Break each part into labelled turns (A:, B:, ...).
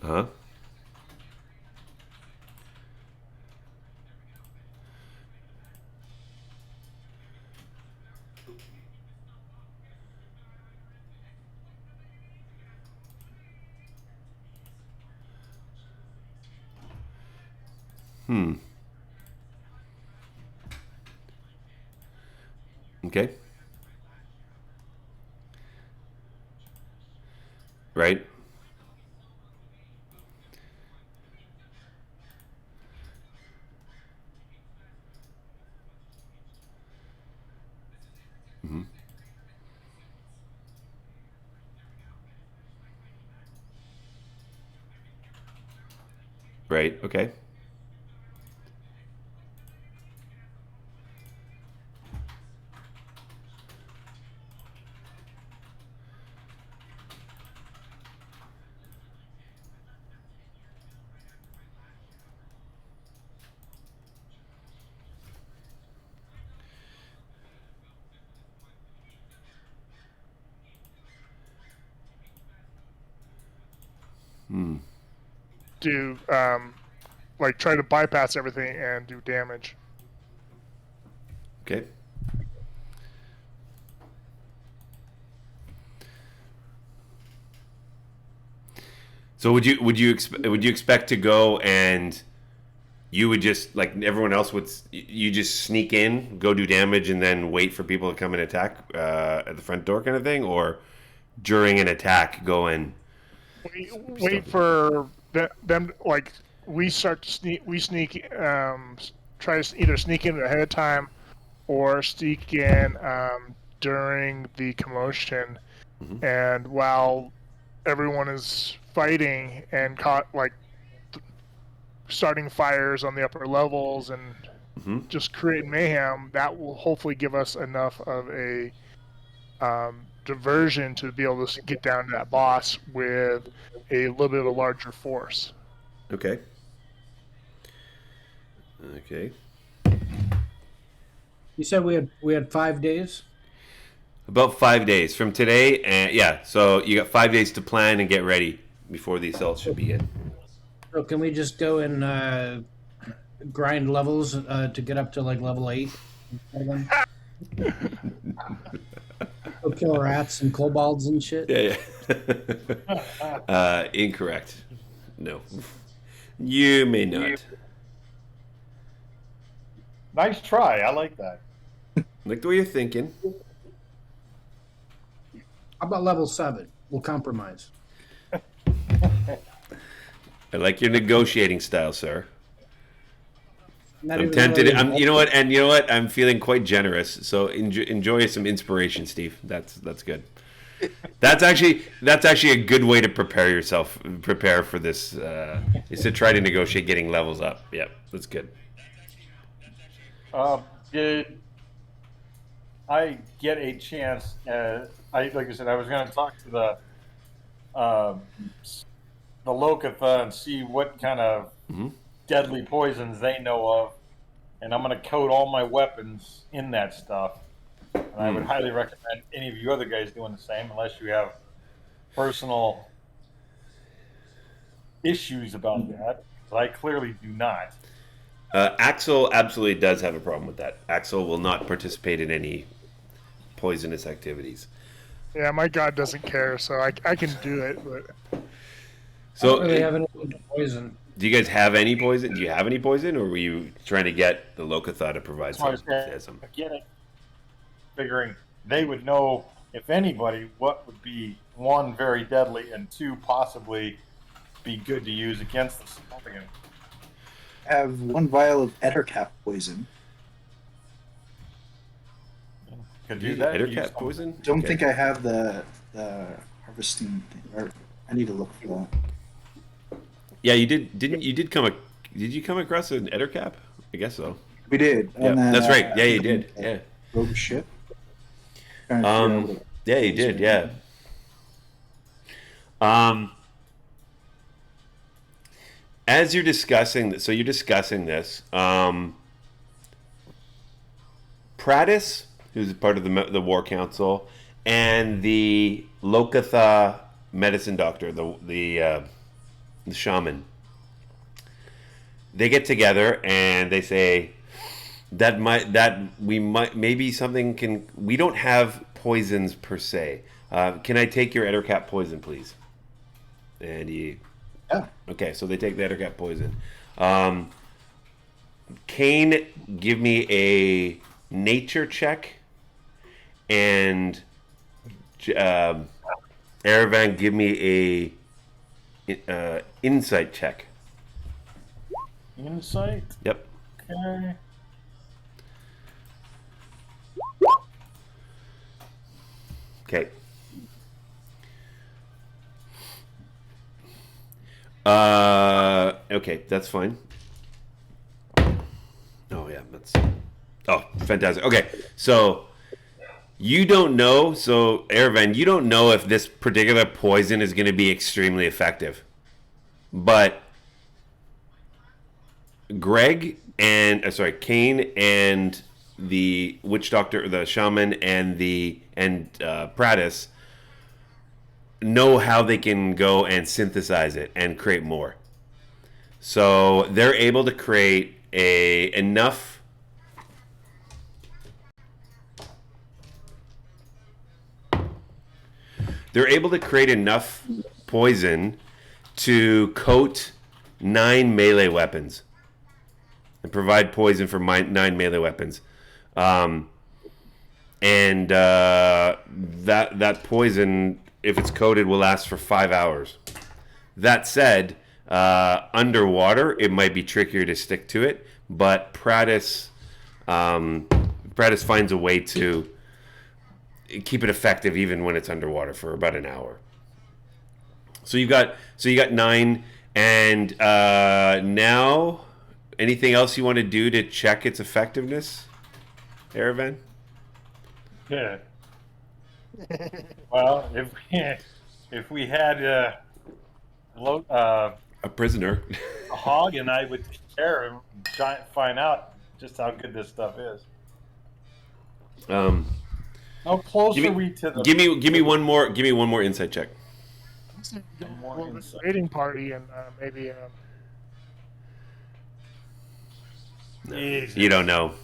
A: Huh? Hmm. Okay. Right. Hmm. Right. Okay. Hmm.
B: Do like try to bypass everything and do damage.
A: Okay. So would you expect to go and you would just like everyone else would you just sneak in, go do damage, and then wait for people to come and attack at the front door kind of thing, or during an attack go and
B: Wait
A: stuff?
B: for them like we sneak try to either sneak in ahead of time or sneak in during the commotion,
A: Hmm.
B: and while everyone is fighting and caught like starting fires on the upper levels and
A: Hmm.
B: just creating mayhem, that will hopefully give us enough of a diversion to be able to get down to that boss with a little bit of a larger force.
A: Okay. Okay.
C: You said we had 5 days.
A: About 5 days from today, and yeah, so you got 5 days to plan and get ready before the assault should begin.
C: So can we just go and grind levels to get up to like level 8? Go kill rats and kobolds and shit.
A: Yeah, yeah. Incorrect. No, you may not.
D: Nice try. I like that.
A: Like the way you're thinking.
C: How about level 7? We'll compromise.
A: I like your negotiating style, sir.
C: Not
A: I'm
C: even
A: tempted.
C: really.
A: You know what? And you know what? I'm feeling quite generous. So enjoy some inspiration, Steve. That's good. That's actually a good way to prepare yourself. Prepare for this. Is to try to negotiate getting levels up. Yep, that's good.
D: Did I get a chance? I like I said, I was going to talk to uh, the Lokatha and see what kind of
A: Hmm.
D: deadly poisons they know of, and I'm going to coat all my weapons in that stuff. And I would
A: Mm.
D: highly recommend any of you other guys doing the same, unless you have personal issues about that. 'Cause I clearly do not.
A: Axel absolutely does have a problem with that. Axel will not participate in any poisonous activities.
B: Yeah, my god doesn't care, so I can do it. But
C: I don't
A: So,
C: really have anything to poison.
A: do you guys have any poison? Do you have any poison, or were you trying to get the Lokatha to provide
D: That's why I
A: some?
D: said
A: Some?
D: get it, figuring they would know if anybody what would be one very deadly and two possibly be good to use against the Sahuagin.
E: Have one vial of Ettercap poison.
D: Could
A: You
D: do that.
A: use
D: Use
A: Ettercat
D: some-
A: poison?
E: Don't
A: Okay.
E: think I have the harvesting thing. Or I need to look for that.
A: Yeah, you did. Didn't you did come? Did you come across an Ettercap? I guess so.
E: We did.
A: Yeah,
E: And then,
A: that's right. Yeah, you did. Yeah.
E: Rogue ship. Trying to figure out what it-
A: Yeah, you did. Yeah. Um, as you're discussing this, so you're discussing this. Prattis, who's part of the War Council, and the Lokatha medicine doctor, the the shaman. They get together and they say maybe something can. We don't have poisons per se. Can I take your Ettercap poison, please? And he.
E: Yeah.
A: Okay, so they take the Ettercap poison. Kane, give me a nature check, and Erevan, give me a insight check.
D: Insight.
A: Yep.
D: Okay.
A: Okay. Okay, that's fine. Oh yeah, that's. Oh, fantastic. Okay, so you don't know. So Erevan, you don't know if this particular poison is going to be extremely effective, but Greg and Kane and the witch doctor, the shaman, and Prattis know how they can go and synthesize it and create more. So they're able to create enough. They're able to create enough poison to coat 9 melee weapons and provide poison for 9 melee weapons. That poison, if it's coated, will last for 5 hours. That said, underwater it might be trickier to stick to it, but Prattis finds a way to keep it effective even when it's underwater for about an hour. So you got 9, and now anything else you want to do to check its effectiveness, Erevan?
D: Yeah. Well, if we had a
A: prisoner,
D: a hog, and I would care and try and find out just how good this stuff is. How close are we to the?
A: Give me one more insight check.
B: Well, this raiding party and maybe.
A: You don't know,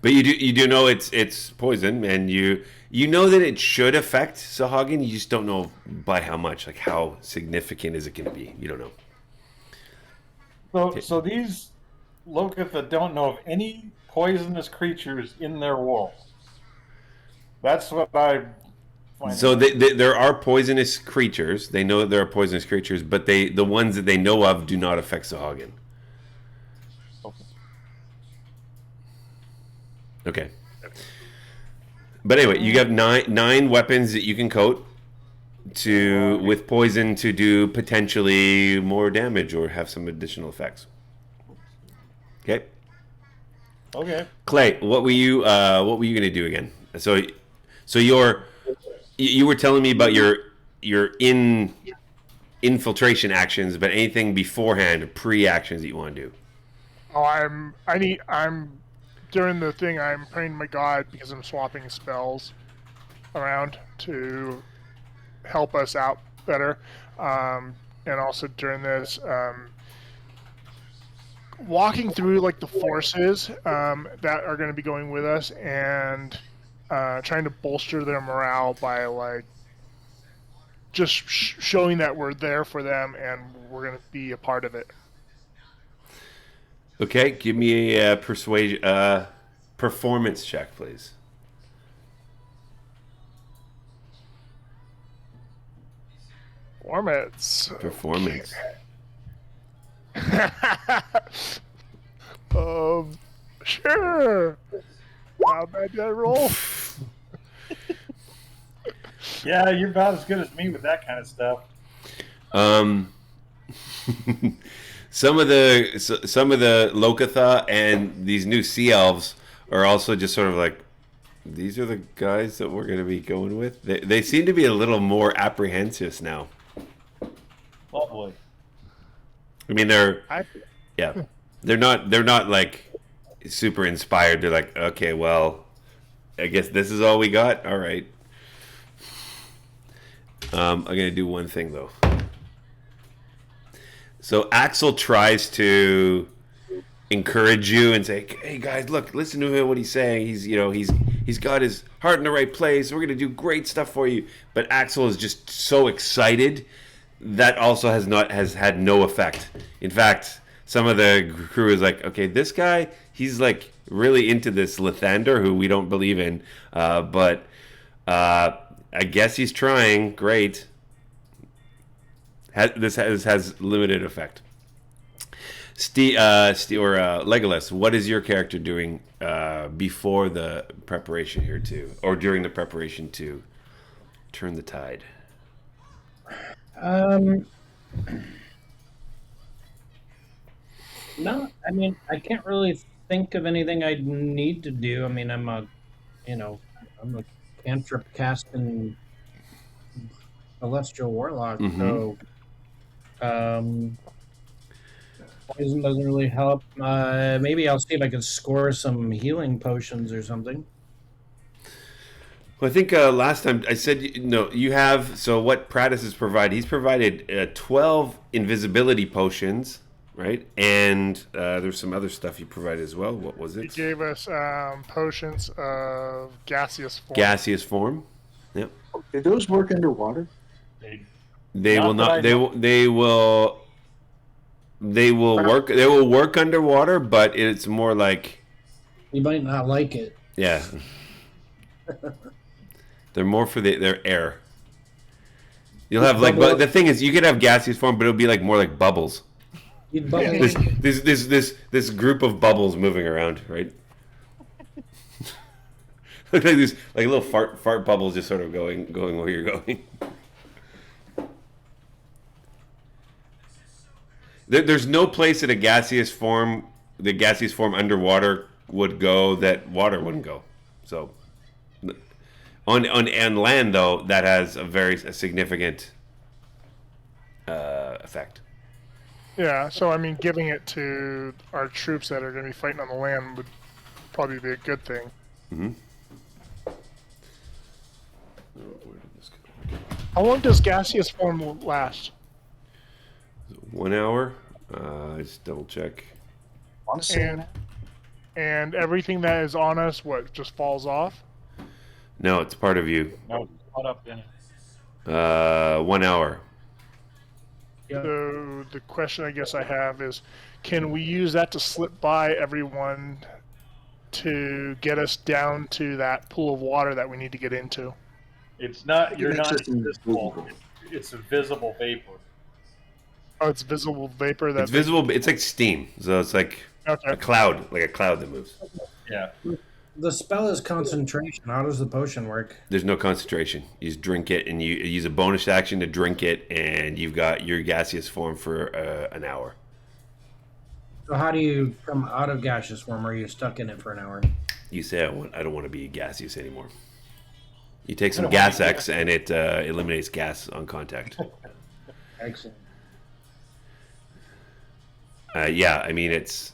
A: but you do know it's poison, and you know that it should affect Sahuagin. You just don't know by how much, like how significant is it going to be. You don't know.
D: So these Lokitha don't know of any poisonous creatures in their world. That's what I find.
A: So there are poisonous creatures. They know that there are poisonous creatures, but the ones that they know of do not affect Sahuagin. Okay. But anyway, you have nine weapons that you can coat with poison to do potentially more damage or have some additional effects. Okay.
D: Okay.
A: Clay, what were you going to do again? So you were telling me about your infiltration actions, but anything beforehand, pre-actions that you want to do?
B: Oh, I'm during the thing. I'm praying to my god because I'm swapping spells around to help us out better, and also during this. Walking through like the forces that are going to be going with us and trying to bolster their morale by like just showing that we're there for them and we're going to be a part of it.
A: Okay, give me a performance check, please. Performance.
B: Sure. How bad did I roll?
D: Yeah, you're about as good as me with that kind of stuff.
A: Some of the Lokitha and these new sea elves are also just sort of like, these are the guys that we're going to be going with. They seem to be a little more apprehensive now.
D: Lovely.
A: I mean, they're not like super inspired. They're like, okay, well, I guess this is all we got. All right. I'm gonna do one thing though. So Axel tries to encourage you and say, "Hey guys, look, listen to him. What he's saying. He's got his heart in the right place. We're gonna do great stuff for you." But Axel is just so excited that also has had no effect. In fact, some of the crew is like, "Okay, this guy, he's like really into this Lathander, who we don't believe in, but I guess he's trying. Great." This has limited effect. Legolas, what is your character doing before the preparation here or during the preparation to turn the tide?
C: No, I mean, I can't really think of anything I need to do. I mean, I'm a cantrip casting celestial warlock, so poison doesn't really help. Maybe I'll see if I can score some healing potions or something.
A: Well, I think last time I said no. You have so what Pradis has provided. He's provided 12 invisibility potions, right? And there's some other stuff you provided as well. What was
B: He
A: it?
B: gave us potions of gaseous form.
A: Gaseous form. Yep.
E: Do those work underwater?
A: They will not.
D: that I
A: They
D: know.
A: will. They will. They will work. They will work underwater, but it's more like
C: You might not like it.
A: yeah. They're more for their air. You'll have like, but the thing is, you could have gaseous form, but it'll be like more like bubbles.
C: You'd bubble
A: This group of bubbles moving around, right? Look like these like little fart bubbles just sort of going where you're going. There's no place that the gaseous form underwater would go that water wouldn't go. So on land though, that has a significant effect.
B: Yeah, so I mean, giving it to our troops that are going to be fighting on the land would probably be a good thing.
A: Mm-hmm.
B: How long does gaseous form last?
A: 1 hour. Just double check.
E: Want to say
B: And and everything that is on us, what, just falls off?
A: No, it's part of you.
D: No, it's caught up in it.
A: 1 hour.
B: So the question I guess I have is, can we use that to slip by everyone to get us down to that pool of water that we need to get into?
D: It's not. You're
E: It's
D: not
E: just
D: invisible.
E: invisible.
D: It's a visible vapor.
B: Oh, it's visible vapor that
A: It's visible. It's like steam, so it's like
B: Okay.
A: a cloud that moves.
D: Yeah.
C: The spell is concentration. How does the potion work?
A: There's no concentration. You just drink it, and you use a bonus action to drink it, and you've got your gaseous form for an hour.
C: So how do you come out of gaseous form? Or are you stuck in it for an hour?
A: You say, I don't want to be gaseous anymore. You take some
D: I don't wanna
A: gas
D: be
A: X, and it eliminates gas on contact.
C: Excellent.
A: Yeah, I mean it's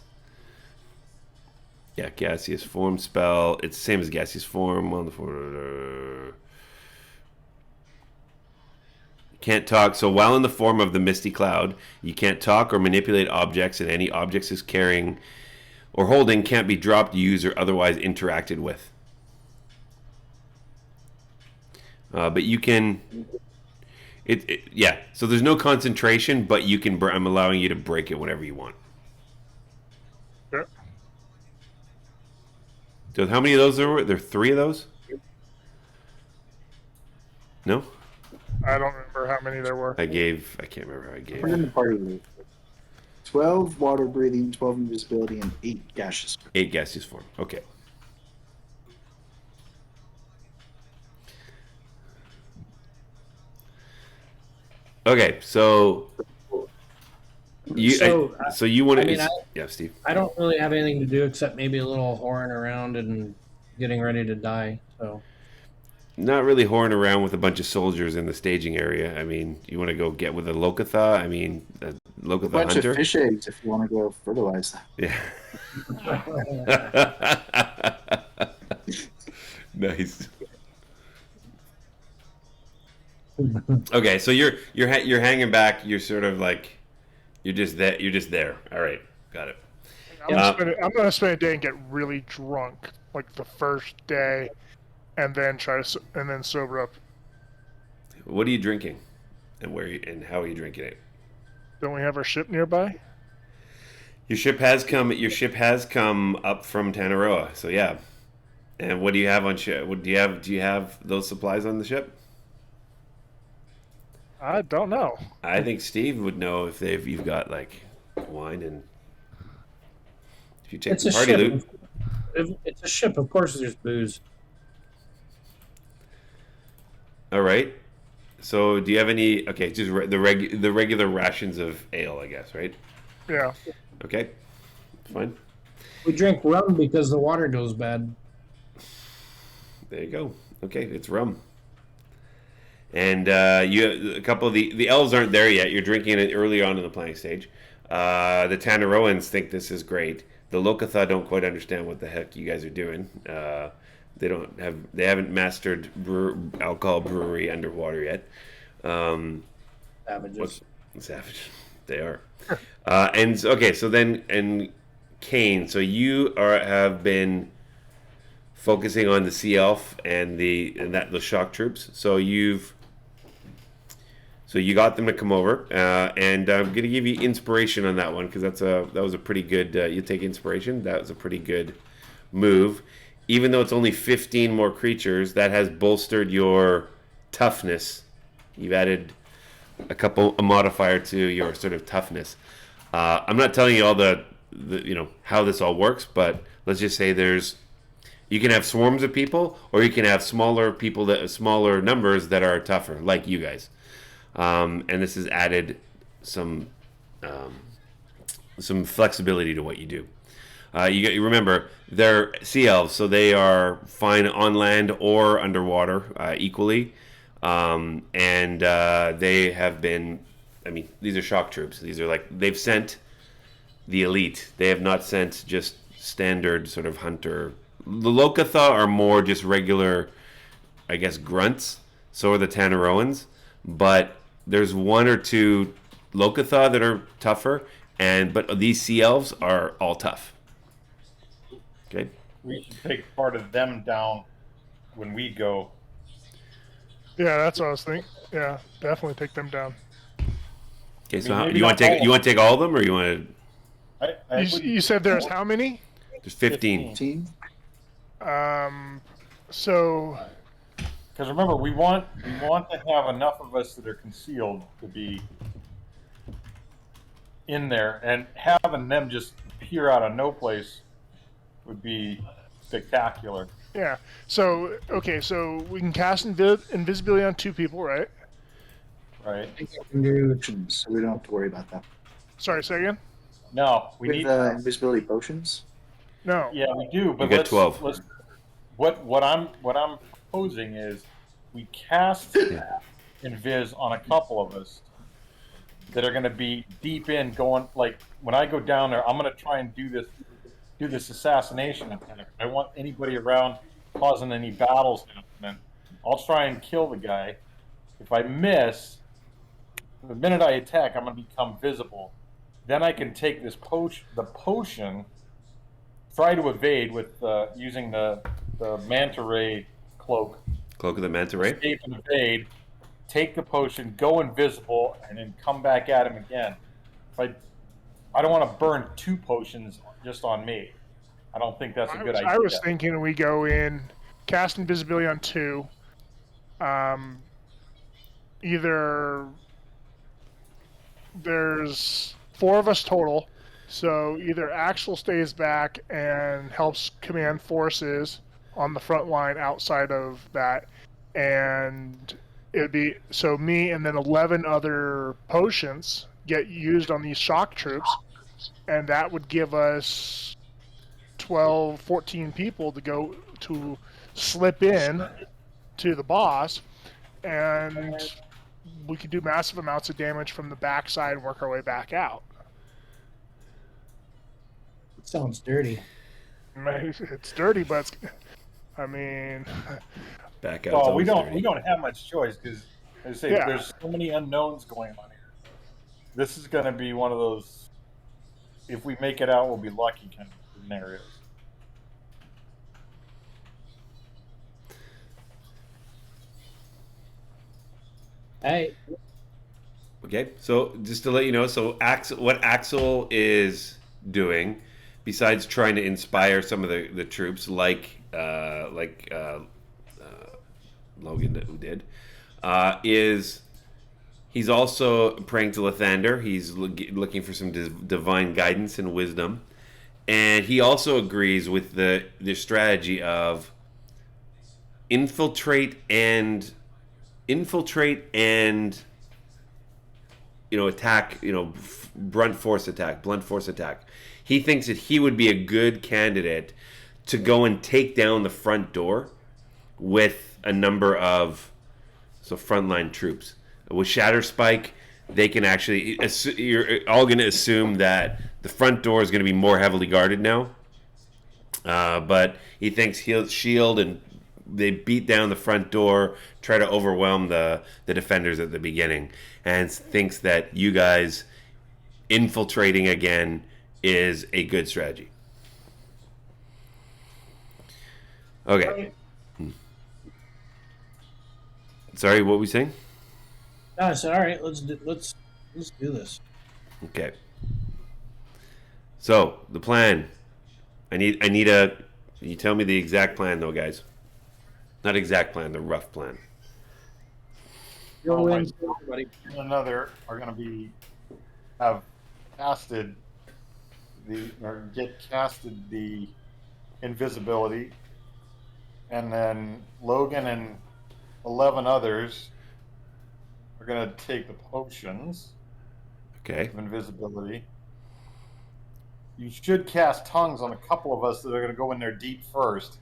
A: gaseous form spell. It's the same as gaseous form on the form. Can't talk. So while in the form of the misty cloud, you can't talk or manipulate objects, and any objects is carrying or holding can't be dropped, used, or otherwise interacted with. But you can. So there's no concentration, but you can. I'm allowing you to break it whenever you want.
B: Yep.
A: So how many of those there were? There are 3 of those. No,
B: I don't remember how many there were.
A: I can't remember how I gave.
E: Put in the party list. 12 water breathing, 12 invisibility, and 8 gaseous.
A: 8 gaseous form. Okay. Okay, so you want to? Yeah, Steve.
C: I don't really have anything to do except maybe a little whoring around and getting ready to die. So
A: Not really whoring around with a bunch of soldiers in the staging area. I mean, you want to go get with a Lokatha? I mean, a Lokatha
E: A bunch
A: hunter?
E: of fish eggs if you want to go fertilize them.
A: Yeah. Nice. Okay, so you're hanging back. You're sort of like you're just there. You're just there. All right, got it.
B: I'm gonna spend a day and get really drunk, like the first day, and then and then sober up.
A: What are you drinking, and and how are you drinking it?
B: Don't we have our ship nearby?
A: Your ship has come. Your ship has come up from Tangaroa. So yeah. And what do you have on ship? What do you have? Do you have those supplies on the ship?
B: I don't know.
A: I think Steve would know if you've got like wine and if you take
C: It's
A: the
C: a
A: party
C: ship.
A: loot.
C: It's a ship. Of course, there's booze.
A: All right. So do you have any? Okay, just the regular rations of ale, I guess, right?
B: Yeah.
A: Okay, fine.
C: We drink rum because the water goes bad.
A: There you go. Okay, it's rum. And you a couple of the elves aren't there yet. You're drinking it early on in the planning stage. The Tanaroans think this is great. The Lokatha don't quite understand what the heck you guys are doing. They haven't mastered alcohol brewery underwater yet.
C: Savages.
A: Savage, they are. So then and Kane. So you have been focusing on the sea elf and the shock troops. So you got them to come over, and I'm going to give you inspiration on that one because that was a pretty good. You take inspiration. That was a pretty good move, even though it's only 15 more creatures. That has bolstered your toughness. You've added a modifier to your sort of toughness. I'm not telling you all the how this all works, but let's just say you can have swarms of people, or you can have smaller numbers that are tougher, like you guys. And this has added some flexibility to what you do. You remember they're sea elves, so they are fine on land or underwater equally, and they have been. I mean, these are shock troops. These are they've sent the elite. They have not sent just standard sort of hunter. The Lokatha are more just regular, I guess, grunts. So are the Tanaroans, but there's one or two Lokatha that are tougher, but these sea elves are all tough. Okay.
D: We should take part of them down when we go.
B: Yeah, that's what I was thinking. Yeah, definitely take them down.
A: Okay, so
D: maybe
A: you want
D: not
A: to take all of them, or you want to?
B: You said there's how many?
A: There's 15.
E: 15?
B: So
D: Because remember, we want to have enough of us that are concealed to be in there, and having them just appear out of no place would be spectacular.
B: yeah. So okay. So we can cast invisibility on 2 people, right?
D: Right?
E: So we don't have to worry about that.
B: Sorry, say again.
D: No, we
E: With
D: need.
E: invisibility potions?
B: No.
D: Yeah, we do. But
A: You get 12.
D: What I'm proposing is we cast invis on a couple of us that are going to be deep in going. Like when I go down there, I'm going to try and do this assassination attack. I don't want anybody around causing any battles happening. I'll try and kill the guy. If I miss, the minute I attack, I'm going to become visible. Then I can take the potion, try to evade with using the manta ray cloak.
A: Cloak of the Manta Ray?
D: Escape and evade, take the potion, go invisible, and then come back at him again. I don't want to burn 2 potions just on me. I don't think that's a good idea.
B: I was thinking we go in, cast invisibility on 2. Either there's 4 of us total, so either Axel stays back and helps command forces on the front line outside of that, and it'd be so me and then 11 other potions get used on these shock troops, and that would give us 12, 14 people to go to slip in to the boss, and we could do massive amounts of damage from the backside and work our way back out.
C: It sounds dirty.
B: It's dirty, but I mean,
A: Back out.
D: Oh, we don't have much choice because I say
B: Yeah.
D: there's so many unknowns going on here. This is going to be one of those. If we make it out, we'll be lucky kind of scenarios.
C: Hey,
A: Okay, so just to let you know, so what Axel is doing, besides trying to inspire some of the troops, Logan did, is he's also praying to Lathander. He's looking for some divine guidance and wisdom, and he also agrees with the strategy of infiltrate and attack, blunt force attack. He thinks that he would be a good candidate to go and take down the front door with a number of frontline troops. With Shatterspike, they can actually. You're all going to assume that the front door is going to be more heavily guarded now. But he thinks he'll shield and they beat down the front door, try to overwhelm the defenders at the beginning, and thinks that you guys infiltrating again is a good strategy. Okay. Sorry, what were we saying?
C: no, I said, all right, let's do this.
A: Okay. So the plan. I need You tell me the exact plan, though, guys. Not exact plan, the rough plan.
C: Go in,
D: Myself
C: buddy.
D: and another are going to have casted get casted the invisibility, and then Logan and 11 others are going to take the potions
A: Okay.
D: of invisibility. You should cast tongues on a couple of us that are going to go in there deep first,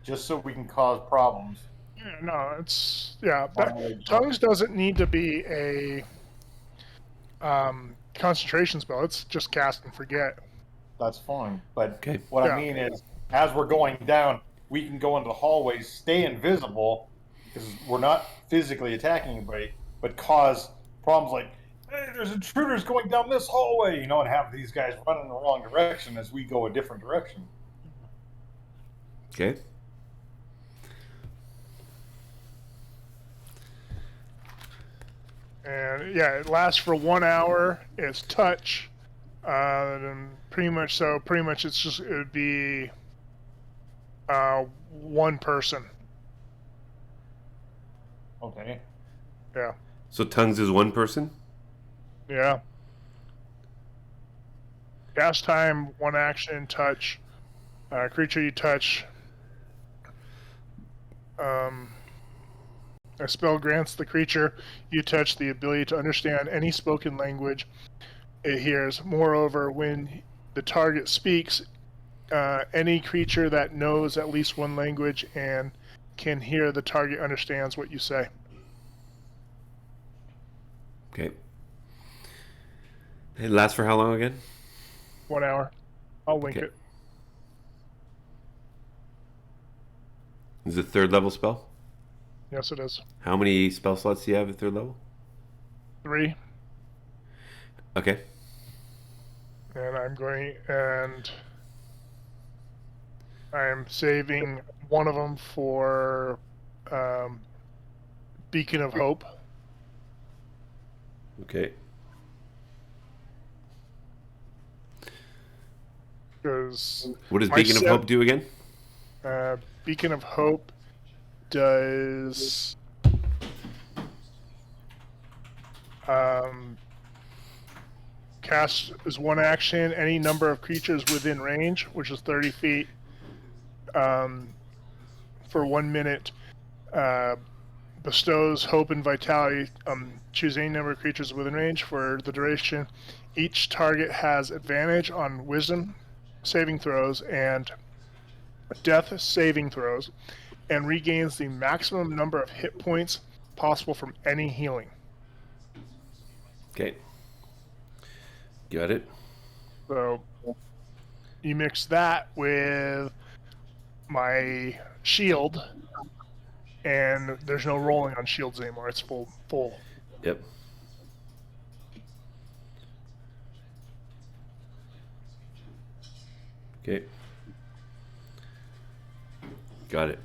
D: just so we can cause problems.
B: Yeah, no, it's tongues doesn't need to be a concentration spell. It's just cast and forget.
D: That's fine. But
A: Okay.
D: what
B: Yeah.
D: I mean is, as we're going down, we can go into the hallways, stay invisible, because we're not physically attacking anybody, but cause problems like, hey, there's intruders going down this hallway, and have these guys run in the wrong direction as we go a different direction.
A: Okay.
B: And yeah, it lasts for 1 hour. It's touch, and pretty much it would be one person.
D: Okay.
B: Yeah,
A: So tongues is one person?
B: yeah. Cast time, 1 action, touch. Creature you touch. A spell grants the creature you touch the ability to understand any spoken language it hears. Moreover, when the target speaks, any creature that knows at least one language and can hear the target understands what you say.
A: Okay. It lasts for how long again?
B: 1 hour. I'll link
A: Okay.
B: it.
A: Is it a third level spell?
B: Yes, it is.
A: How many spell slots do you have at third level?
B: 3.
A: Okay.
B: And I'm saving one of them for Beacon of Hope.
A: Okay.
B: Because
A: What does
B: My
A: Beacon of
B: set-
A: Hope do again?
B: Beacon of Hope does cast is 1 action any number of creatures within range, which is 30 feet, for 1 minute. Bestows hope and vitality. Choose any number of creatures within range for the duration. Each target has advantage on wisdom saving throws and death saving throws, and regains the maximum number of hit points possible from any healing.
A: Okay. Got it.
B: So you mix that with my shield, and there's no rolling on shields anymore. It's full.
A: Yep. Okay. Got it.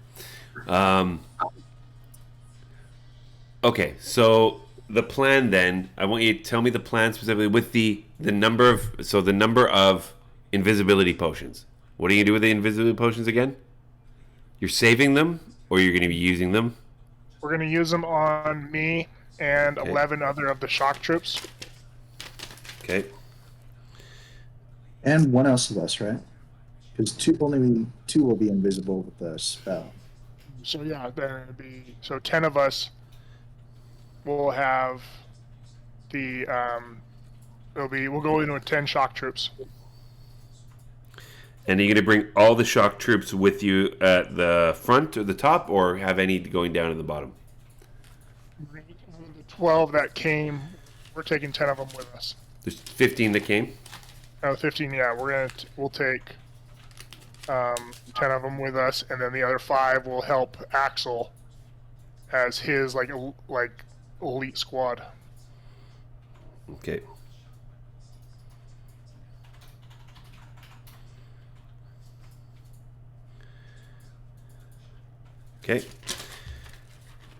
A: Okay, so the plan then, I want you to tell me the plan specifically with the number of invisibility potions. What are you going to do with the invisibility potions again? You're saving them, or you're going to be using them?
B: We're going to use them on me and
A: Okay.
B: 11 other of the shock troops.
A: Okay.
E: And one else of us, right? Because only two will be invisible with the spell.
B: So yeah, then it'd be 10 of us will have the we'll go in with 10 shock troops.
A: And are you going to bring all the shock troops with you at the front or the top, or have any going down at the bottom?
B: The 12 that came, we're taking 10 of them with us.
A: There's 15 that came.
B: 15. Yeah, we'll take 10 of them with us, and then the other 5 will help Axel as his like elite squad.
A: Okay. Okay.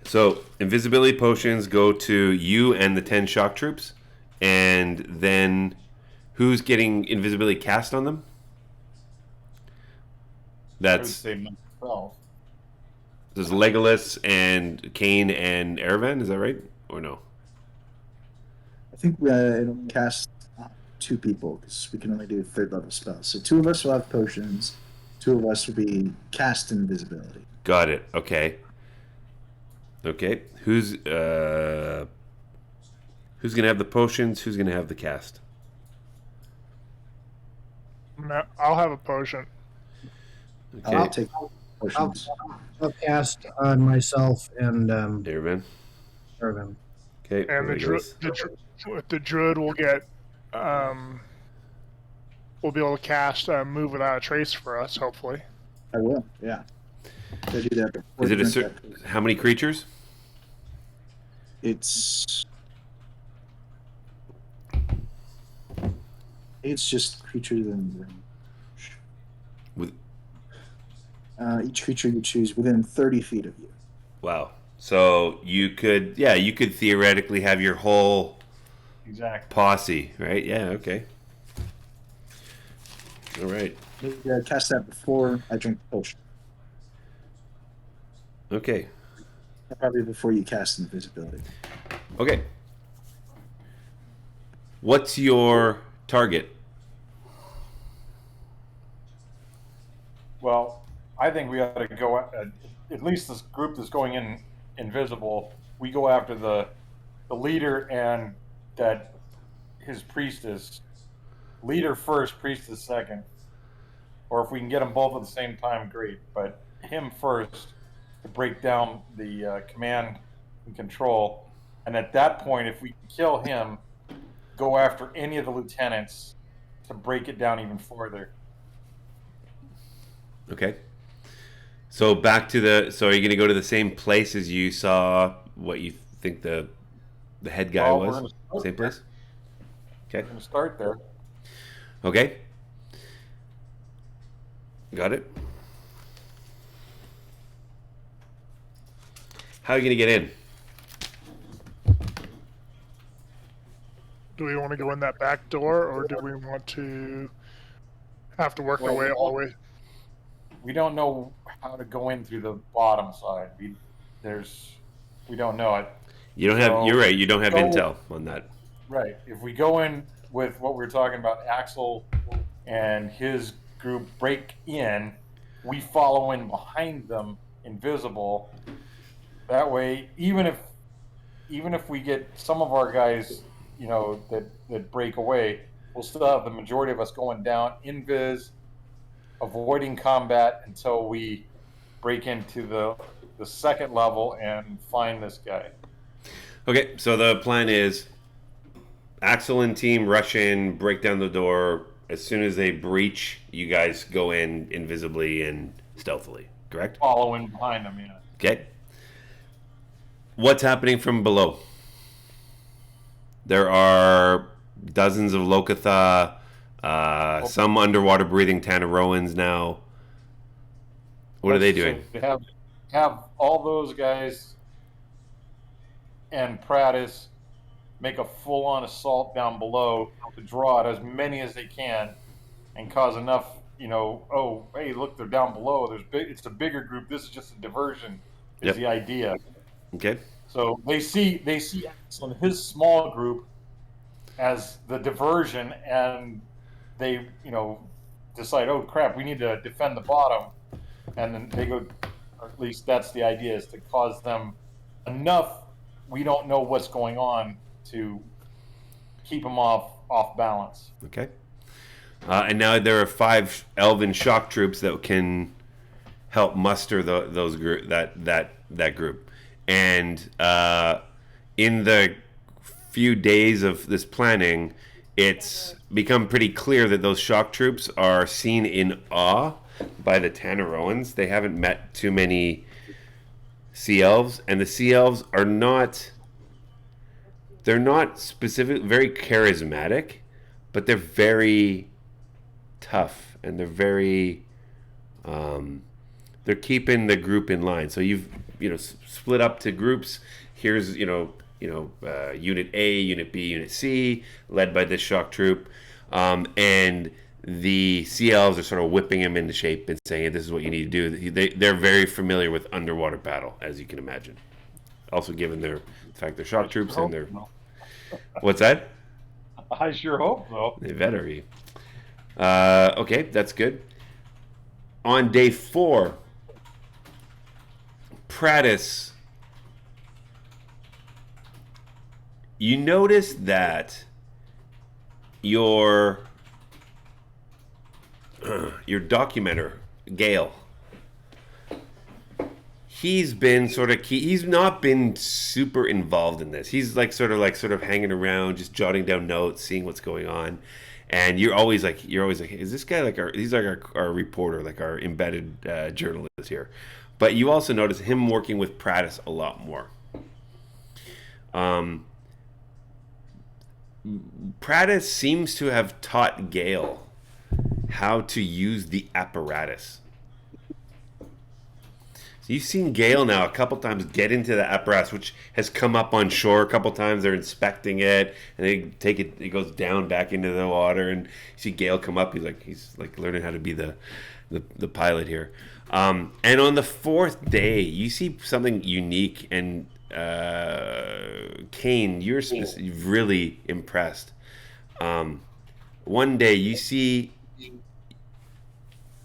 A: So invisibility potions go to you and the 10 shock troops, and then who's getting invisibility cast on them?
D: I would
A: That's
D: say myself.
A: there's Legolas and Kane and Erevan. Is that right or no?
E: I think it'll cast 2 people because we can only do 3rd level spells. So 2 of us will have potions. 2 of us will be cast invisibility.
A: Got it. Okay. Okay. Who's gonna have the potions? Who's gonna have the cast?
B: I'll have a potion.
A: Okay.
E: I'll take potions.
C: I'll cast on myself and
A: Erevan.
C: Irvin.
A: Okay.
B: And the druid will get we'll be able to cast move without a trace for us, hopefully.
E: I will, yeah. I do that before
A: Is it a
E: drink
A: certain?
E: that.
A: How many creatures?
E: It's just creatures in range.
A: With
E: Each creature you choose within 30 feet of you.
A: wow. So you could theoretically have your whole
D: Exactly.
A: posse, right? Yeah. Okay. All right.
E: Maybe I cast that before I drink the potion.
A: Okay.
E: Probably before you cast invisibility.
A: Okay. What's your target?
D: Well, I think we ought to go at least this group that's going in invisible. We go after the leader and that his priestess. Leader first, priestess second. Or if we can get them both at the same time, great. But him first to break down the command and control. And at that point, if we kill him, go after any of the lieutenants to break it down even further.
A: Okay. So back to so are you going to go to the same place as you saw what you think the head guy
D: Well, we're
A: was?
D: gonna start
A: Same place? Okay.
D: We're going to start there.
A: Okay. Got it. How are you going to get in?
B: Do we want to go in that back door, or do we want to have to work our way all the way?
D: We don't know how to go in through the bottom side. We don't know it.
A: You don't have.
D: So-
A: You're right. You don't have
D: So-
A: intel on that.
D: Right. If we go in with what we were talking about, Axel and his group break in, we follow in behind them, invisible. That way, even if we get some of our guys, that break away, we'll still have the majority of us going down invis, avoiding combat until we break into the second level and find this guy.
A: Okay. So the plan is Axel and team rush in, break down the door. As soon as they breach, you guys go in invisibly and stealthily. Correct?
D: Following behind them, yeah.
A: Okay. What's happening from below? There are dozens of Lokatha, some underwater breathing Tanaroans now. What are they doing?
D: So have all those guys and Prattis make a full-on assault down below to draw out as many as they can and cause enough, oh, hey, look, they're down below. It's a bigger group. This is just a diversion is
A: Yep.
D: the idea.
A: Okay.
D: So they see Axel and his small group as the diversion, and they, decide, oh crap, we need to defend the bottom. And then they go, or at least that's the idea, is to cause them enough we don't know what's going on to keep them off balance.
A: Okay. And now there are 5 elven shock troops that can help muster those group that group. And in the few days of this planning, it's become pretty clear that those shock troops are seen in awe by the Tanaroans. They haven't met too many sea elves, and the sea elves are not. They're not very charismatic, but they're very tough, and they're very. They're keeping the group in line. So you've split up to groups. Here's Unit A, Unit B, Unit C, led by this shock troop, and the sea elves are sort of whipping him into shape and saying, hey, this is what you need to do. They're very familiar with underwater battle, as you can imagine. Also, given the fact they're shock troops and they're... What's that?
D: I sure hope so.
A: They better be. Okay, that's good. On day 4, Prattis, you notice that your documenter, Gale, he's been sort of he's not been super involved in this. He's sort of hanging around, just jotting down notes, seeing what's going on. And you're always like, is this guy he's like our reporter, like our embedded journalist here. But you also notice him working with Prattis a lot more. Prattis seems to have taught Gale how to use the apparatus. So you've seen Gale now a couple times get into the apparatus, which has come up on shore a couple times. They're inspecting it, and they take it. It goes down back into the water, and you see Gale come up. He's learning how to be the pilot here. And on the 4th day, you see something unique, and Kane, you're really impressed. One day, you see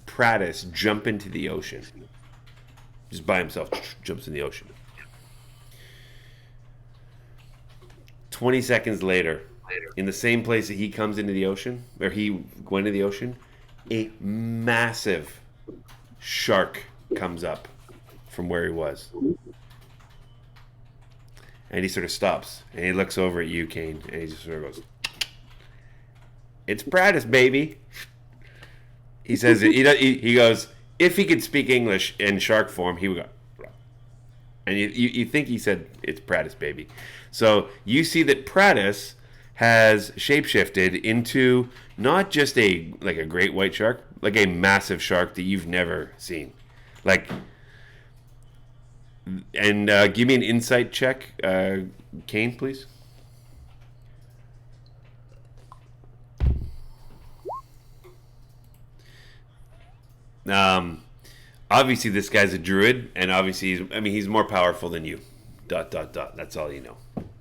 A: Prattis jump into the ocean. Just by himself, jumps in the ocean. 20 seconds later, in the same place that he comes into the ocean, or he went into the ocean, a massive shark comes up from where he was. And he sort of stops, and he looks over at you, Kane, and he just sort of goes, "It's Prattis, baby." He says, he goes, if he could speak English in shark form, he would go, and you think he said, "It's Prattis, baby." So you see that Prattis has shapeshifted into not just a great white shark, like a massive shark that you've never seen. And give me an insight check, Kane, please. Obviously this guy's a druid, and obviously he's more powerful than you. ... That's all you know.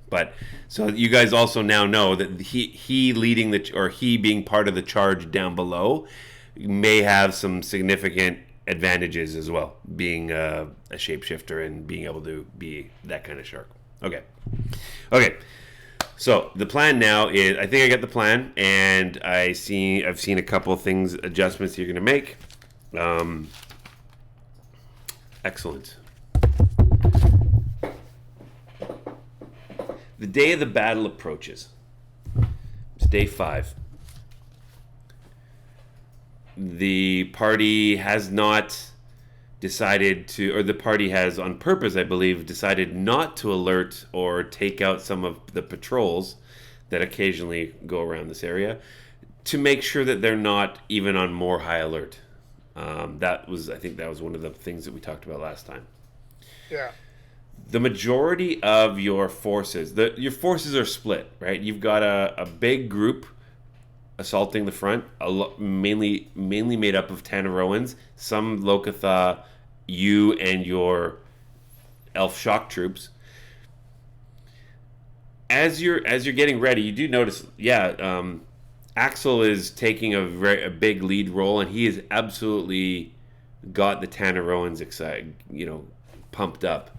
A: But so you guys also now know that he leading he being part of the charge down below may have some significant advantages as well, being a shapeshifter and being able to be that kind of shark. Okay. So the plan now is, I think I got the plan, and I've seen a couple of adjustments you're going to make. Excellent. The day of the battle approaches. It's day 5. The party has not decided to, or the party has on purpose, I believe, decided not to alert or take out some of the patrols that occasionally go around this area to make sure that they're not even on more high alert. I think that was one of the things that we talked about last time.
B: Yeah.
A: The majority of your forces, your forces are split, right? You've got a big group assaulting the front, mainly made up of Tanaroans, some Lokatha, you and your elf shock troops. As you're getting ready, you do notice, Axel is taking a big lead role, and he has absolutely got the Tanaroans excited, pumped up.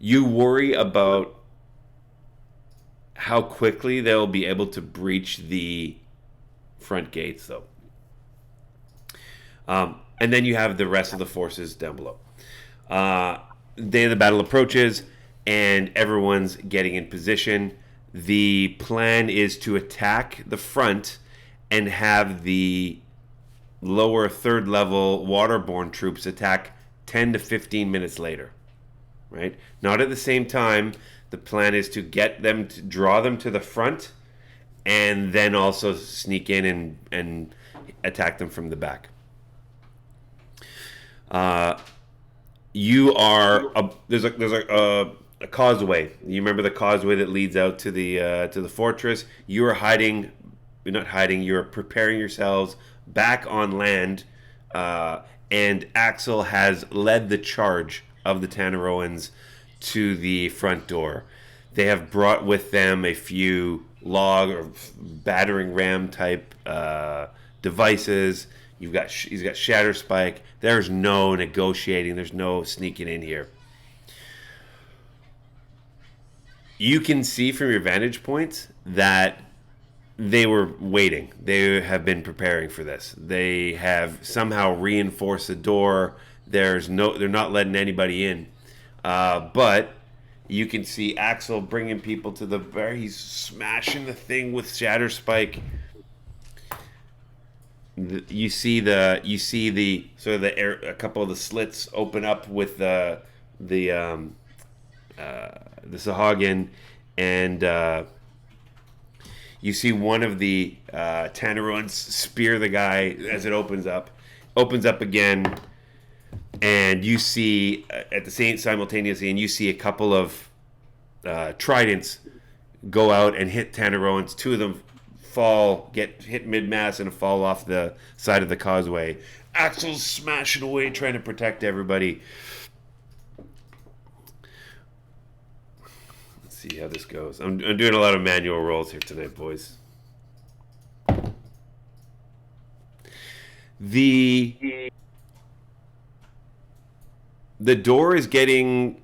A: You worry about how quickly they'll be able to breach the front gates, though. And then you have the rest of the forces down below. Day of the battle approaches, and everyone's getting in position. The plan is to attack the front and have the lower third level waterborne troops attack 10 to 15 minutes later. Right? Not at the same time. The plan is to get them, to draw them to the front, and then also sneak in and attack them from the back. There's a causeway. You remember the causeway that leads out to the fortress? You are hiding. You're not hiding. You're preparing yourselves back on land, and Axel has led the charge of the Tanaroans to the front door. They have brought with them a few log or battering ram type devices. He's got Shatter Spike. There's no negotiating. There's no sneaking in here. You can see from your vantage points that they were waiting. They have been preparing for this. They have somehow reinforced the door. They're not letting anybody in. But you can see Axel bringing people to the bar. He's smashing the thing with Shatter Spike. You see the sort of the air, a couple of the slits open up with the Sahuagin, and you see one of the Tanaroans spear the guy as it opens up again, and you see at the same simultaneously, and you see a couple of tridents go out and hit Tanaroans. Two of them get hit mid-mass and fall off the side of the causeway. Axel's smashing away trying to protect everybody. Let's see how this goes. I'm doing a lot of manual rolls here tonight, boys. The door is getting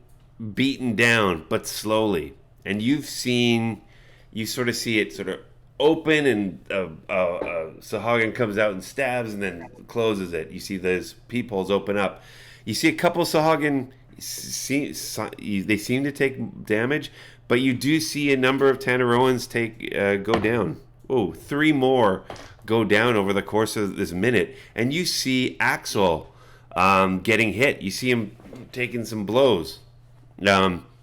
A: beaten down, but slowly. And you sort of see it sort of open, and Sahuagin comes out and stabs and then closes it. You see those peepholes open up. You see a couple of Sahuagin, they seem to take damage, but you do see a number of Tanaroans go down. Oh, 3 more go down over the course of this minute. And you see Axel getting hit. You see him taking some blows.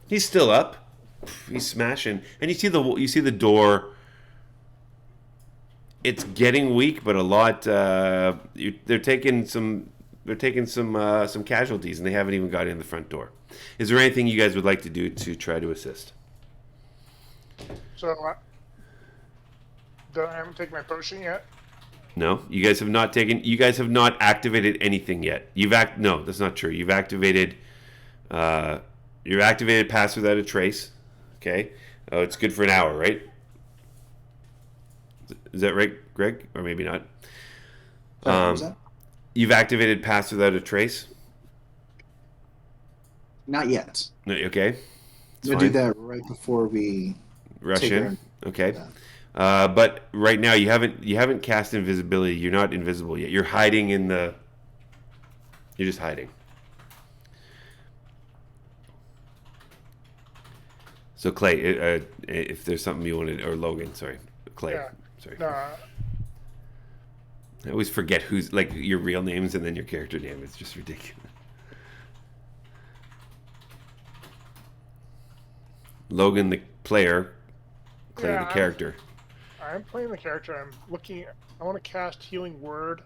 A: He's still up. He's smashing. And you see the door. It's getting weak, but a lot. They're taking some casualties, and they haven't even got in the front door. Is there anything you guys would like to do to try to assist?
B: So, I haven't taken my potion yet.
A: No, you guys have not taken. You guys have not activated anything yet. No, that's not true. You've activated. You've activated Pass Without a Trace. Okay. Oh, it's good for an hour, right? Is that right, Greg? Or maybe not.
E: What was that?
A: You've activated Pass Without a Trace?
E: Not yet.
A: No, okay.
E: We'll do that right before we
A: rush in. Okay. But right now you haven't cast invisibility. You're not invisible yet. You're hiding You're just hiding. So Clay, if there's something you wanted, or Logan, sorry, Clay.
B: Yeah.
A: Sorry.
B: No,
A: I always forget who's like your real names and then your character name. It's just ridiculous. Logan, the player, Clay,
B: Yeah,
A: the character.
B: I'm playing the character. I'm looking. I want to cast Healing Word.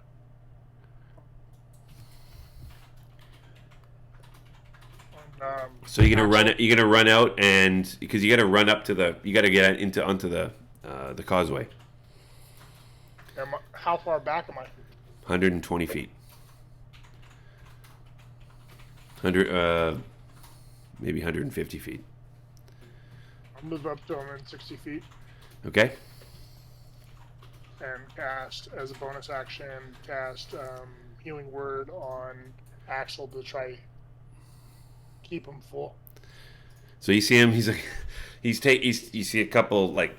A: So you're gonna run
B: Axel.
A: it. You're gonna run out, and because you got to run up to the. You got to get into onto the causeway.
B: How far back am I?
A: 120 feet. 100, maybe 150 feet.
B: I'll move up to 160 feet
A: Okay.
B: and cast as a bonus action. Cast Healing Word on Axel to try keep him full.
A: So you see him. He's like, you see a couple like,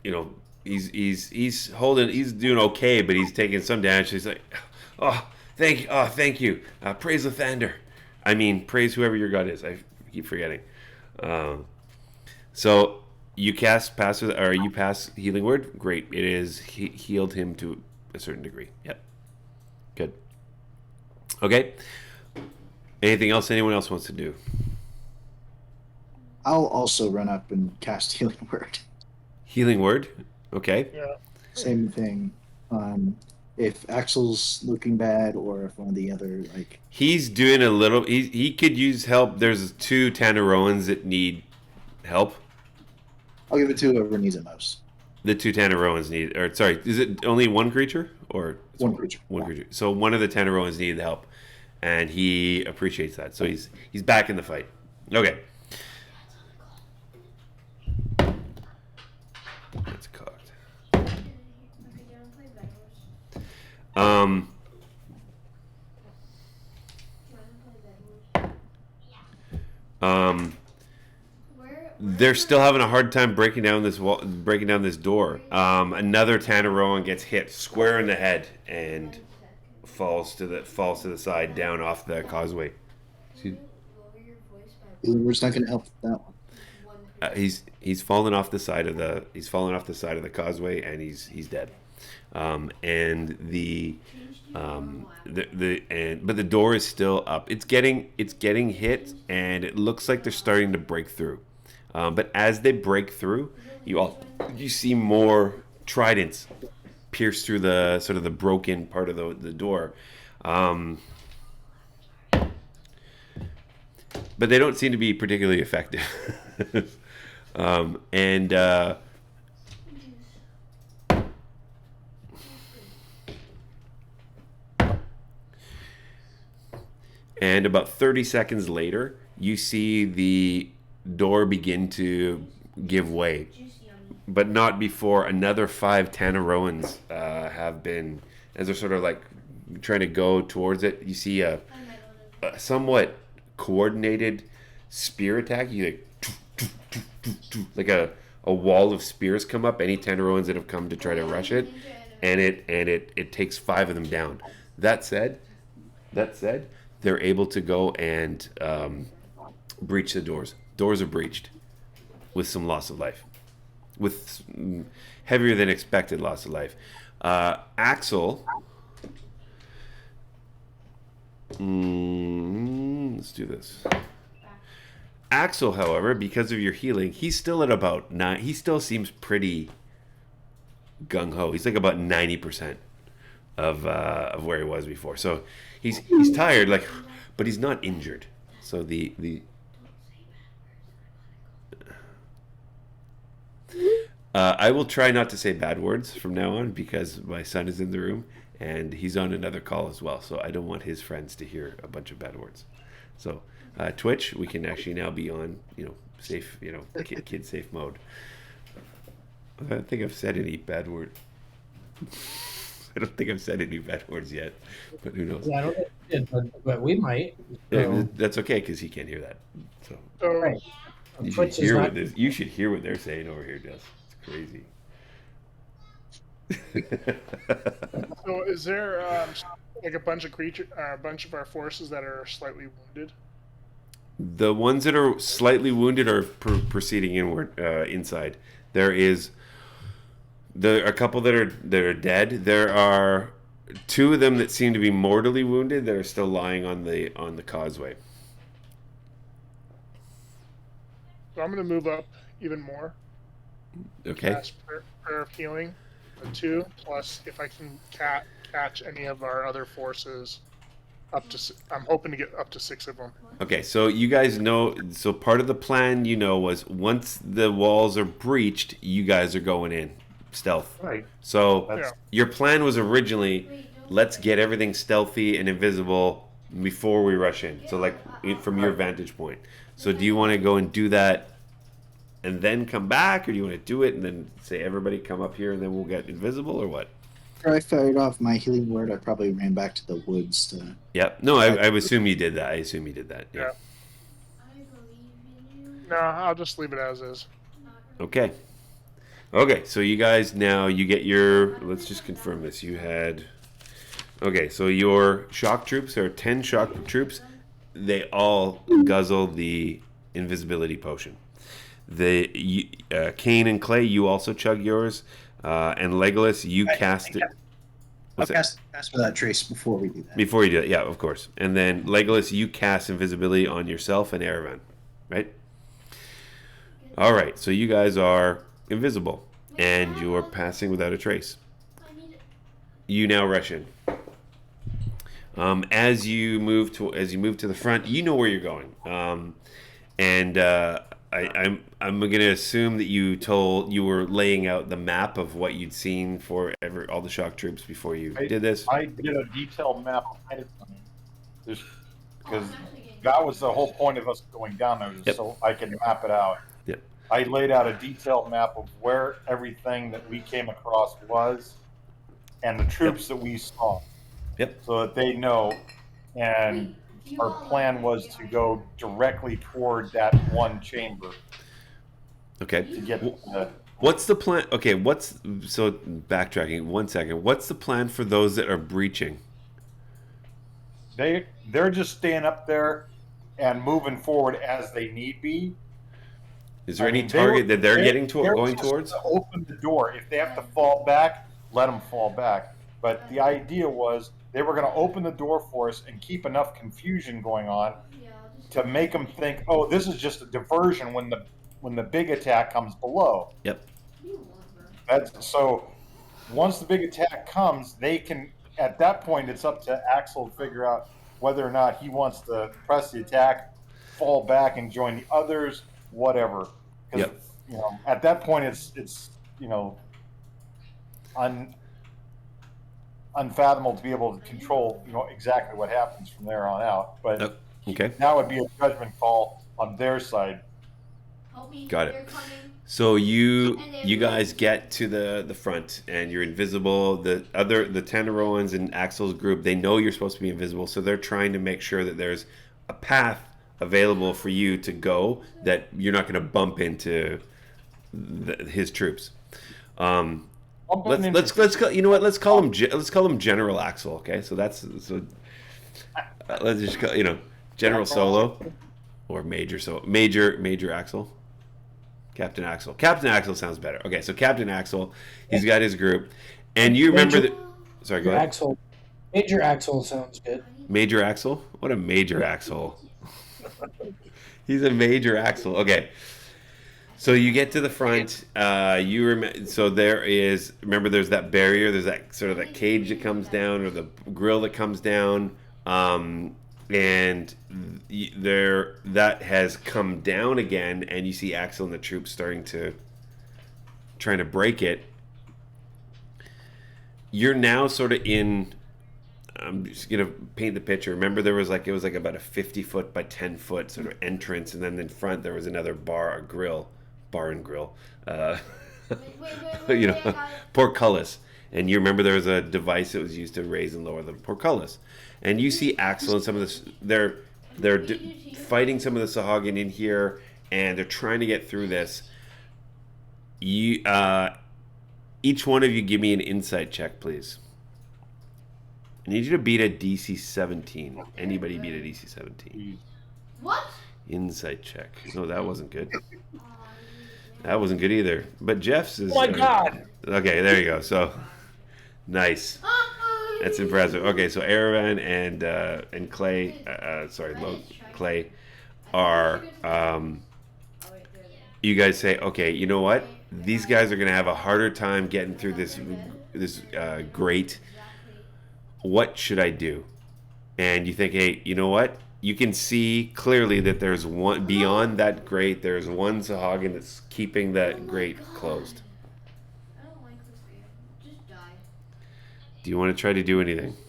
A: you know, he's holding. He's doing okay, but he's taking some damage. He's like, thank you. Praise the Thunder. I mean, praise whoever your god is. I keep forgetting. So you pass Healing Word. Great. It is healed him to a certain degree. Yep. Good. Okay. Anything else anyone else wants to do?
E: I'll also run up and cast Healing Word.
A: Healing Word. Okay.
B: Yeah.
E: Same thing. If Axel's looking bad, or if one of the other
A: He's doing a little. He could use help. There's 2 Tanaroans that need help.
E: I'll give it to whoever needs it most.
A: The 2 Tanaroans need. Or sorry, is it only one creature or
E: One creature.
A: One creature. So one of the Tanaroans needed help, and he appreciates that. So he's back in the fight. Okay. That's cocked. They're still having a hard time breaking down this door. Another Tanaroan gets hit square in the head and falls to the side down off the causeway.
E: Healing Word's not going to help with that one.
A: He's fallen off the side of the causeway, and he's dead. But the door is still up. It's getting hit, and it looks like they're starting to break through. But as they break through, you see more tridents pierce through the sort of the broken part of the door. But they don't seem to be particularly effective. And about 30 seconds later, you see the door begin to give way. But not before another 5 Tanaroans have been, as they're sort of like trying to go towards it, you see a somewhat coordinated spear attack. You like a wall of spears come up. Any Tanaroans that have come to try to rush it, and it takes 5 of them down. That said, they're able to go and breach the doors. Doors are breached with some loss of life, with heavier than expected loss of life. Axel, let's do this. Axel, however, because of your healing, he's still at about 9. He still seems pretty gung ho. He's like about 90% of where he was before. So he's tired, but he's not injured. So I will try not to say bad words from now on, because my son is in the room and he's on another call as well. So I don't want his friends to hear a bunch of bad words. So Twitch, we can actually now be on, safe, kid safe mode. I don't think I've said any bad words. I don't think I've said any bad words yet, but who knows?
C: Yeah, I don't think we did, but we might.
A: Yeah, that's okay, because he can't hear that. So
C: Right.
A: you should
C: Twitch is
A: hear
C: not-
A: you should hear what they're saying over here, Jess. It's crazy.
B: So is there like a bunch of our forces that are slightly wounded?
A: The ones that are slightly wounded are proceeding inward, inside. There are a couple that are dead. There are 2 of them that seem to be mortally wounded that are still lying on the causeway.
B: So I'm going to move up even more.
A: Okay.
B: Cast prayer of healing, a 2 plus if I can catch any of our other forces up to. I'm hoping to get up to 6 of them.
A: Okay, so you guys know, so part of the plan, was once the walls are breached, you guys are going in stealth.
D: Right.
A: So
D: That's
A: your plan was originally, let's get everything stealthy and invisible before we rush in. So like from your vantage point. So do you want to go and do that and then come back, or do you want to do it and then say everybody come up here and then we'll get invisible, or what?
E: After I fired off my healing word, I probably ran back to the woods to.
A: Yep. No, I assume you did that. I assume you did that. Yeah.
B: No, I'll just leave it as is.
A: Okay. Okay, so you guys now you get your. Let's just confirm this. You had. Okay, so your shock troops, there are 10 shock troops. They all guzzle the invisibility potion. Kane and Clay, you also chug yours. And Legolas, you cast it.
E: I'll cast for that trace before we do that.
A: Before you do it, yeah, of course. And then Legolas, you cast invisibility on yourself and Erevan, right? All right, so you guys are invisible, and you are passing without a trace. You now rush in. As you move to the front, you know where you're going, and I'm going to assume that you were laying out the map of what you'd seen for all the shock troops before you did this.
D: I did a detailed map ahead of time, just because that was the whole point of us going down there,
A: Yep.
D: so I could map it out.
A: Yep.
D: I laid out a detailed map of where everything that we came across was, and the troops that we saw.
A: Yep.
D: So that they know, and our plan was to go directly toward that one chamber
A: Okay.
D: to get the.
A: What's the plan? Okay, so backtracking 1 second. What's the plan for those that are breaching?
D: They're just staying up there and moving forward as they need be.
A: Is there any target that they're going towards?
D: To open the door. If they have to fall back, let them fall back. But the idea was they were going to open the door for us and keep enough confusion going on to make them think, oh, this is just a diversion when the big attack comes below.
A: Yep.
D: So once the big attack comes, they can. At that point, it's up to Axel to figure out whether or not he wants to press the attack, fall back, and join the others, whatever. Because at that point, it's unfathomable to be able to control exactly what happens from there on out. But
A: okay,
D: now would be a judgment call on their side.
A: Got it. So you guys get to the front and you're invisible. The 10 Roans and Axel's group, they know you're supposed to be invisible, so they're trying to make sure that there's a path available for you to go, that you're not going to bump into his troops. Let's call him General Axel. Okay, so let's just call General Solo or Major Axel. Captain Axel. Captain Axel sounds better. Okay, so Captain Axel, he's got his group, and you remember that. Sorry, go ahead.
C: Major Axel sounds good.
A: Major Axel? What a Major Axel! He's a Major Axel. Okay, so you get to the front. So there's that barrier. There's that sort of that cage that comes down, or the grill that comes down. And that has come down again, and you see Axel and the troops trying to break it. You're now sort of in. I'm just gonna paint the picture. Remember, it was like about a 50-foot by 10-foot sort of entrance, and then in front there was another bar and grill. Portcullis. And you remember there was a device that was used to raise and lower the portcullis. And you see Axel and some of this. They're fighting some of the Sahuagin in here, and they're trying to get through this. Each one of you give me an insight check, please. I need you to beat a DC 17. Anybody beat a DC 17?
F: What?
A: Insight check. No, that wasn't good. That wasn't good either. But Jeff's is.
C: Oh my God!
A: Okay, there you go. So, nice. That's impressive. Okay, so Erevan and Clay, Clay, are you guys say, okay, you know what? These guys are going to have a harder time getting through this grate. What should I do? And you think, hey, you know what? You can see clearly that there's one beyond that grate. There's one Sahuagin that's keeping that grate closed.
F: I don't like this game. Just die.
A: Do you want to try to do anything?
F: Just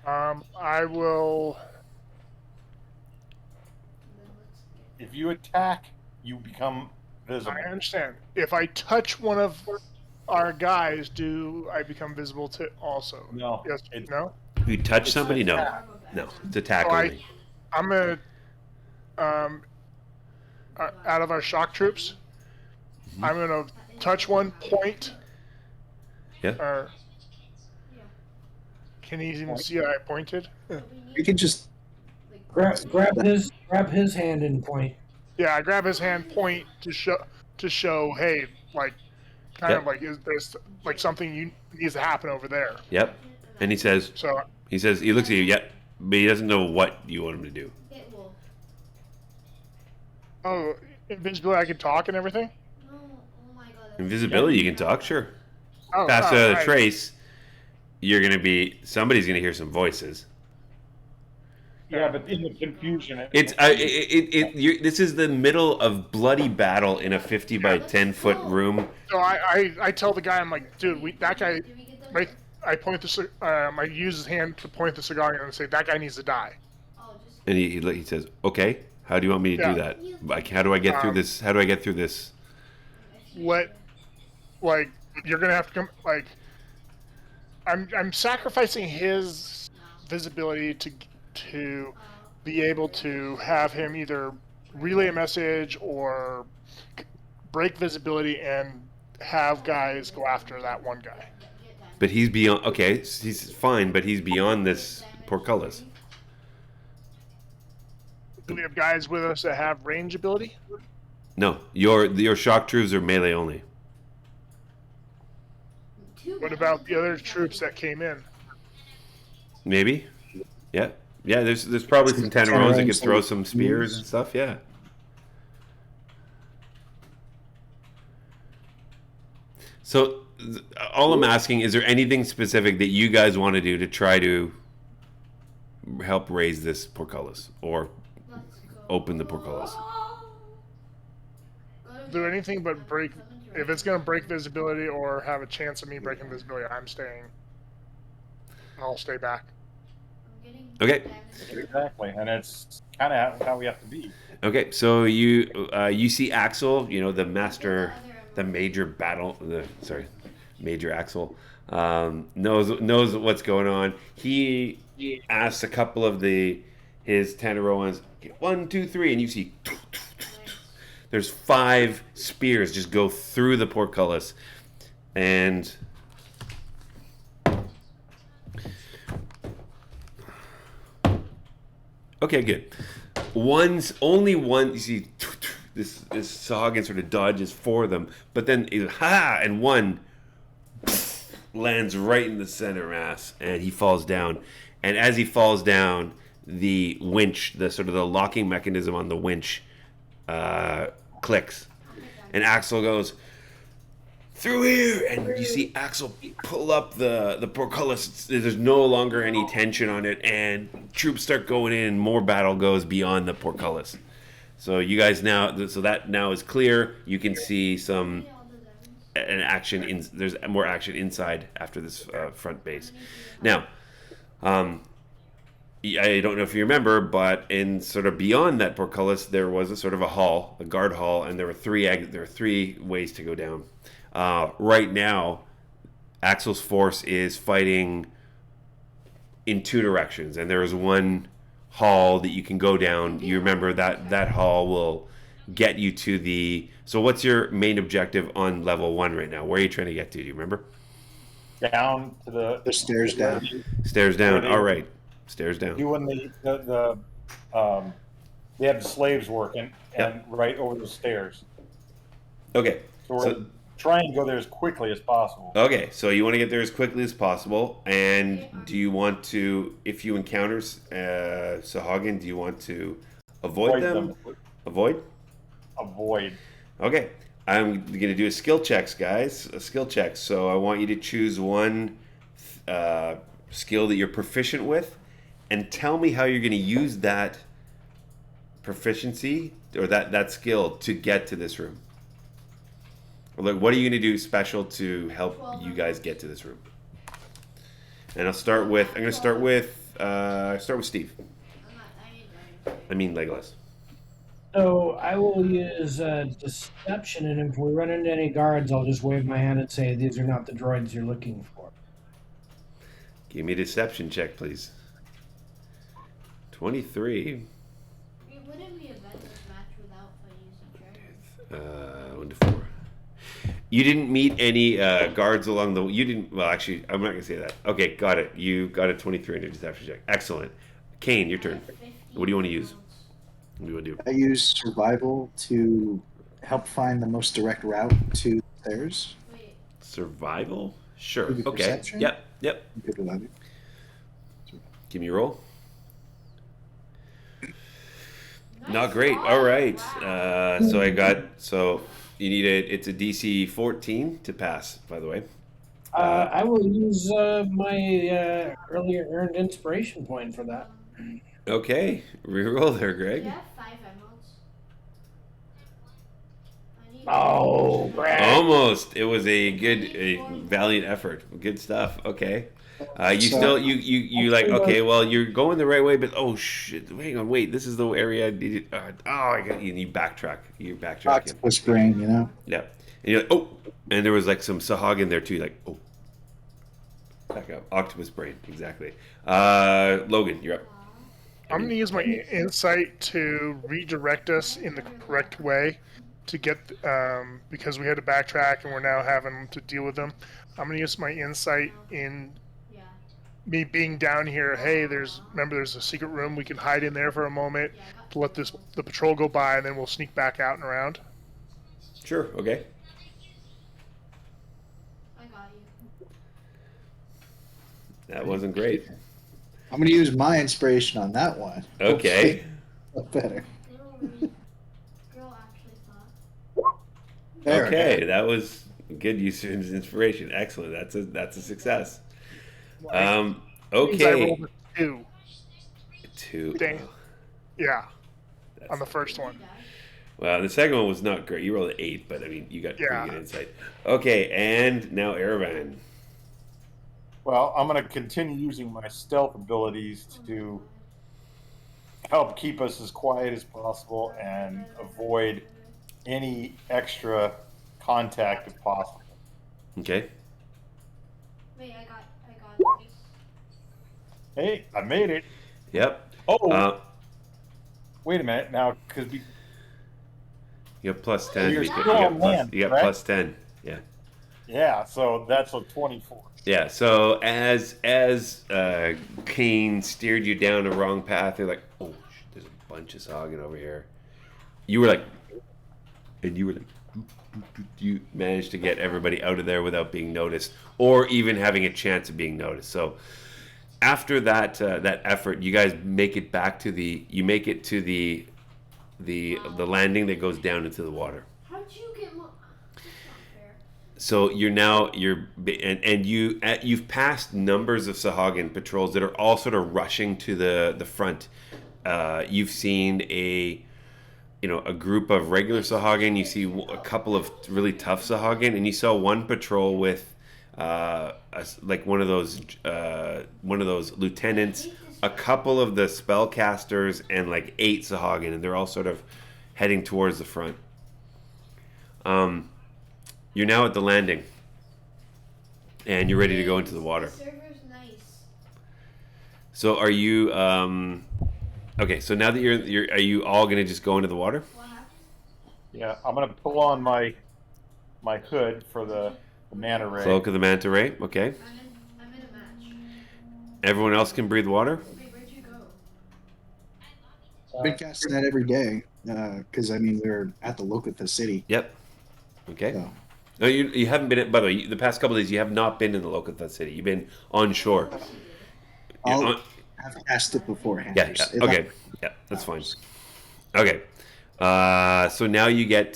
F: die.
B: I will.
F: Then let's get
D: If you attack, you become visible.
B: I understand. If I touch one of our guys, do I become visible to also?
D: No.
B: Yes.
D: It-
B: No.
A: You touch somebody? No.
D: attack.
A: No. It's attack
B: So
A: only.
B: I'm gonna. Out of our shock troops, I'm gonna touch one point.
A: Yeah.
B: Or can he even see I pointed?
E: We can just
C: Grab his hand and point.
B: Yeah, I grab his hand, point to show, hey, like, kind
A: Yep.
B: of like, is there's like something needs to happen over there.
A: Yep. And he says,
B: So
A: he looks at you, yep, but he doesn't know what you want him to do.
F: it will.
B: oh, invisibility, I can talk and everything.
F: No. Oh my god.
A: Invisibility, you can talk, sure.
B: Oh,
A: Past
B: oh,
A: the
B: right.
A: trace, somebody's gonna hear some voices.
D: Yeah, but in the confusion,
A: This is the middle of bloody battle in a 50 by 10 foot room.
B: So I tell the guy, I'm like, dude, that guy,
F: Did we get them?
B: right? I point the I use his hand to point the cigar and say that guy needs to die.
F: Oh, just.
A: And he says, okay, how do you want me to
B: Yeah.
A: do that? Like, how do I get through this? How do I get through this?
B: What, like, you're gonna have to come, like, I'm sacrificing his visibility to be able to have him either relay a message or break visibility and have guys go after that one guy.
A: But he's beyond. Okay, he's fine, but he's beyond this portcullis.
B: Do we have guys with us that have range ability?
A: No, your shock troops are melee only.
B: What about the other troops that came in?
A: Maybe. Yeah. Yeah. There's probably some Teneros that could throw some spears and stuff. Yeah. So all I'm asking, is there anything specific that you guys want to do to try to help raise this portcullis or
F: Let's go.
A: open the portcullis?
B: Do anything but break. If it's gonna break visibility or have a chance of me breaking visibility, I'm staying. I'll stay back.
A: Okay.
D: exactly, and it's kind of how we have to be.
A: Okay, so you see Axel, the master, the major battle, Major Axel, knows what's going on. He asks a couple of his Teneroans, 1, 2, 3, and you see there's 5 spears just go through the portcullis, and okay, good. Only one. You see, this Sahuagin sort of dodges for them, but then and one lands right in the center mass, and he falls down. And as he falls down, the winch, the locking mechanism on the winch, clicks, and Axel goes through here, and you see Axel pull up the portcullis. There's no longer any tension on it, and troops start going in. More battle goes beyond the portcullis. So you guys that now is clear. You can see there's more action inside after this front base. Now, I don't know if you remember, but in sort of beyond that portcullis, there was a hall, a guard hall, and there were three ways to go down. Right now, Axel's force is fighting in 2 directions, and there is one hall that you can go down. You remember that hall will get you to the. So, what's your main objective on level 1 right now? Where are you trying to get to? Do you remember?
D: Down to
E: the stairs down.
A: Stairs down. All right, stairs down.
D: doing they have the slaves working and right over the stairs.
A: Okay.
D: So we're trying to go there as quickly as possible.
A: Okay, so you want to get there as quickly as possible, and do you want to, if you encounter Sahuagin, do you want to Avoid them. Avoid.
D: Avoid.
A: Okay. I'm gonna do a skill checks, guys. A skill check. So I want you to choose one skill that you're proficient with, and tell me how you're gonna use that proficiency or that skill to get to this room. Or like, what are you gonna do special to help you guys get to this room? And I'm gonna start with Steve. I mean Legolas.
C: So I will use deception, and if we run into any guards, I'll just wave my hand and say, "These are not the droids you're looking for."
A: Give me a deception check, please. 23.
F: It wouldn't be a Ventus match without a usage, right?
A: 1 to 4. You didn't meet any guards along the. You didn't. Well, actually, I'm not gonna say that. Okay, got it. You got a 23 in your deception check. Excellent. Kane, your turn. What do you want to use? What do you want to do?
E: I use survival to help find the most direct route to the stairs.
F: Wait,
A: Survival? Sure.
E: Maybe
A: Okay.
E: perception?
A: Yep. Yep.
E: Good with that.
A: Give me a roll.
F: nice
A: Not great.
F: try.
A: All right.
F: Wow.
A: So you need it's a DC 14 to pass. By the way.
C: I will use my earlier earned inspiration point for that.
A: Okay. Reroll there, Greg.
F: Do you have 5 emeralds? I need
C: Oh, Greg.
A: Almost. It was a valiant effort. Good stuff. Okay. You
E: So-
A: still you like okay. Well, you're going the right way, but oh shit! Hang on, wait. This is the area I needed. I got you. You backtrack. You backtrack.
E: Octopus brain, you know.
A: Yeah. And you're like, oh, and there was like some Sahuagin there too. Like, oh, back up. Octopus brain. Exactly. Logan, you're up.
B: I'm going to use my insight to redirect us in the correct way to get, because we had to backtrack and we're now having to deal with them. I'm going to use my insight in
F: Yeah.
B: me being down here. Hey, remember there's a secret room. We can hide in there for a moment
F: Yeah, I got
B: to let the patrol go by, and then we'll sneak back out and around.
A: Sure. Okay.
F: I got you.
A: That wasn't great.
E: I'm going to use my inspiration on that one.
A: Okay.
E: Hopefully, better.
F: Girl actually thought.
E: There,
A: Okay. That was good use of inspiration. Excellent. That's a success.
B: Means I
A: Okay.
B: rolled a 2.
A: 2.
B: Dang. Yeah,
A: That's
B: on the
A: not
B: first
A: good.
B: one.
A: Well, the second one was not great. You rolled an 8, but I mean, you got
B: Yeah.
A: pretty good insight. Okay, and now Erevan.
D: Well, I'm going to continue using my stealth abilities to help keep us as quiet as possible and avoid any extra contact if possible.
A: Okay.
F: Wait, I got this.
D: Hey, I made it.
A: Yep.
D: Oh, wait a minute now, because we
A: You have plus 10.
D: You're
A: because
D: still
A: you got
D: on
A: plus,
D: land,
A: you got
D: correct?
A: plus 10. Yeah.
D: yeah, so that's a 24.
A: Yeah. So as Kane steered you down a wrong path, they're like, oh, there's a bunch of Sahuagin over here. You were like, you managed to get everybody out of there without being noticed, or even having a chance of being noticed. So after that effort, you guys make it back to the landing that goes down into the water.
F: How'd you get more? That's not fair.
A: So you've passed numbers of Sahuagin patrols that are all sort of rushing to the front. You've seen a group of regular Sahuagin. You see a couple of really tough Sahuagin, and you saw one patrol with one of those lieutenants, a couple of the spellcasters, and like 8 Sahuagin, and they're all sort of heading towards the front. You're now at the landing, and you're ready to go into the water.
F: The server's nice.
A: So are you? Okay, so now that are you all gonna just go into the water?
F: What happened?
D: Yeah, I'm going to pull on my hood for the manta ray.
A: Cloak of the manta ray. Okay.
F: I'm in a match.
A: Everyone else can breathe water.
F: Wait, where'd you go?
E: I've been casting that every day because I mean we're at the Lokitha city.
A: Yep. Okay.
E: So
A: No, you haven't been. By the way, the past couple of days you have not been in the Lokitha city. You've been on shore. You're
E: I'll
A: on-
E: have cast it beforehand.
A: yeah.
E: If
A: Yeah.
E: I-
A: Okay. Yeah. That's fine. Okay. So now you get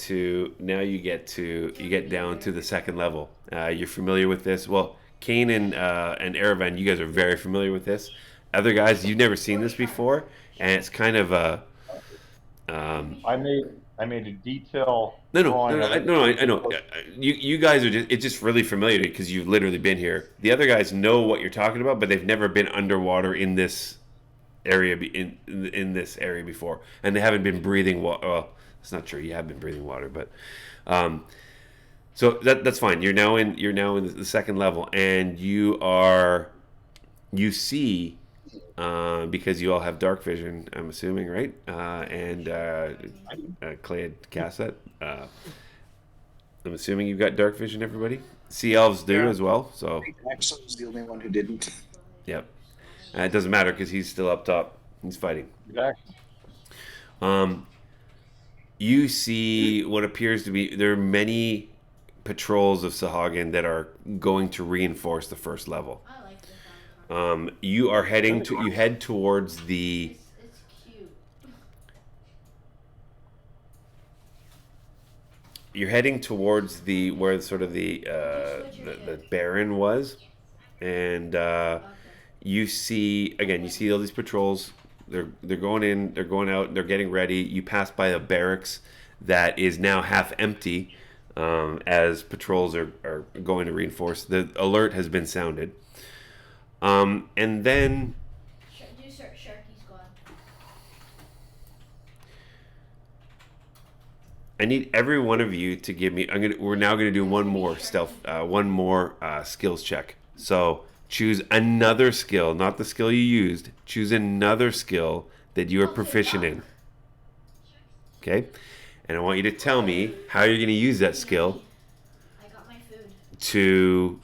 A: down to the second level. You're familiar with this. Well, Kane and Erevan, you guys are very familiar with this. Other guys, you've never seen this before, and it's kind of a
D: I made a detail
A: no, no, no,
D: drawing
A: no,
D: of it.
A: no, I know. You guys are just it's just really familiar because you've literally been here. The other guys know what you're talking about, but they've never been underwater in this area in this area before, and they haven't been breathing water. Well, it's not true. You have been breathing water, but so that's fine. You're now in the second level, and you see because you all have dark vision. I'm assuming, right? And Clay had cast that. I'm assuming you've got dark vision. Everybody, sea elves do
B: Yeah.
A: as well. So
E: Axel's the only one who didn't.
A: yep, it doesn't matter because he's still up top. He's fighting.
D: Exactly.
A: You see what appears to be there are many patrols of Sahuagin that are going to reinforce the first level.
F: I like the sound of
A: You head towards the
F: it's cute.
A: you're heading towards the where sort of the Baron was, and
F: Okay.
A: you see all these patrols. They're going in, they're going out, they're getting ready. You pass by a barracks that is now half empty as patrols are going to reinforce. The alert has been sounded, and then
F: Do Sharky Squad.
A: I need every one of you to give me. We're now gonna do one more skills check. So choose another skill, not the skill you used. Choose another skill that you are proficient in. Okay, and I want you to tell me how you're gonna use that skill
F: I got my food.
A: to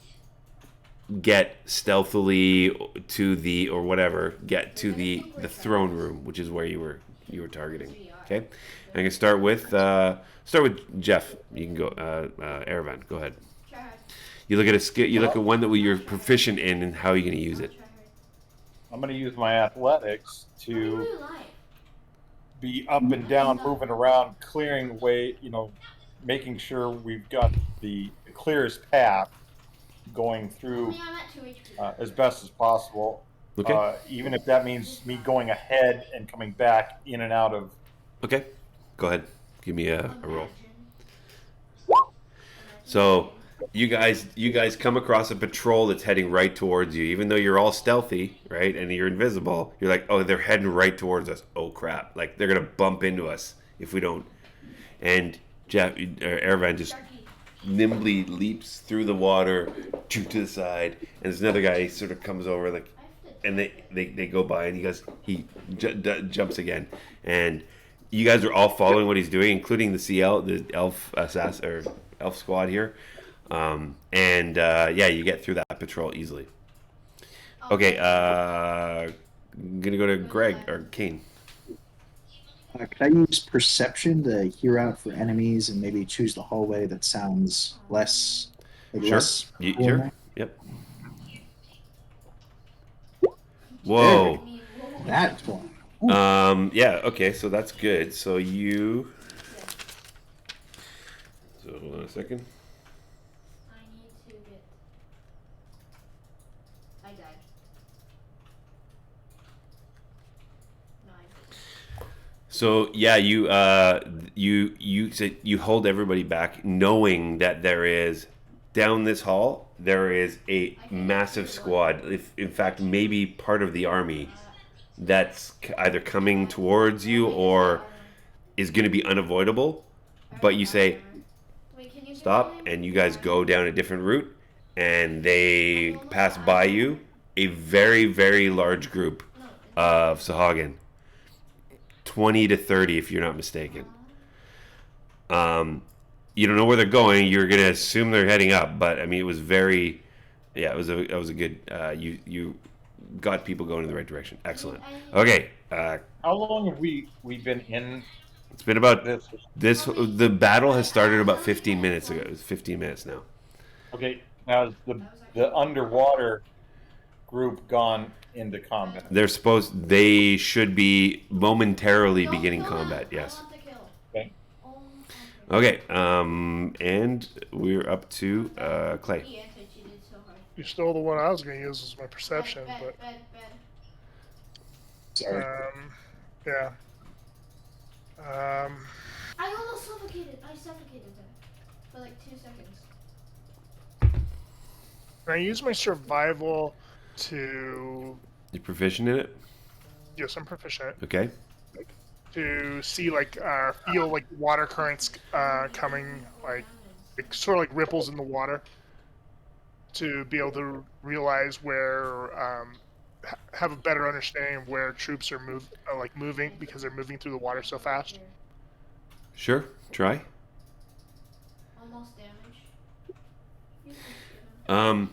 A: get stealthily to the or whatever get to the throne room, which is where you were targeting. Okay, I'm gonna start with Jeff. You can go, Erevan. Go ahead.
F: Try hard.
A: You look at a skill. You look at one that you're proficient in, and how are you gonna use it?
F: Try hard.
D: I'm going to use my athletics
F: What do
D: to
F: you like?
D: be up and down, moving around, clearing way, making sure we've got the clearest path going through
F: I'm at 2 HP.
D: as best as possible.
A: Okay.
D: Even if that means me going ahead and coming back in and out of.
A: Okay. Go ahead. Give me a roll.
F: Imagine.
A: So you guys come across a patrol that's heading right towards you, even though you're all stealthy, right? And you're invisible. You're like, oh, they're heading right towards us. Oh crap! Like they're gonna bump into us if we don't. And Erevan just
F: Sharky.
A: nimbly leaps through the water to the side, and there's another guy. He sort of comes over like,
F: I have to.
A: and they go by, and he jumps again, and you guys are all following what he's doing, including the elf assassin or elf squad here, and you get through that patrol easily. Okay, I'm gonna go to Greg or Kane.
E: Could I use perception to hear out for enemies and maybe choose the hallway that sounds less?
A: Sure.
E: Less
A: Sure. Yep. Whoa.
F: I mean, whoa.
E: That's one.
A: Yeah. Okay. So that's good. So you. So hold on a second.
F: I need to get. I died. No, I didn't.
A: So yeah, you said you hold everybody back, knowing that there is down this hall there is a massive squad. If in fact maybe part of the army that's either coming towards you or is going to be unavoidable. But you say
F: Wait, can you say
A: stop,
F: my name?
A: and you guys go down a different route, and they pass by you. A very very large group of Sahuagin. 20 to 30 if you're not mistaken. You don't know where they're going. You're gonna assume they're heading up, but I mean it was very, it was a good. You got people going in the right direction. Excellent. Okay,
D: How long have we been in
A: it's been about
D: this?
A: the battle has started about 15 minutes ago. It was 15 minutes now.
D: Okay, now the underwater group gone into combat?
A: They should be momentarily
F: Don't
A: beginning
F: kill them.
A: combat.
F: I
A: Yes.
F: want the kill.
D: Okay.
F: Oh, okay.
A: Okay. And we're up to Clay.
F: He anti-cheated so hard.
B: You stole the one I was going to use as my perception,
F: Bad.
E: Sorry.
B: yeah.
F: I almost suffocated. I suffocated them for like 2 seconds.
B: Can I use my survival to...
A: You proficient in it?
B: Yes, I'm proficient.
A: Okay.
B: To see, feel like water currents coming, sort of like ripples in the water. To be able to realize where, have a better understanding of where troops are moving because they're moving through the water so fast.
A: Sure. Try.
F: Almost damage.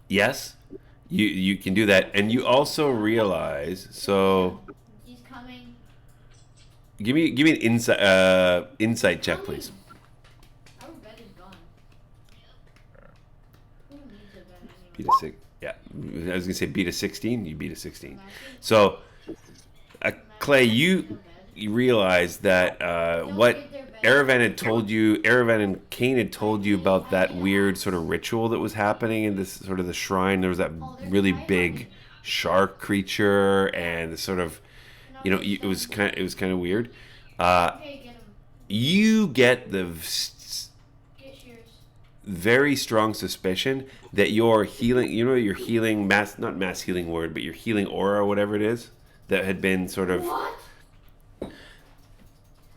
A: Yes. You can do that, and you also realize. So,
F: He's coming.
A: give me an insight check, please.
F: Our bed is gone. Who needs a bed anyway?
A: Beat a six. Yeah, I was gonna say beat a 16. You beat a 16. So, Clay, you realize that what Aravan and Kane had told you about that weird sort of ritual that was happening in this sort of the shrine. There was that really big shark creature, and the sort of, it was kind of weird.
F: Okay, get him.
A: You get the
F: Get Shears.
A: very strong suspicion that your healing, your healing not mass healing word, but your healing aura, or whatever it is, that had been sort of
F: What?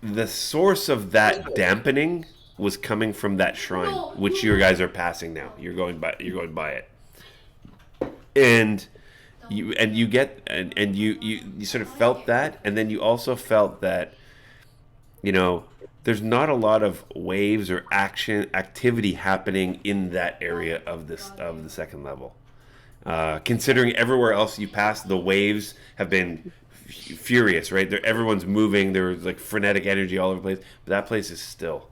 A: the source of that dampening was coming from that shrine, which you guys are passing now. You're going by it, and you sort of felt that, and then you also felt that, there's not a lot of waves or activity happening in that area of the second level. Considering everywhere else you pass, the waves have been furious, right? Everyone's moving. There's like frenetic energy all over the place, but that place is still.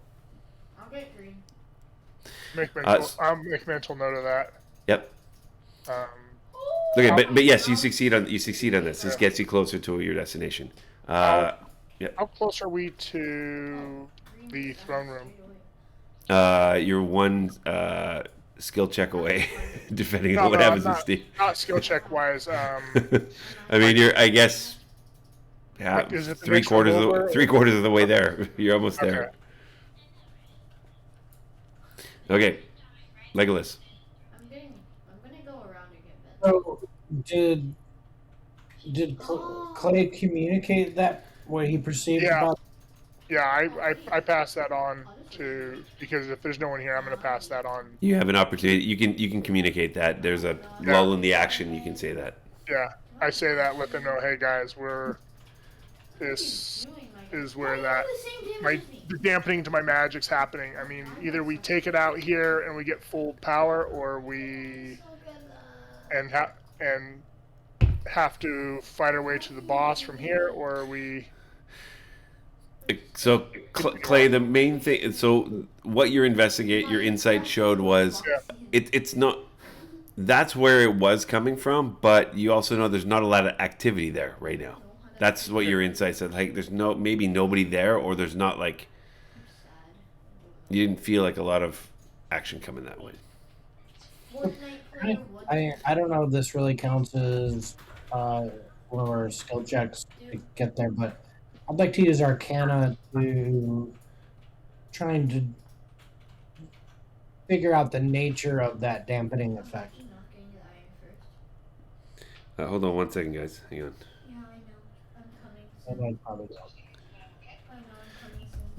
F: I'll get green.
B: I'll make mental note of that.
A: Yep. Okay, but yes, you succeed on this. This gets you closer to your destination. Yeah.
B: How close are we to the throne room?
A: You're one skill check away, depending on what happens with Steve.
B: Not skill check wise.
A: I mean, you're, I guess,
B: Is it the
A: three
B: next one
A: quarters
B: over,
A: of the way there. You're almost there. Okay, Legolas.
F: I'm gonna go around and get bed.
C: So, did Clay communicate that what he perceived
B: Yeah.
C: about?
B: Yeah, I pass that on to, because if there's no one here, I'm gonna pass that on.
A: You have an opportunity. You can communicate that. There's a lull in the action. You can say that.
B: Yeah, I say that, let them know, hey guys, this is where the dampening to my magic's happening. I mean, either we take it out here and we get full power, or we have to fight our way to the boss from here, or we.
A: So, Clay, the main thing. So, what your insight showed was, it's not. That's where it was coming from, but you also know there's not a lot of activity there right now. That's what your insight said. Like, there's maybe nobody there, or there's not like. You didn't feel like a lot of action coming that way.
C: I don't know if this really counts as one of our skill checks to get there, but I'd like to use Arcana to trying to figure out the nature of that dampening effect.
A: Hold on 1 second, guys. Hang on.
F: Yeah, I know. I'm coming.
C: And I'd probably go.
F: I know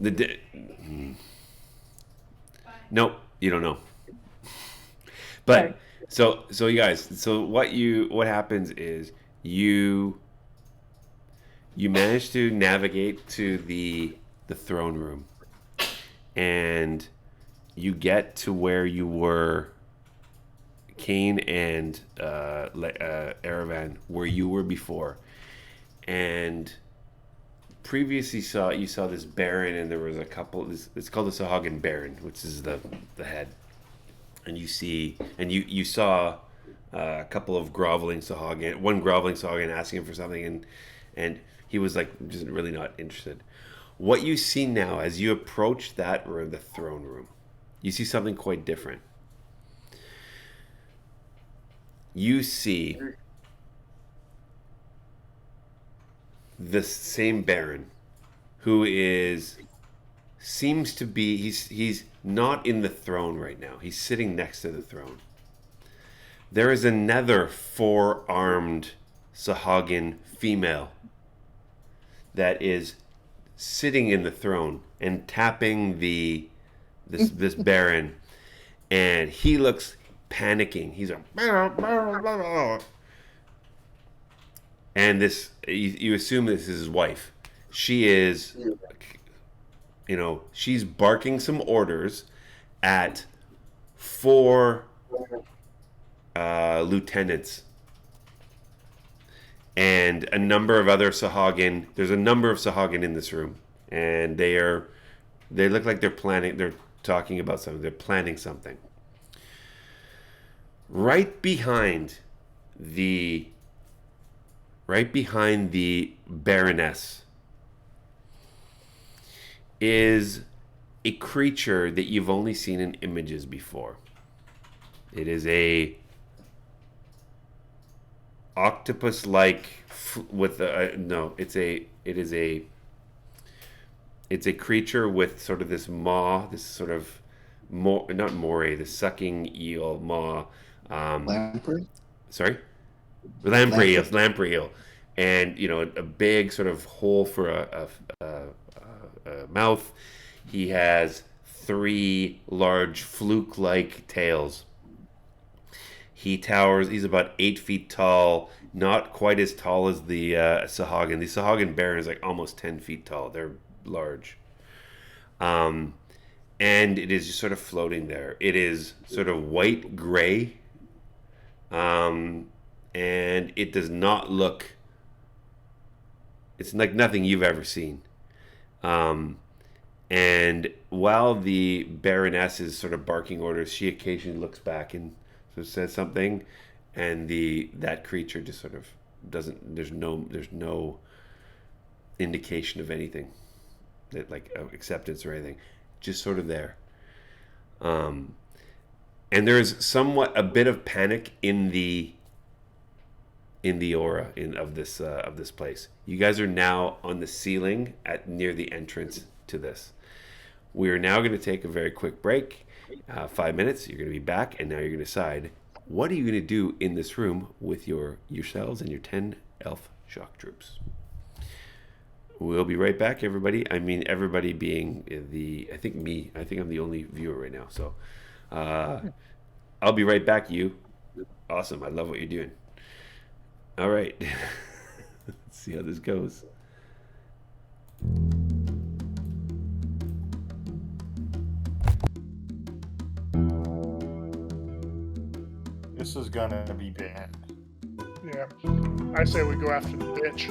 F: I'm coming soon.
A: Nope, you don't know. But so you guys, so what happens is you manage to navigate to the throne room, and you get to where you were, Kane and Aravan, where you were before, and previously you saw this baron, and there was a couple. It's called the Sahuagin Baron, which is the head, and you saw a couple of groveling Sahuagin, one groveling Sahuagin asking him for something, and he was like just really not interested. What you see now as you approach that room, the throne room, you see something quite different. You see the same Baron who seems to be he's not in the throne right now. He's sitting next to the throne. There is another four-armed Sahuagin female that is sitting in the throne and tapping this Baron, and he looks panicking. He's like, and this you assume this is his wife. She is, she's barking some orders at four lieutenants and a number of other Sahuagin. There's a number of Sahuagin in this room, and they look like they're talking about something. They're planning something. Right behind the Baroness is a creature that you've only seen in images before. It is a octopus-like with it's a creature with sort of this maw, this sort of not moray, the sucking eel maw.
E: Lamprey?
A: Sorry? Lamprey eel. And, a big sort of hole for a mouth. He has 3 large fluke-like tails. He's about 8 feet tall, not quite as tall as the Sahuagin. The Sahuagin Baron is like almost 10 feet tall. They're large. And it is just sort of floating there. It is sort of white-gray. And it does not look... It's like nothing you've ever seen. And while the Baroness is sort of barking orders, she occasionally looks back and sort of says something, and that creature just sort of doesn't. There's no indication of anything, that like of acceptance or anything, just sort of there. And there is somewhat a bit of panic in the aura of this place. You guys are now on the ceiling near the entrance to this. We are now going to take a very quick break, 5 minutes. You're going to be back, and now you're going to decide what are you going to do in this room with yourselves and your 10 elf shock troops. We'll be right back, everybody. I mean, everybody being I think I'm the only viewer right now. So I'll be right back. You, awesome. I love what you're doing. All right. Let's see how this goes.
D: This is gonna be bad.
B: Yeah. I say we go after the bitch.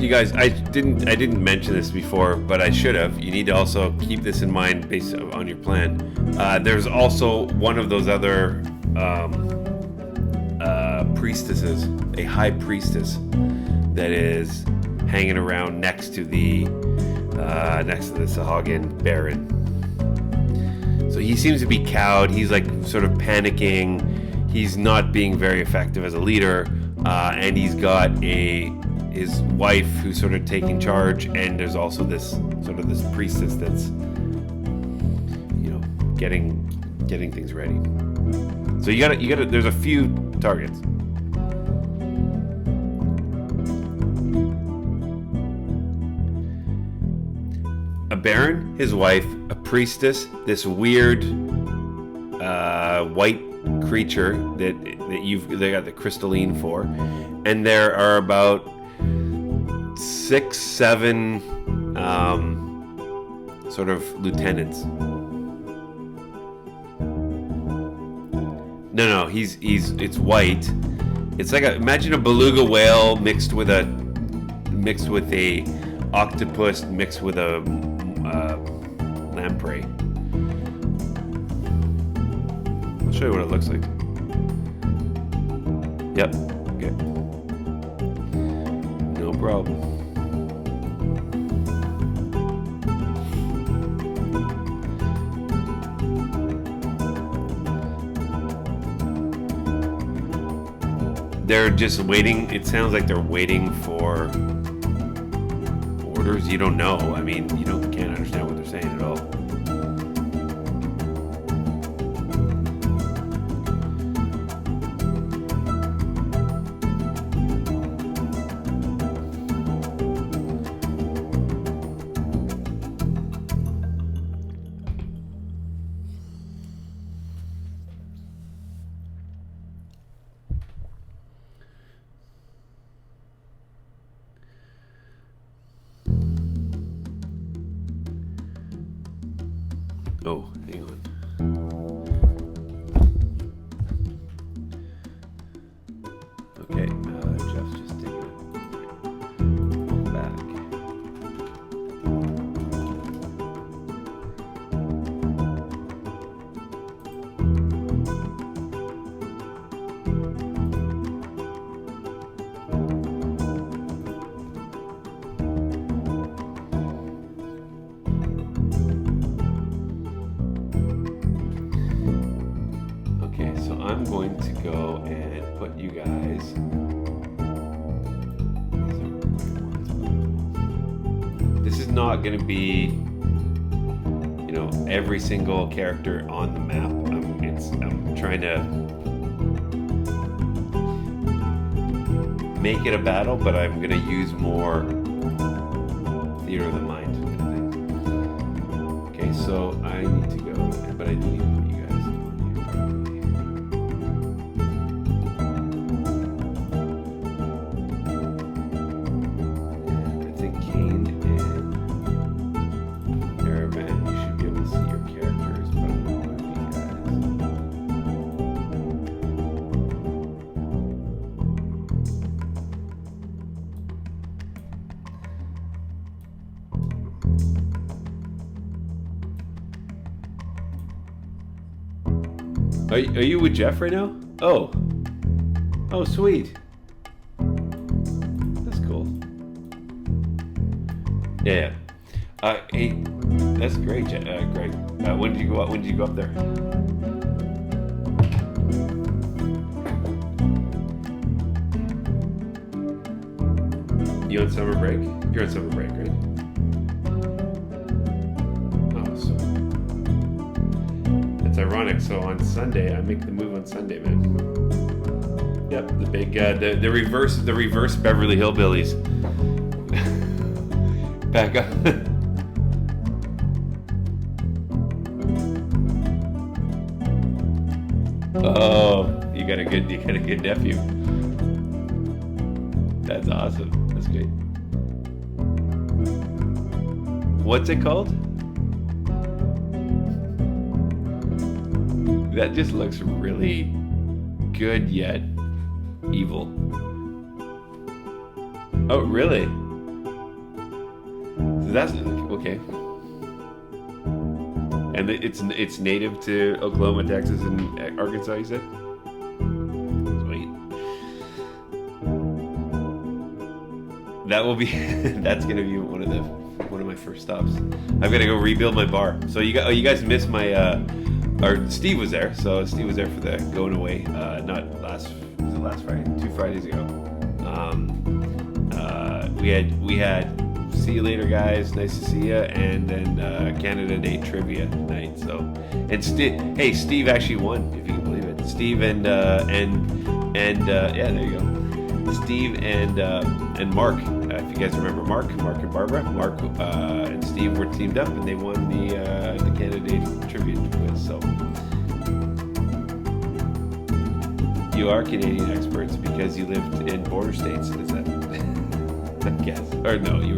A: You guys, I didn't mention this before, but I should have. You need to also keep this in mind based on your plan. There's also one of those other priestesses, a high priestess, that is hanging around next to the Sahuagin Baron. So he seems to be cowed. He's like sort of panicking. He's not being very effective as a leader, and he's got his wife who's sort of taking charge, and there's also this priestess that's getting things ready. So you gotta. There's a few targets. A baron, his wife, a priestess, this weird white creature that they got the crystalline for, and there are about 6-7 sort of lieutenants. No, it's white. It's like imagine a beluga whale mixed with a octopus mixed with a lamprey. show you what it looks like. Yep. Okay. No problem. They're just waiting. It sounds like they're waiting for orders. You don't know. I mean, can't understand what they're saying at all. Oh, hang on. Okay, Jeff's just taking it. Welcome back. Okay, so I'm going to go and put you guys. This is not going to be, every single character on the map. I'm trying to make it a battle, but I'm going to use more theater of the mind. Okay, so I need to go, but I do need to put you guys on here properly. And I think Kane and Aravan, you should be able to see your characters, but I'm going to move you guys. Are you with Jeff right now? Oh, sweet. That's cool. Yeah. Hey, that's great, Greg. When did you go out? When did you go up there? You on summer break? You're on summer break, right? Oh, so that's ironic. So on Sunday, I make the move on Sunday, man. Yep, the big, the reverse Beverly Hillbillies. Back up. Oh, you got a good nephew. That's awesome. That's great. What's it called? That just looks really good yet evil. Oh, really? So that's okay. And it's native to Oklahoma, Texas, and Arkansas, you said? Sweet. That will be. That's gonna be one of my first stops. I've got to go rebuild my bar. So you guys missed my. Or Steve was there. So Steve was there for the going away. Not last. Was it last Friday? 2 Fridays ago. We had. See you later, guys. Nice to see you. And then Canada Day trivia night. So, and Steve actually won, if you can believe it. Steve and yeah, there you go. Steve and Mark. If you guys remember Mark and Barbara, Mark and Steve were teamed up, and they won the Canada Day trivia quiz. So, you are Canadian experts because you lived in border states. Is that? I guess. Or no, you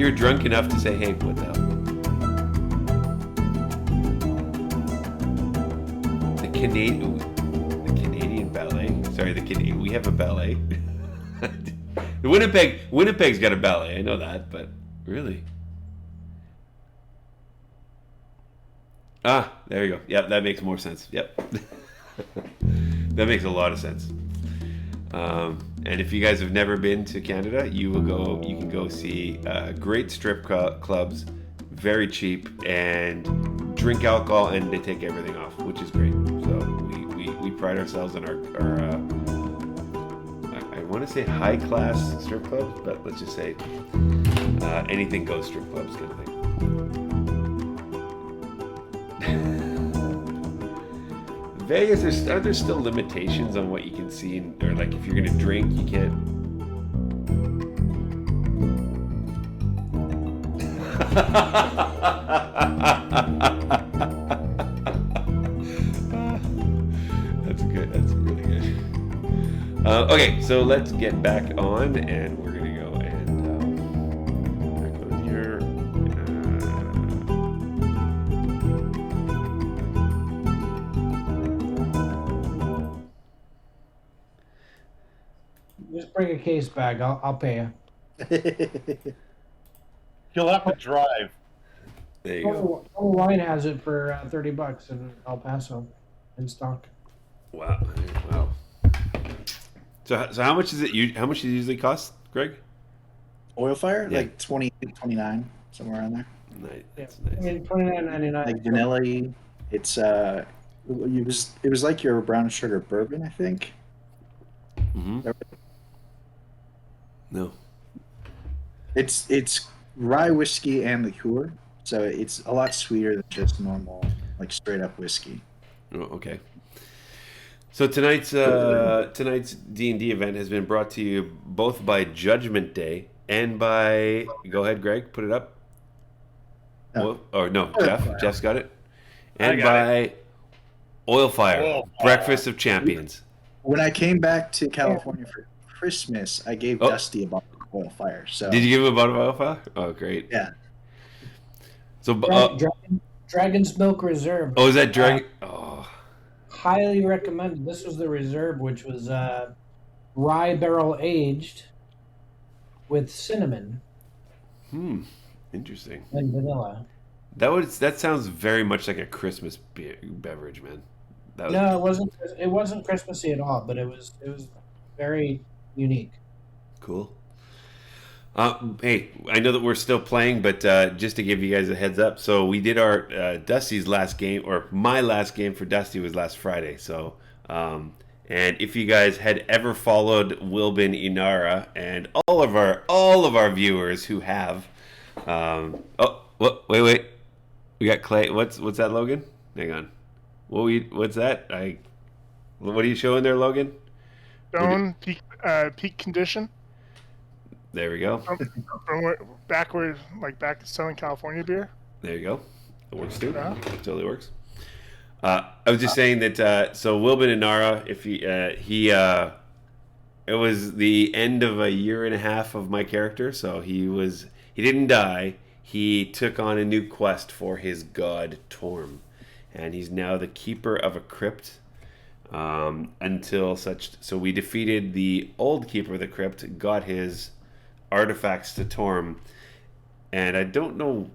A: were drunk enough to say, hey, what the hell? The Canadian ballet. Sorry, we have a ballet. Winnipeg's got a ballet. I know that, but really. Ah, there you go. Yep, that makes more sense. Yep. That makes a lot of sense. And if you guys have never been to Canada, you can go see great strip clubs, very cheap, and drink alcohol, and they take everything off, which is great. So we pride ourselves on our I want to say high class strip clubs, but let's just say anything goes strip clubs kind of thing. Vegas, are there still limitations on what you can see, or like if you're gonna drink, you can't? That's good. That's really good. Okay, so let's get back on, and we're gonna go and back on here.
C: Just bring a case bag. I'll pay you.
D: You'll have to drive.
A: There you go.
C: Total Wine has it for $30 in El Paso, in stock.
A: Wow. Wow. So how much is it? How much does it usually cost, Greg?
E: Oil fire,
A: Yeah.
E: like 20, 29, somewhere around there.
A: Nice. That's
C: I
A: nice.
C: mean, $29.99.
E: Like vanilla. It's it was like your brown sugar bourbon, I think.
A: Mm-hmm. No.
E: It's rye whiskey and liqueur, so it's a lot sweeter than just normal, like straight up whiskey.
A: Oh, okay. So tonight's D&D event has been brought to you both by Judgment Day and by, go ahead, Greg, put it up.
E: No.
A: Jeff. Jeff's got it.
D: I
A: And
D: got
A: by Oil Fire,
D: Oil Fire.
A: Breakfast of Champions.
E: When I came back to California for Christmas, I gave
A: Oh.
E: Dusty a bottle of Oil Fire. So
A: Did you give him a bottle of Oil Fire? Oh, great.
E: Yeah.
A: So,
C: Dragon's Milk Reserve.
A: is that Dragon? Oh,
C: Highly recommended. This was the reserve, which was rye barrel aged with cinnamon
A: interesting.
C: and vanilla.
A: That sounds very much like a Christmas beverage, man.
C: No, it wasn't. It wasn't Christmassy at all, but it was very unique.
A: Cool. Hey, I know that we're still playing, but just to give you guys a heads up, so we did our Dusty's last game, or my last game for Dusty was last Friday. So, and if you guys had ever followed Wilbin Inara, and all of our viewers who have, wait, we got Clay. What's that, Logan? Hang on. What's that? What are you showing there, Logan?
B: Stone peak condition.
A: There we go.
B: From back selling California beer.
A: There you go. It works too.
B: Yeah.
A: Totally works. I was just saying that. So Wilbin Inara, if it was the end of a year and a half of my character. So he didn't die. He took on a new quest for his god Torm, and he's now the keeper of a crypt. So we defeated the old keeper of the crypt, got his artifacts to Torm, and I don't know.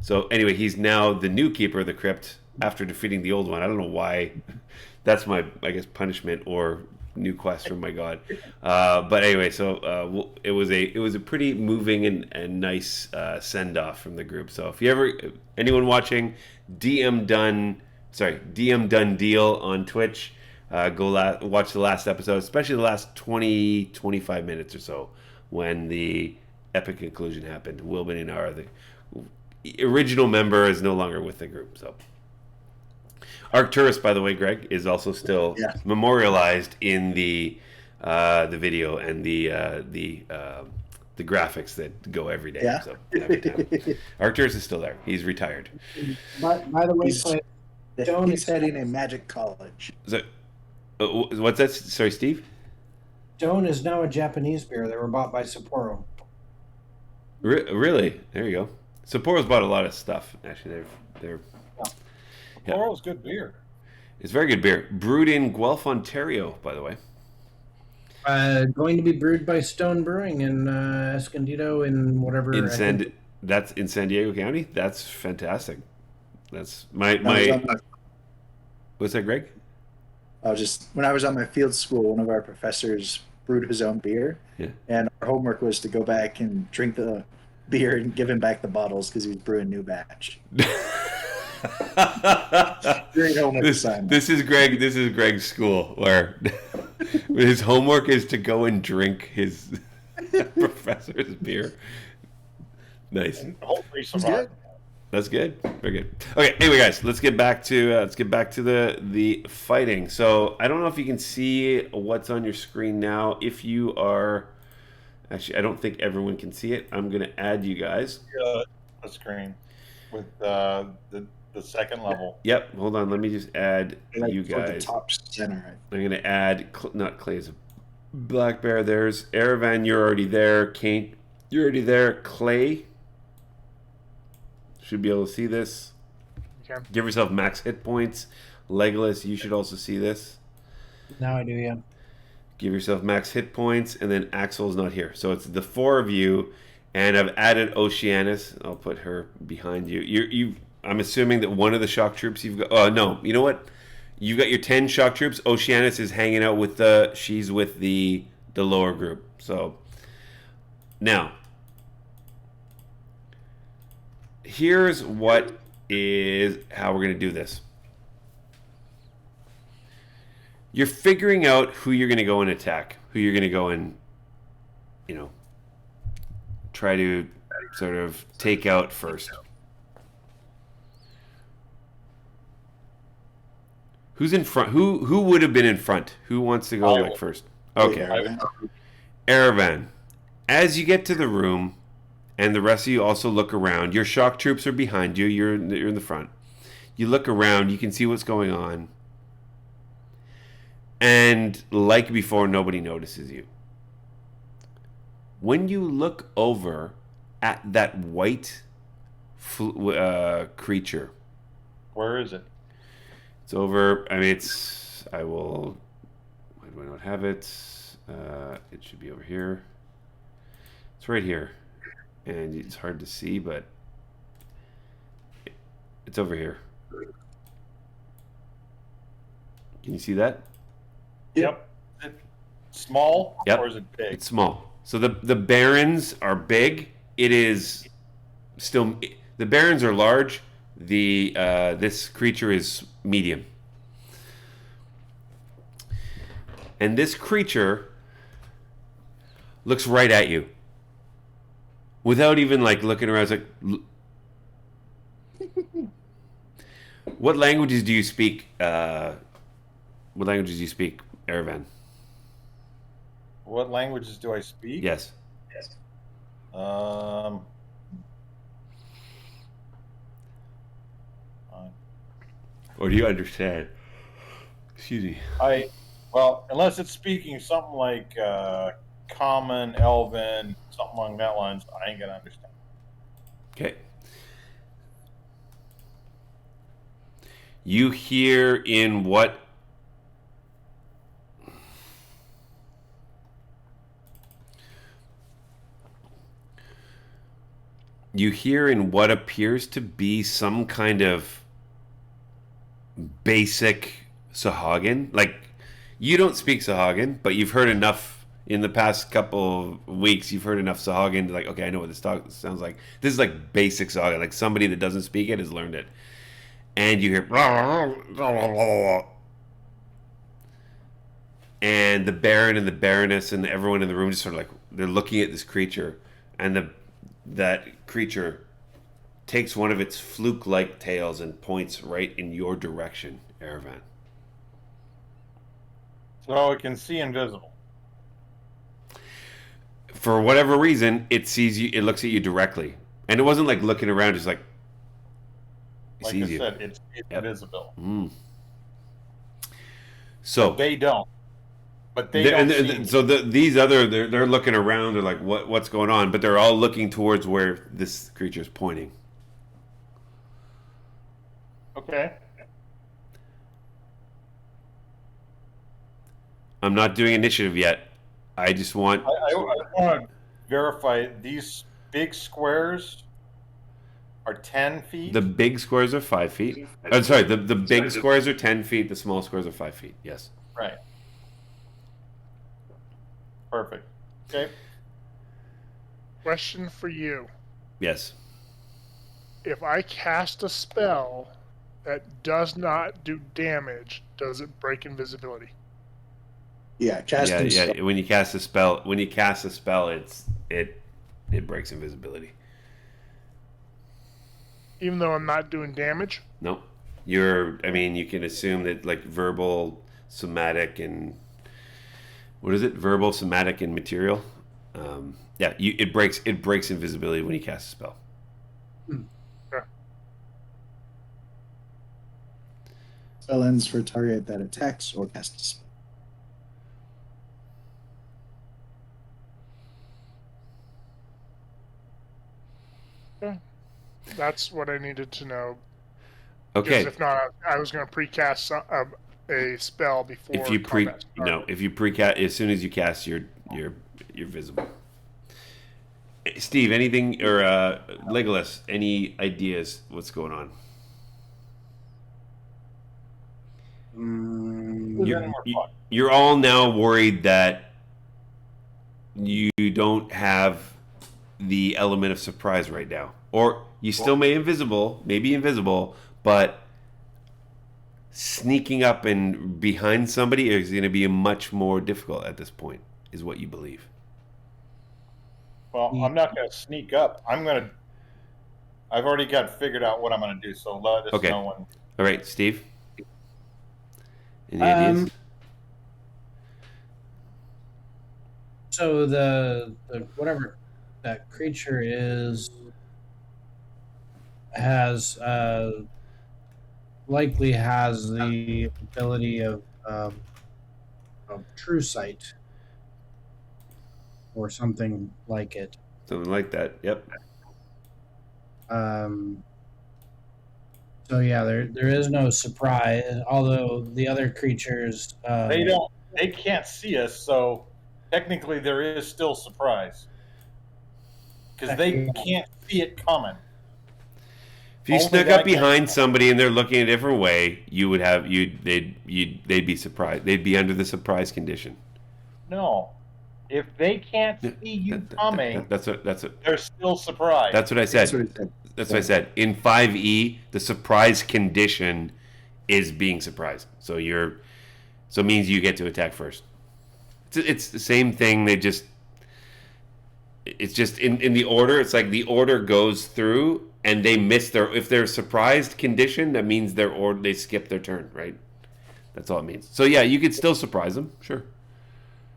A: So anyway, he's now the new keeper of the crypt after defeating the old one. I don't know why. That's my, I guess, punishment or new quest from my god. But anyway, so it was a pretty moving and nice send off from the group. So if anyone watching, DM Done Deal on Twitch, go watch the last episode, especially the last 20-25 minutes or so, when the epic conclusion happened. Wilbin Inara, the original member, is no longer with the group. So Arcturus, by the way, Greg, is also still memorialized in the video and the graphics that go every day.
E: Yeah.
A: So every time. Arcturus is still there. He's retired.
C: By the way,
E: He's heading a magic college.
A: So, what's that? Sorry, Steve?
C: Stone is now a Japanese beer. They were bought by Sapporo.
A: Really? There you go. Sapporo's bought a lot of stuff. Actually, they're
D: Oral's good beer.
A: It's very good beer. Brewed in Guelph, Ontario, by the way.
C: Going to be brewed by Stone Brewing in Escondido in whatever.
A: That's in San Diego County. That's fantastic. That's my. What's that, Greg?
E: When I was on my field school, one of our professors brewed his own beer,
A: Yeah.
E: and our homework was to go back and drink the beer and give him back the bottles because he was brewing a new batch. Great homework assignment.
A: This is Greg. This is Greg's school where his homework is to go and drink his professor's beer. Nice.
D: And hopefully
E: He's good.
D: survive.
A: That's good. Very good. Okay. Anyway, guys, let's get back to the fighting. So I don't know if you can see what's on your screen now. If you are, actually, I don't think everyone can see it. I'm gonna add you guys.
D: A screen with the second level.
A: Yep. Hold on. Let me just add
E: Like
A: you
E: toward the
A: guys.
E: top center.
A: I'm gonna add not Clay's Black Bear. There's Erevan. You're already there. Kane, you're already there. Clay should be able to see this.
B: Okay.
A: Give yourself max hit points. Legolas, you should also see this.
C: Now I do, yeah.
A: Give yourself max hit points, and then Axel's not here. So it's the four of you, and I've added Oceanus. I'll put her behind you. I'm assuming that one of the shock troops you've got. Oh no, you know what? You've got your 10 shock troops. Oceanus is hanging out with she's with the lower group. So now, here's how we're going to do this. You're figuring out who you're going to go and attack, who you're going to go and, try to sort of take out first. Who's in front? Who would have been in front? Who wants to go first? Okay. Erevan. As you get to the room, and the rest of you also look around, your shock troops are behind you. You're in the front. You look around. You can see what's going on. And like before, nobody notices you. When you look over at that white creature.
D: Where is it?
A: It's over. I mean, why do I not have it? It should be over here. It's right here. And it's hard to see, but it's over here. Can you see that?
D: Yep. Is it small or is it big?
A: It's small. So the barons are big. It is still the barons are large. This creature is medium. And this creature looks right at you. Without even looking around, it's what languages do you speak? What languages do you speak, Erevan?
D: What languages do I speak?
A: Yes. Or do you understand? Excuse me.
D: Unless it's speaking something like Common, Elven, something along that lines, I ain't gonna understand.
A: Okay. You hear in what? You hear in what appears to be some kind of basic Sahuagin. You don't speak Sahuagin, but you've heard enough in the past couple of weeks. You've heard enough Sahuagin to okay, I know what this sounds like. This is basic Sahuagin. Like somebody that doesn't speak it has learned it. And you hear and the Baron and the Baroness and everyone in the room just sort of they're looking at this creature, and that creature takes one of its fluke-like tails and points right in your direction, Erevan.
D: So it can see invisible.
A: For whatever reason, it sees you. It looks at you directly, and it wasn't looking around. Just
D: Like I said, it's invisible.
A: So
D: they don't. But they don't see me.
A: So these they're looking around. They're like, what's going on? But they're all looking towards where this creature's pointing.
D: Okay.
A: I'm not doing initiative yet. I just want.
D: I want to verify these big squares are 10 feet.
A: The big squares are 5 feet. I'm sorry, the big squares are 10 feet. The small squares are 5 feet. Yes.
D: Right. Perfect. Okay.
B: Question for you.
A: Yes.
B: If I cast a spell that does not do damage, does it break invisibility?
E: Yeah, casting
A: Yeah.
E: spell.
A: When you cast a spell, it breaks invisibility.
B: Even though I'm not doing damage?
A: Nope. I mean, you can assume that like verbal, somatic, and what is it? Verbal, somatic, and material. Yeah, it breaks invisibility when you cast a spell.
B: Okay.
E: Spell ends for target that attacks or casts a spell.
B: That's what I needed to know.
A: Okay.
B: Because if not, I was going to precast a spell before
A: If you
B: combat started.
A: if you precast, as soon as you cast, you're visible. Steve, anything or Legolas? Any ideas? What's going on? You're all now worried that you don't have the element of surprise right now, or you still may be invisible, but sneaking up and behind somebody is going to be much more difficult at this point, is what you believe.
D: Well, I'm not going to sneak up. I've already got figured out what I'm going to do. So let us
A: Okay.
D: know when.
A: All right, Steve. Any ideas?
C: So the whatever that creature is has likely has the ability of true sight or something like it.
A: Something like that. Yep.
C: So yeah, there is no surprise. Although the other creatures,
D: They can't see us, so technically there is still surprise because they can't see it coming.
A: If you snuck up behind somebody and they're looking a different way, they'd be surprised. They'd be under the surprise condition.
D: No, if they can't see you coming,
A: that's what
D: they're still surprised.
A: That's what I said. That's what I said. In 5e, the surprise condition is being surprised. So it means you get to attack first. It's the same thing. It's just in the order. It's like the order goes through, and they miss if they're surprised condition, that means they skip their turn, right? That's all it means. So yeah, you could still surprise them, sure.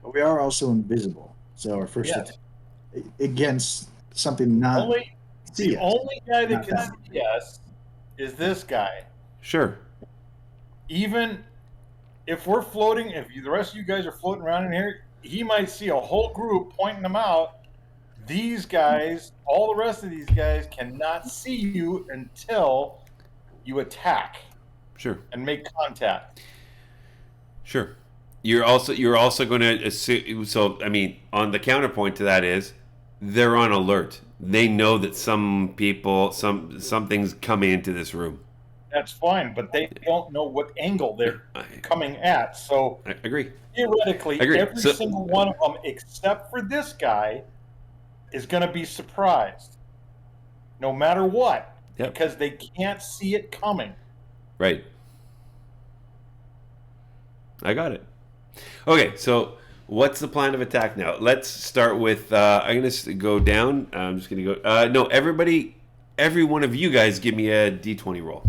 E: But we are also invisible, so our first attack against something not
D: the only guy that can see us is this guy.
A: Sure.
D: Even if we're floating, if the rest of you guys are floating around in here, he might see a whole group pointing them out. These guys, all the rest of these guys, cannot see you until you attack.
A: Sure.
D: And make contact.
A: Sure. You're also going to assume. So I mean, on the counterpoint to that is, they're on alert. They know that something's coming into this room.
D: That's fine, but they don't know what angle they're coming at. So
A: I agree.
D: Theoretically, every single one of them, except for this guy, is going to be surprised, no matter what, because they can't see it coming.
A: Right. I got it. Okay, so what's the plan of attack now? Let's start with. I'm going to go down. I'm just going to go. No, every one of you guys, give me a d20 roll.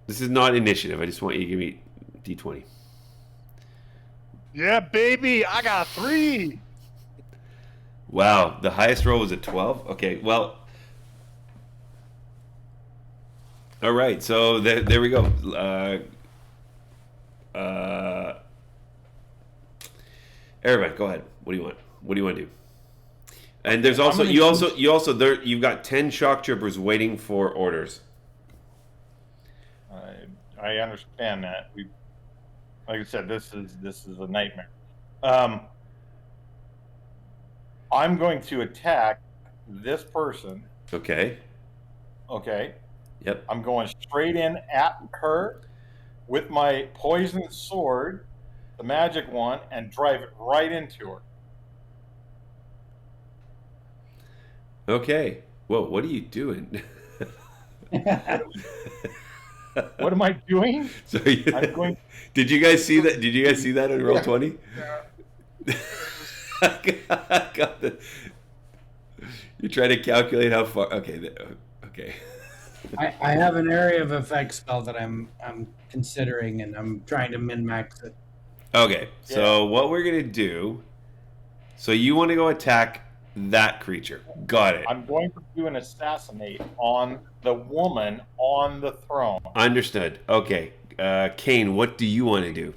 A: This is not initiative. I just want you to give me d20.
B: Yeah, baby, I got 3.
A: Wow, the highest roll was a 12. Okay, well, all right. So there we go. Erebet, go ahead. What do you want? What do you want to do? And there's also you've got 10 shock troopers waiting for orders.
D: I understand that. Like I said, this is a nightmare. I'm going to attack this person.
A: Okay.
D: Okay.
A: Yep.
D: I'm going straight in at her with my poison sword, the magic one, and drive it right into her.
A: Okay. Whoa, what are you doing?
D: What am I doing?
A: So
D: I'm going.
A: did you guys see that? Did you guys see that on roll 20?
B: Yeah.
A: You're trying to calculate how far. Okay. Okay.
C: I have an area of effect spell that I'm considering, and I'm trying to min max it.
A: Okay. So what we're gonna do? So you want to go attack that creature? Got it.
D: I'm going to do an assassinate on the woman on the throne.
A: Understood. Okay. Kane, what do you want to do?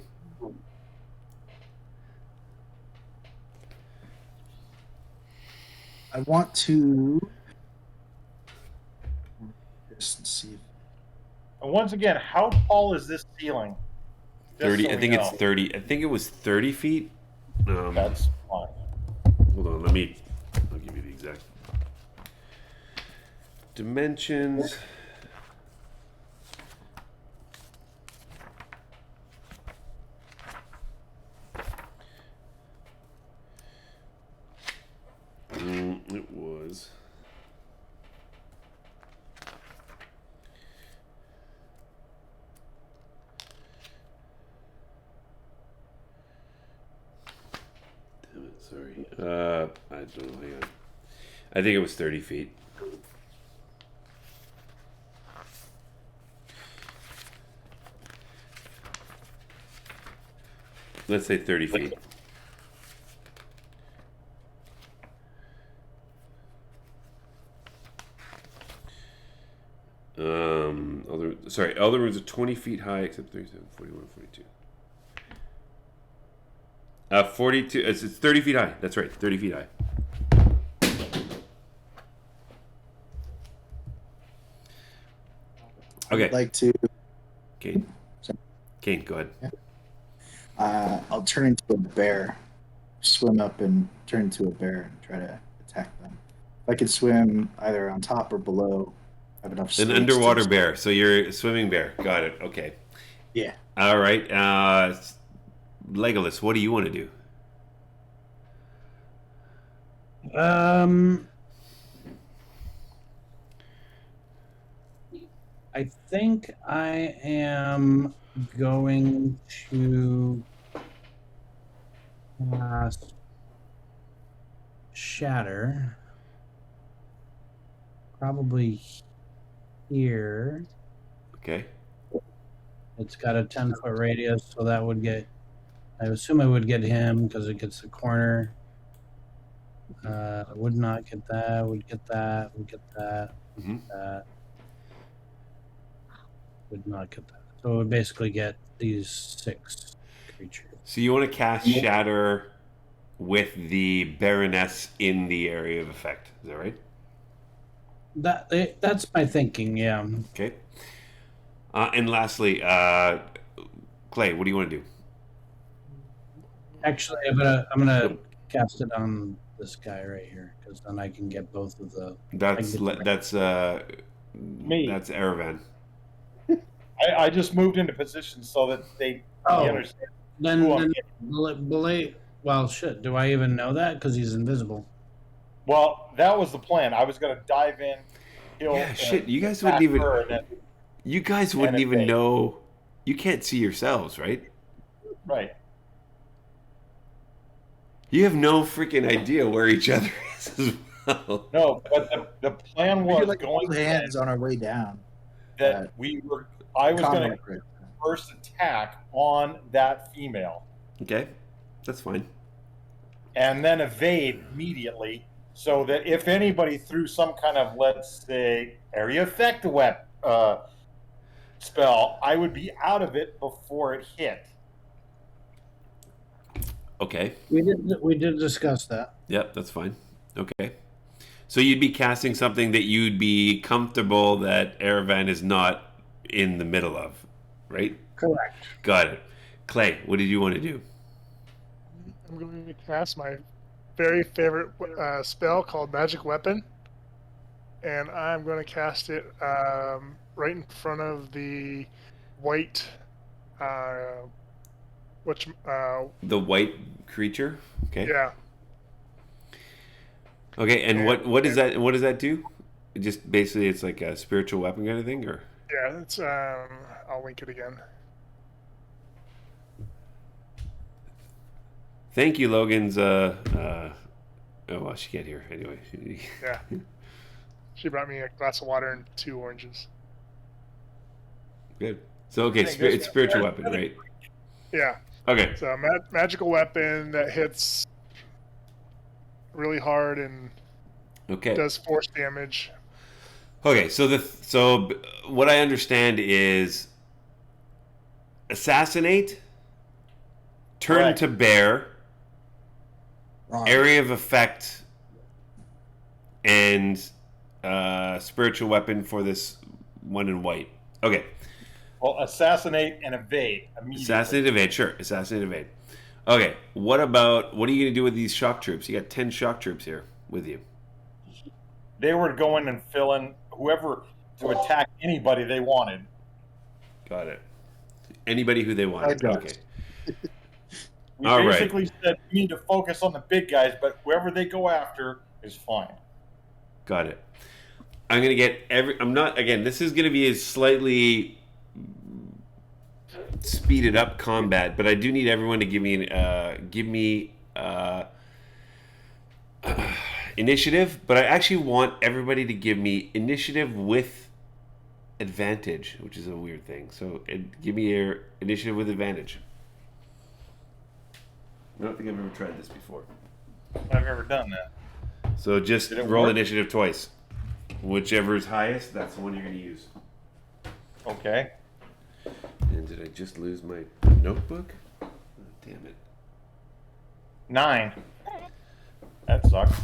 E: I want to just see.
D: And once again, how tall is this ceiling? Just
A: 30.
D: so
A: I
D: we
A: think it's
D: know.
A: 30. I think it was 30 feet.
D: That's fine.
A: Hold on. I'll give you the exact dimensions. It was. Damn it, sorry. I don't know. Hang on. I think it was 30 feet. Let's say 30 feet. Elder rooms are 20 feet high, except 37, 41, 42. 42. It's 30 feet high. That's right, 30 feet high. Okay.
E: I'd like to.
A: Kane. Kane, go ahead.
E: I'll turn into a bear, swim up and turn into a bear and try to attack them. If I could swim either on top or below, I have enough
A: An
E: space
A: underwater
E: to...
A: bear. So you're a swimming bear. Got it. Okay.
E: Yeah.
A: All right. Legolas, what do you want to do?
C: I think I am going to shatter. Probably here.
A: Okay.
C: It's got a 10-foot radius, so that would get. I assume I would get him because it gets the corner. I would not get that. Would get that. Would get that. Would get that. Would not get that. So it would basically get these 6 creatures.
A: So you want to cast Shatter with the Baroness in the area of effect. Is that right?
C: That's my thinking. Yeah.
A: Okay. And lastly, Clay, what do you want to do?
C: Actually, I'm gonna cast it on this guy right here because then I can get both of the.
A: That's
D: Me.
A: That's Aravan.
D: I just moved into position so that they understand.
C: Then well, shit. Do I even know that? Because he's invisible.
D: Well, that was the plan. I was going to dive in, kill.
A: Yeah, shit. You guys wouldn't even. You guys wouldn't even know. You can't see yourselves, right?
D: Right.
A: You have no freaking idea where each other is as well.
D: No, but the plan was
E: like
D: going
E: hands on our way down.
D: that I was going to first attack on that female.
A: Okay, that's fine.
D: And then evade immediately, so that if anybody threw some kind of, let's say, area effect spell, I would be out of it before it hit.
A: Okay.
C: We did discuss that.
A: Yep, that's fine. Okay. So you'd be casting something that you'd be comfortable that Aravan is not in the middle of, right?
C: Correct.
A: Got it. Clay, what did you want to do?
B: I'm going to cast my very favorite spell called Magic Weapon, and I'm going to cast it right in front of the white. Which?
A: The white creature. Okay.
B: Yeah.
A: Okay, and
B: And-
A: what is that? What does that do? Just basically, it's like a spiritual weapon kind of thing, or
B: Yeah, it's. I'll link it again.
A: thank you, Logan's. Oh well, she can't hear anyway.
B: Yeah. She brought me a glass of water and 2 oranges.
A: Good. So okay, it's spiritual weapon, right?
B: Yeah.
A: Okay.
B: It's a magical weapon that hits really hard and
A: Okay.
B: does force damage.
A: Okay. So what I understand is assassinate, turn
D: Correct.
A: to bear,
E: Wrong.
A: area of effect, and spiritual weapon for this one in white. Okay.
D: Well, assassinate and evade immediately.
A: Assassinate, evade. Sure. Assassinate, evade. Okay. What are you going to do with these shock troops? You got 10 shock troops here with you.
D: They were going and fill in whoever to attack anybody they wanted.
A: Got it. Anybody who they want. Okay.
D: We
A: All right.
D: basically said we need to focus on the big guys, but whoever they go after is fine.
A: Got it. I'm going to get I'm not, again, this is going to be a slightly speeded up combat, but I do need everyone to give me initiative, but I actually want everybody to give me initiative with advantage, which is a weird thing. So give me your initiative with advantage. I don't think I've ever tried this before.
D: I've never done that.
A: So just
D: Did it
A: roll
D: work?
A: initiative twice. Whichever is highest, that's the one you're going to use.
D: Okay.
A: And did I just lose my notebook? Oh, damn it.
D: 9. That sucks.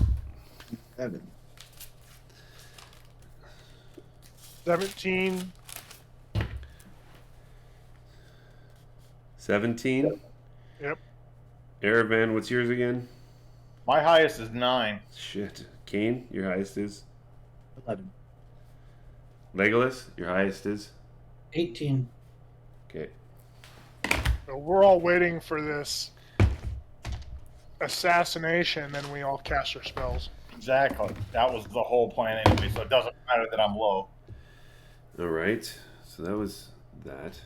E: 7.
B: 17.
A: 17.
B: Yep.
A: Aravan, what's yours again?
D: My highest is 9.
A: Shit. Kane, your highest is?
E: 11.
A: Legolas, your highest is?
C: 18.
A: Okay.
B: So we're all waiting for this assassination, then we all cast our spells.
D: Exactly. That was the whole plan anyway, so it doesn't matter that I'm low.
A: All right. So that was that.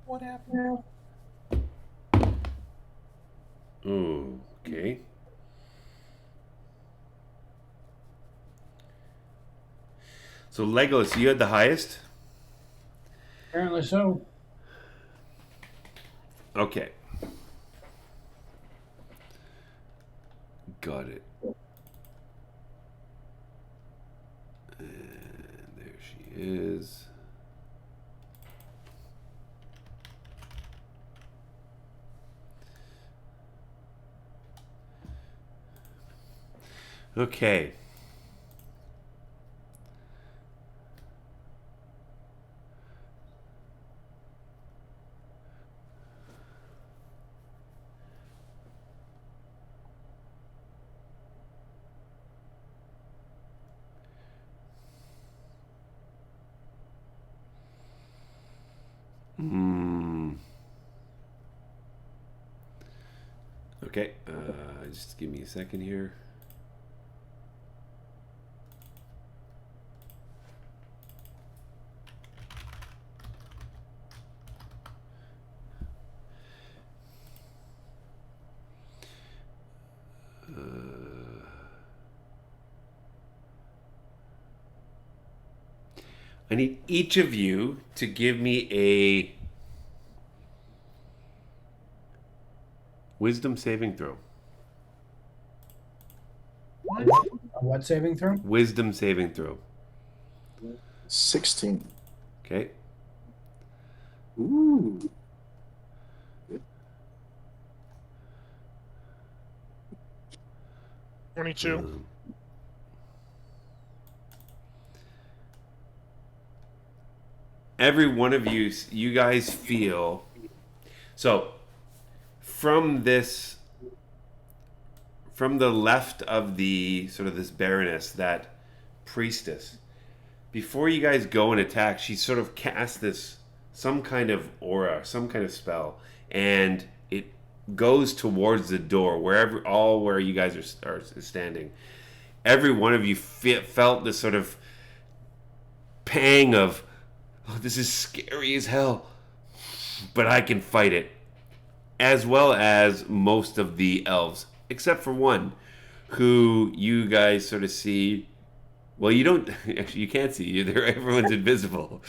D: What happened?
A: Okay. So Legolas, you had the highest?
C: Apparently so.
A: Okay. Got it. And there she is. Okay. Okay, just give me a second here. I need each of you to give me a wisdom saving throw.
C: A what saving throw?
A: Wisdom saving throw.
E: 16.
A: Okay.
E: Ooh.
B: 22.
A: Every one of you guys feel so from the left of the sort of this baroness, that priestess. Before you guys go and attack, she sort of casts some kind of aura, some kind of spell, and it goes towards the door where you guys are standing. Every one of you felt this sort of pang of, oh, this is scary as hell, but I can fight it. As well as most of the elves, except for one, who you guys sort of see. Well, you don't actually. You can't see you. Everyone's invisible.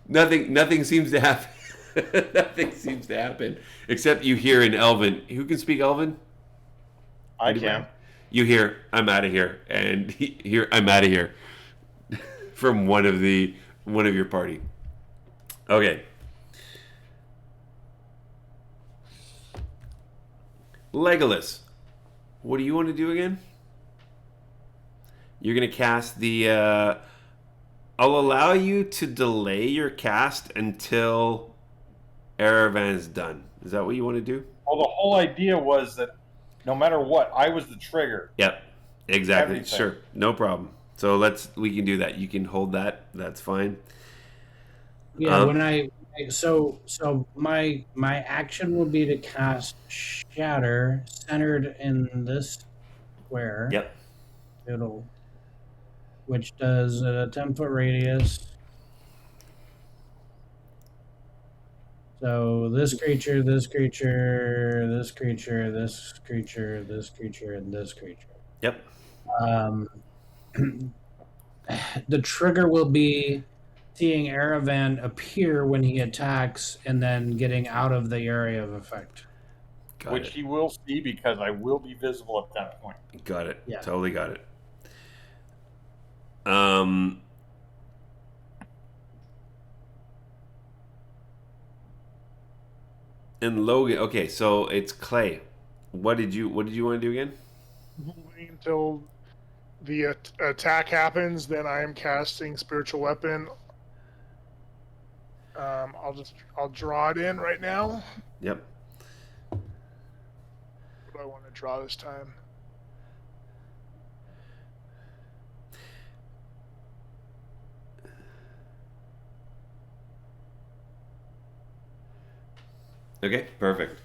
A: Nothing seems to happen. Nothing seems to happen except you hear in Elven. Who can speak Elven?
D: I can.
A: You hear, "I'm out of here," and hear, "I'm out of here," from one of your party. Okay. Legolas, what do you want to do again? You're going to cast the... I'll allow you to delay your cast until Aravan's done. Is that what you want to do?
D: Well, the whole idea was that no matter what, I was the trigger.
A: Yep, exactly.
D: Everything.
A: Sure, no problem. So we can do that. You can hold that. That's fine.
C: Yeah, so my action would be to cast Shatter centered in this square.
A: Yep.
C: Which does a 10-foot radius. So this creature, this creature, this creature, this creature, this creature, and this creature.
A: Yep.
C: The trigger will be seeing Aravan appear when he attacks and then getting out of the area of effect.
D: Which he will see because I will be visible at that point.
A: Got it.
C: Yeah.
A: Totally got it. And Logan, okay, so it's Clay. What did you want to do again?
B: Wait until the attack happens, then I am casting spiritual weapon. I'll draw it in right now.
A: Yep.
B: What do I want to draw this time?
A: Okay, perfect.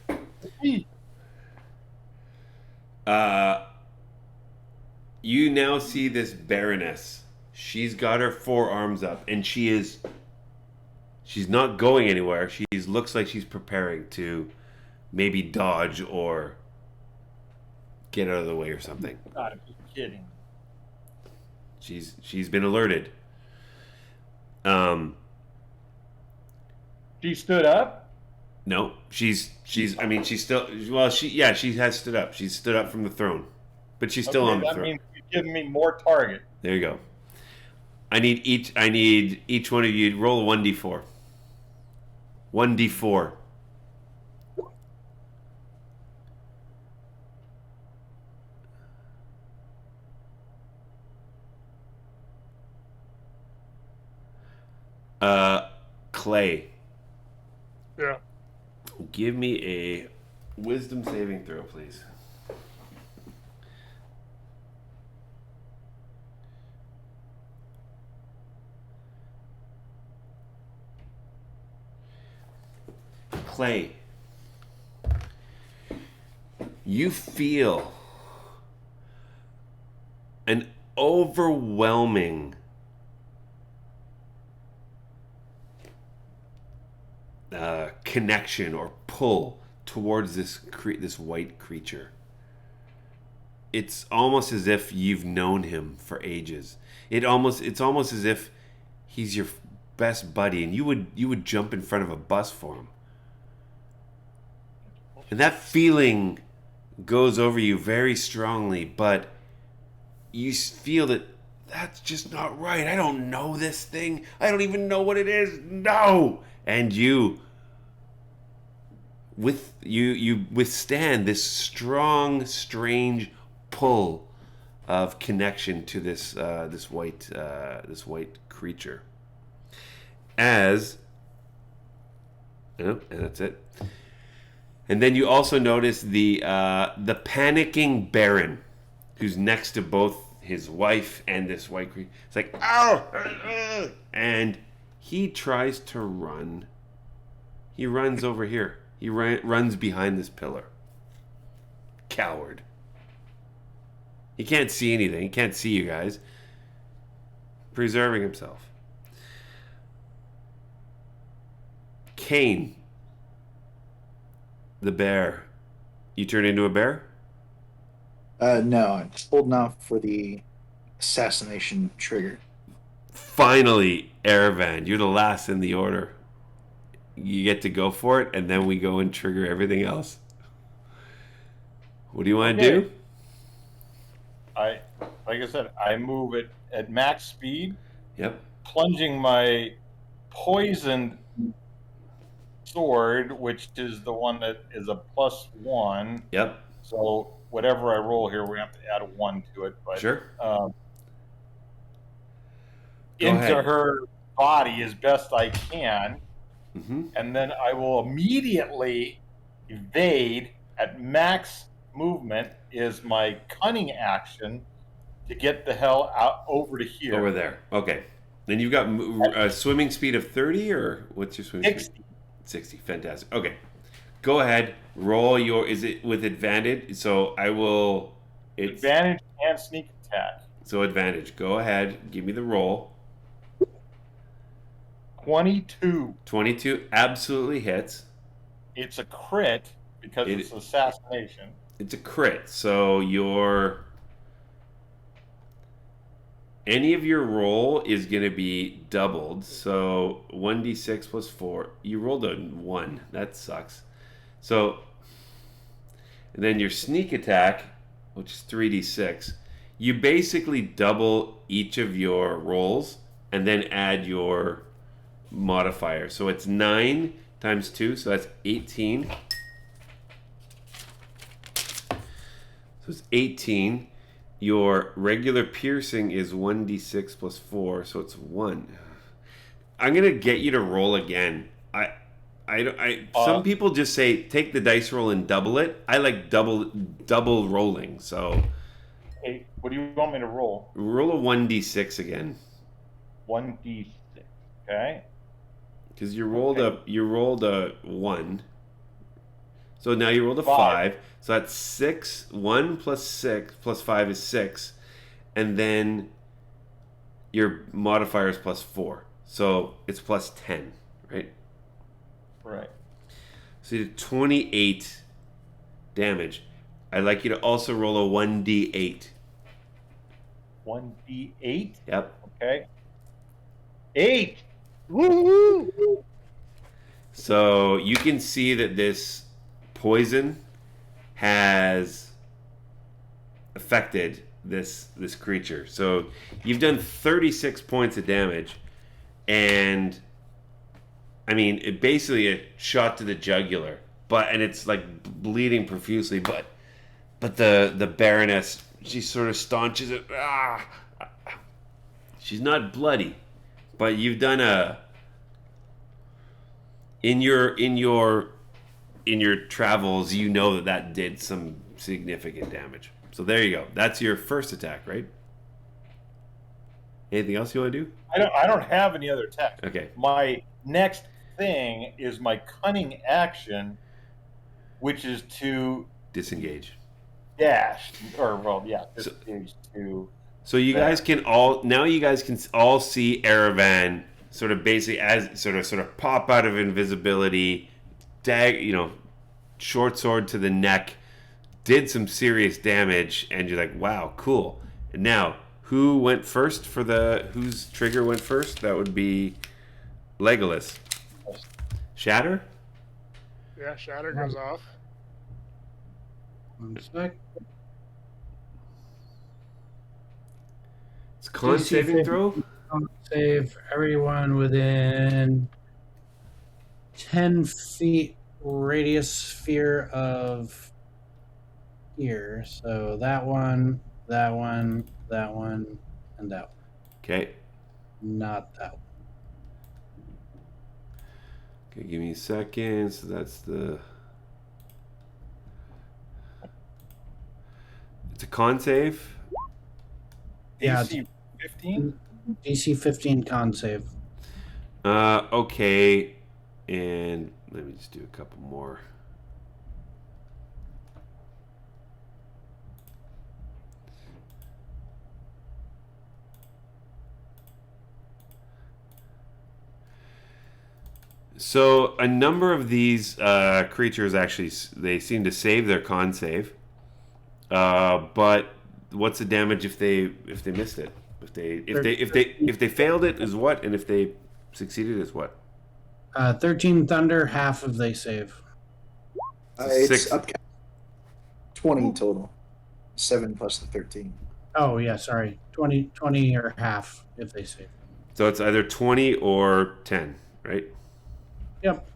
A: You now see this Baroness. She's got her forearms up, and she's not going anywhere. She looks like she's preparing to maybe dodge or get out of the way or something.
D: God, you're kidding.
A: She's been alerted.
D: She stood up?
A: No, she's still, well, she has stood up. She's stood up from the throne. But she's still on the
D: that
A: throne.
D: means you're giving me more target.
A: There you go. I need each one of you to roll a 1d4. 1d4. Clay.
B: Yeah.
A: Give me a wisdom saving throw, please. Clay, you feel an overwhelming connection or pull towards this white creature. It's almost as if you've known him for ages. It's almost as if he's your best buddy, and you would jump in front of a bus for him. And that feeling goes over you very strongly, but you feel that that's just not right. I don't know this thing. I don't even know what it is. No! And you withstand this strong, strange pull of connection to this white creature. And that's it. And then you also notice the panicking Baron, who's next to both his wife and this white creature. It's like, ow! And he tries to run. He runs over here. He runs behind this pillar. Coward. He can't see anything. He can't see you guys. Preserving himself. Kane, the bear. You turn into a bear?
E: No, I'm holding off for the assassination trigger.
A: Finally, Erevan, you're the last in the order. You get to go for it, and then we go and trigger everything else. What do you want to do?
D: Like I said, I move it at max speed.
A: Yep.
D: Plunging my poisoned sword, which is the one that is a +1.
A: Yep.
D: So whatever I roll here, we have to add a 1 to it. But
A: sure.
D: Into
A: ahead.
D: her body as best I can,
A: Mm-hmm.
D: and then I will immediately evade at max movement. Is my cunning action to get the hell out over to here.
A: Over there. Okay. Then you've got a swimming speed of 30, or what's your swimming
D: 60.
A: speed? 60. Fantastic. Okay. Go ahead. Roll your. Is it with advantage? So I will. It's
D: Advantage and sneak attack.
A: So advantage. Go ahead. Give me the roll.
D: 22.
A: 22 absolutely hits.
D: It's a crit because it's assassination.
A: It's a crit. So any of your roll is going to be doubled. So 1d6 plus 4. You rolled a 1. That sucks. So, and then your sneak attack, which is 3d6. You basically double each of your rolls and then add your modifier. So it's 9 times 2, so that's 18. So it's 18. Your regular piercing is 1d6 plus 4, so it's 1. I'm gonna get you to roll again. Some people just say take the dice roll and double it. I like double rolling. So,
D: Hey, what do you want me to roll?
A: Roll a 1d6 again.
D: 1d6. Okay.
A: Because you rolled a 1. So now you rolled a 5. So that's 6. 1 plus 6 plus 5 is 6. And then your modifier is plus 4. So it's plus 10, right?
D: Right.
A: So you did 28 damage. I'd like you to also roll a 1d8.
D: 1d8?
A: Yep.
D: Okay. 8!
B: Woo!
A: So you can see that this poison has affected this creature. So you've done 36 points of damage, and I mean, it basically a shot to the jugular, and it's like bleeding profusely. But the Baroness, she sort of staunches it. She's not bloody, but you've done in your travels, you know that did some significant damage. So there you go. That's your first attack, right? Anything else you want to do?
D: I don't have any other attack.
A: Okay.
D: My next thing is my cunning action, which is to
A: Disengage.
D: dash, or well, yeah, disengage to.
A: So you guys can all see Erevan sort of basically as sort of pop out of invisibility, short sword to the neck, did some serious damage, and you're like, wow, cool. And now, who went first whose trigger went first? That would be Legolas. Shatter?
B: Yeah, Shatter goes off.
C: 1 sec.
A: It's con
C: DC
A: saving throw?
C: Save everyone within 10 feet radius sphere of here. So that one, that one, that one, and that one.
A: Okay.
C: Not that one.
A: Okay, give me a second. So that's the. It's a con save.
C: Yeah,
D: DC 15.
C: DC 15 con save.
A: Okay. And let me just do a couple more. So a number of these creatures actually they seem to save their con save, but what's the damage if they missed it? If they failed it is what, and if they succeeded is what?
C: 13 thunder, half of they save.
A: So
E: It's
A: six.
E: up 20 total. 7 plus the 13.
C: Oh yeah, sorry. 20 or half if they save.
A: So it's either 20 or 10, right?
C: Yep.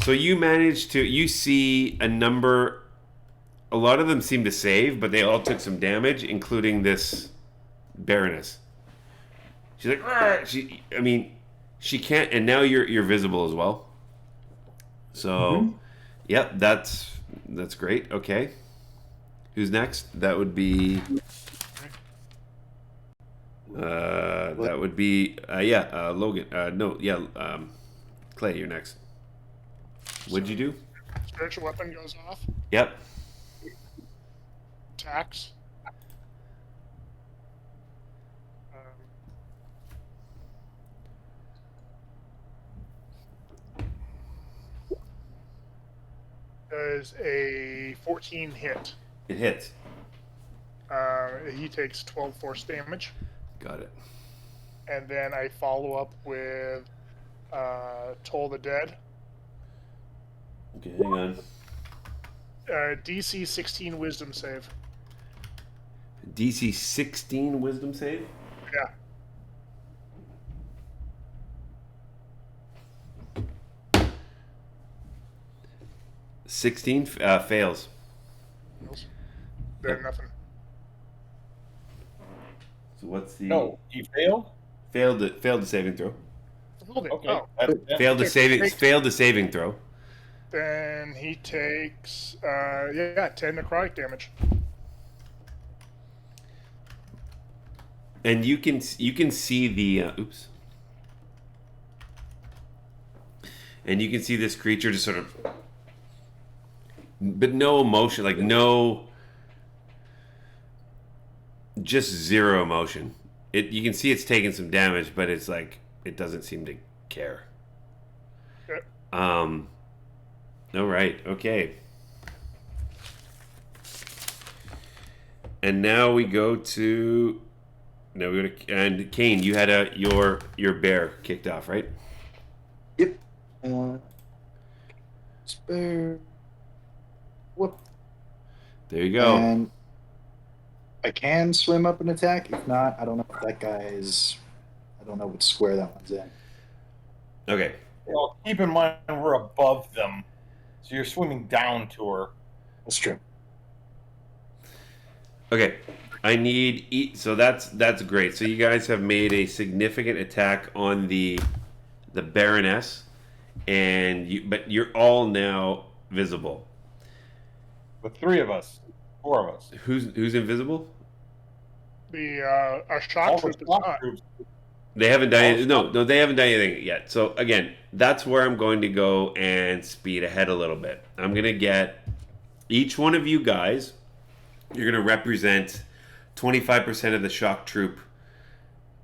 A: So you see a number. A lot of them seem to save, but they all took some damage, including this Baroness. She's like, "Argh!" She can't, and now you're visible as well. So, yep, that's great. Okay, who's next? That would be. Logan. Clay, you're next. What'd you do?
B: Spiritual weapon goes off.
A: Yep.
B: Attacks. Does a 14 hit.
A: It hits.
B: He takes 12 force damage.
A: Got it.
B: And then I follow up with Toll the Dead.
A: Okay, hang on.
B: DC 16 Wisdom save.
A: DC 16 Wisdom save.
B: Yeah.
A: Fails.
B: They're nothing.
A: So what's the
D: No, he failed.
A: failed the saving throw?
D: Okay.
B: Oh,
A: Failed the saving throw.
B: then he takes 10 necrotic damage.
A: And you can see the oops. And you can see this creature just sort of, but no emotion, like no, just zero emotion. You can see it's taking some damage, but it's like it doesn't seem to care.
B: Okay.
A: All right. Okay. And now we go to. And Kane, you had your bear kicked off, right?
E: Yep. Spare. Whoop.
A: There you go.
E: And I can swim up and attack. If not, I don't know if that guy is. I don't know what square that one's in.
A: Okay.
D: Well, keep in mind we're above them, so you're swimming down to her.
E: That's true.
A: Okay. I need so that's great. So you guys have made a significant attack on the Baroness, but you're all now visible.
D: The 3 of us, 4 of us.
A: Who's invisible?
B: The our shock
D: All
B: troop
D: the
B: is
D: SWAT
B: not.
D: troops.
A: They haven't done no, they haven't done anything yet. So again, that's where I'm going to go and speed ahead a little bit. I'm gonna get each one of you guys. You're gonna represent 25% of the shock troop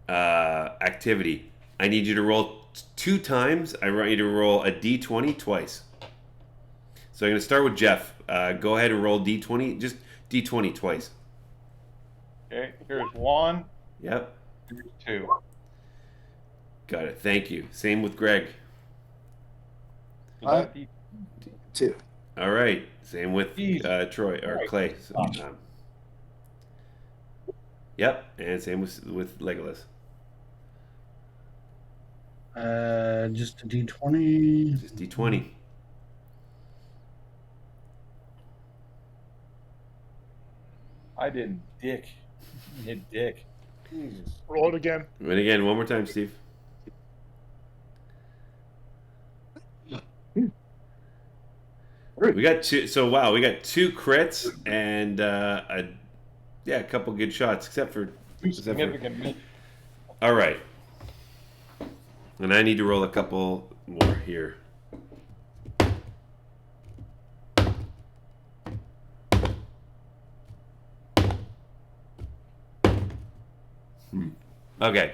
A: activity. I need you to roll 2 times. I want you to roll a d20 twice. So I'm going to start with Jeff. Go ahead and roll d20. Just d20 twice.
D: Okay, here's 1.
A: Yep.
D: Here's 2.
A: Got it. Thank you. Same with Greg.
D: So that D-
E: 2.
A: All right. Same with Troy or
D: Right.
A: Clay. So, yep. And same with Legolas.
C: Just a D20.
A: Just d20.
D: I didn't dick. Hit dick. Jesus.
B: Roll it again.
A: And again, one more time, Steve. We got two. So wow, we got 2 crits and a couple good shots, except for.
D: Significant.
A: All right, and I need to roll a couple more here. Okay.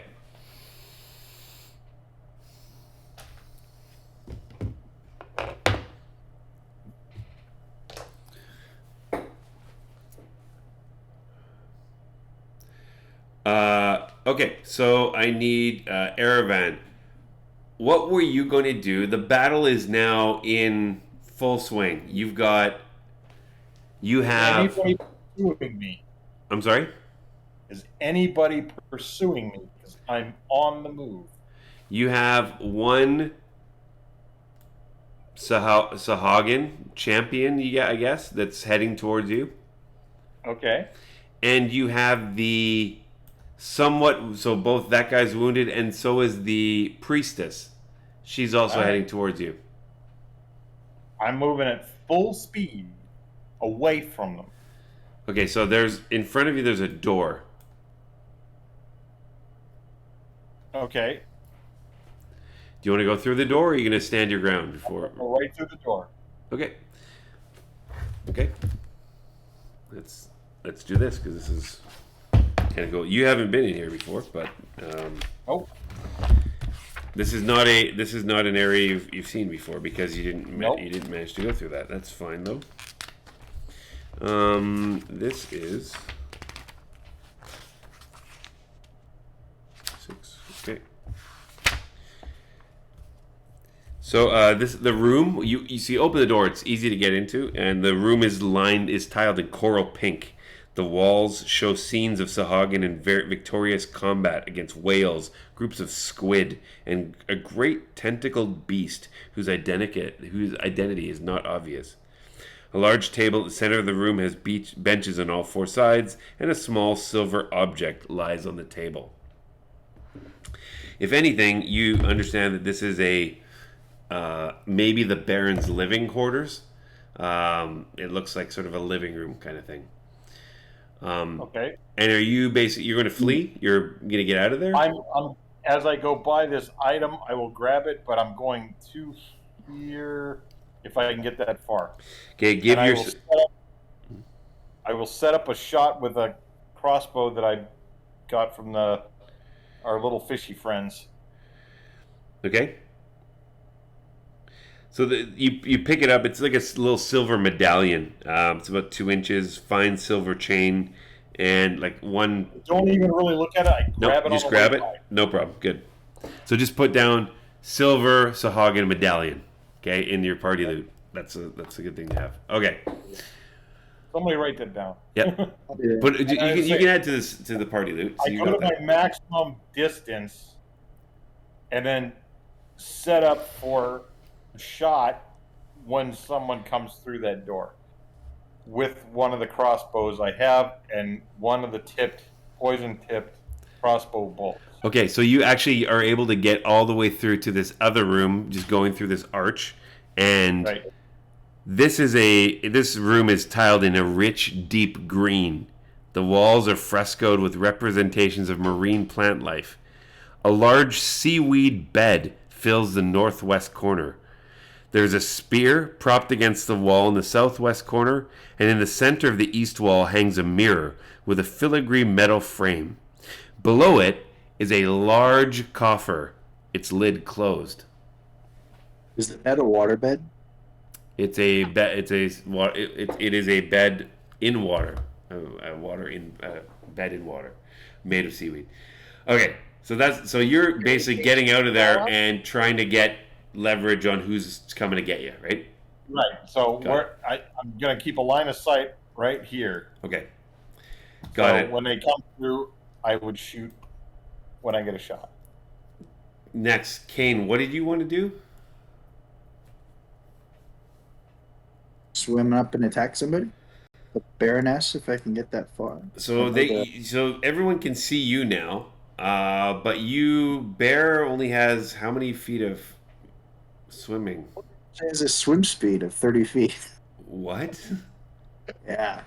A: Okay, so I need Erevan. What were you going to do? The battle is now in full swing. You have.
D: Anybody pursuing me?
A: I'm sorry?
D: Is anybody pursuing me? Because I'm on the move.
A: You have one Sahuagin champion, I guess, that's heading towards you.
D: Okay.
A: And you have the so both that guy's wounded and so is the priestess. She's also
D: All right.
A: heading towards you.
D: I'm moving at full speed away from them.
A: Okay, so in front of you there's a door.
D: Okay.
A: Do you want to go through the door, or are you going to stand your ground before?
D: Go right through the door.
A: Okay. Let's do this because this is kind of cool. You haven't been in here before, but
D: Oh.
A: this is not an area you've seen before because you didn't
D: Nope.
A: you didn't manage to go through that. That's fine though. This is 6. Okay. So the room you see, open the door. It's easy to get into, and the room is tiled in coral pink. The walls show scenes of Sahuagin in victorious combat against whales, groups of squid, and a great tentacled beast whose identity is not obvious. A large table at the center of the room has benches on all 4 sides, and a small silver object lies on the table. If anything, you understand that this is maybe the Baron's living quarters. It looks like sort of a living room kind of thing.
D: Okay.
A: And are you you're going to flee? You're going to get out of there?
D: I'm as I go by this item, I will grab it, but I'm going to here if I can get that far.
A: Okay,
D: I will set up a shot with a crossbow that I got from our little fishy friends.
A: Okay. So you pick it up. It's like a little silver medallion. It's about 2 inches, fine silver chain, and like one.
D: Don't even really look at it. I grab it.
A: Just grab it. No problem. Good. So just put down silver Sahuagin medallion. Okay, in your party loot. That's a good thing to have. Okay.
D: Somebody write that down.
A: Yep. But you can add to the party loot. So
D: I go to my maximum distance, and then set up for a shot when someone comes through that door with one of the crossbows I have and one of the poison-tipped crossbow bolts.
A: Okay, so you actually are able to get all the way through to this other room, just going through this arch, and
D: Right.
A: this room is tiled in a rich, deep green. The walls are frescoed with representations of marine plant life. A large seaweed bed fills the northwest corner. There's a spear propped against the wall in the southwest corner, and in the center of the east wall hangs a mirror with a filigree metal frame. Below it is a large coffer, its lid closed.
E: Is the bed a water bed?
A: It's a bed. It is a bed in water. Bed in water, made of seaweed. Okay, so you're basically getting out of there and trying to get leverage on who's coming to get you, right?
D: Right. So I'm going to keep a line of sight right here.
A: Okay. Got it.
D: When they come through, I would shoot when I get a shot.
A: Next, Kane, what did you want to do?
E: Swim up and attack somebody? the Baroness, if I can get that far.
A: So so everyone can see you now. But bear only has how many feet of swimming?
E: It has a swim speed of 30 feet.
A: What?
E: Yeah.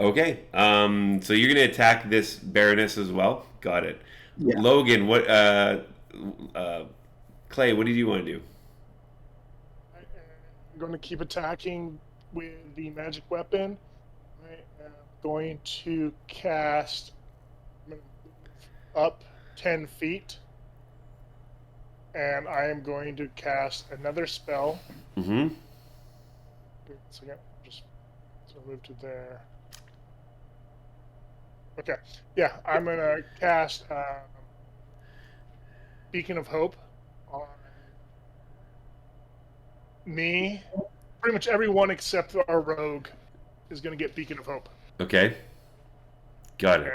A: Okay. So you're gonna attack this Baroness as well. Got it.
E: Yeah.
A: Logan, what? Clay, what did you want to do?
B: I'm going to keep attacking with the magic weapon. I am going to cast up 10 feet. And I am going to cast another spell.
A: Mm-hmm.
B: So move to there. Okay. Yeah, I'm going to cast Beacon of Hope on me. Pretty much everyone except our rogue is going to get Beacon of Hope.
A: Okay. Got it.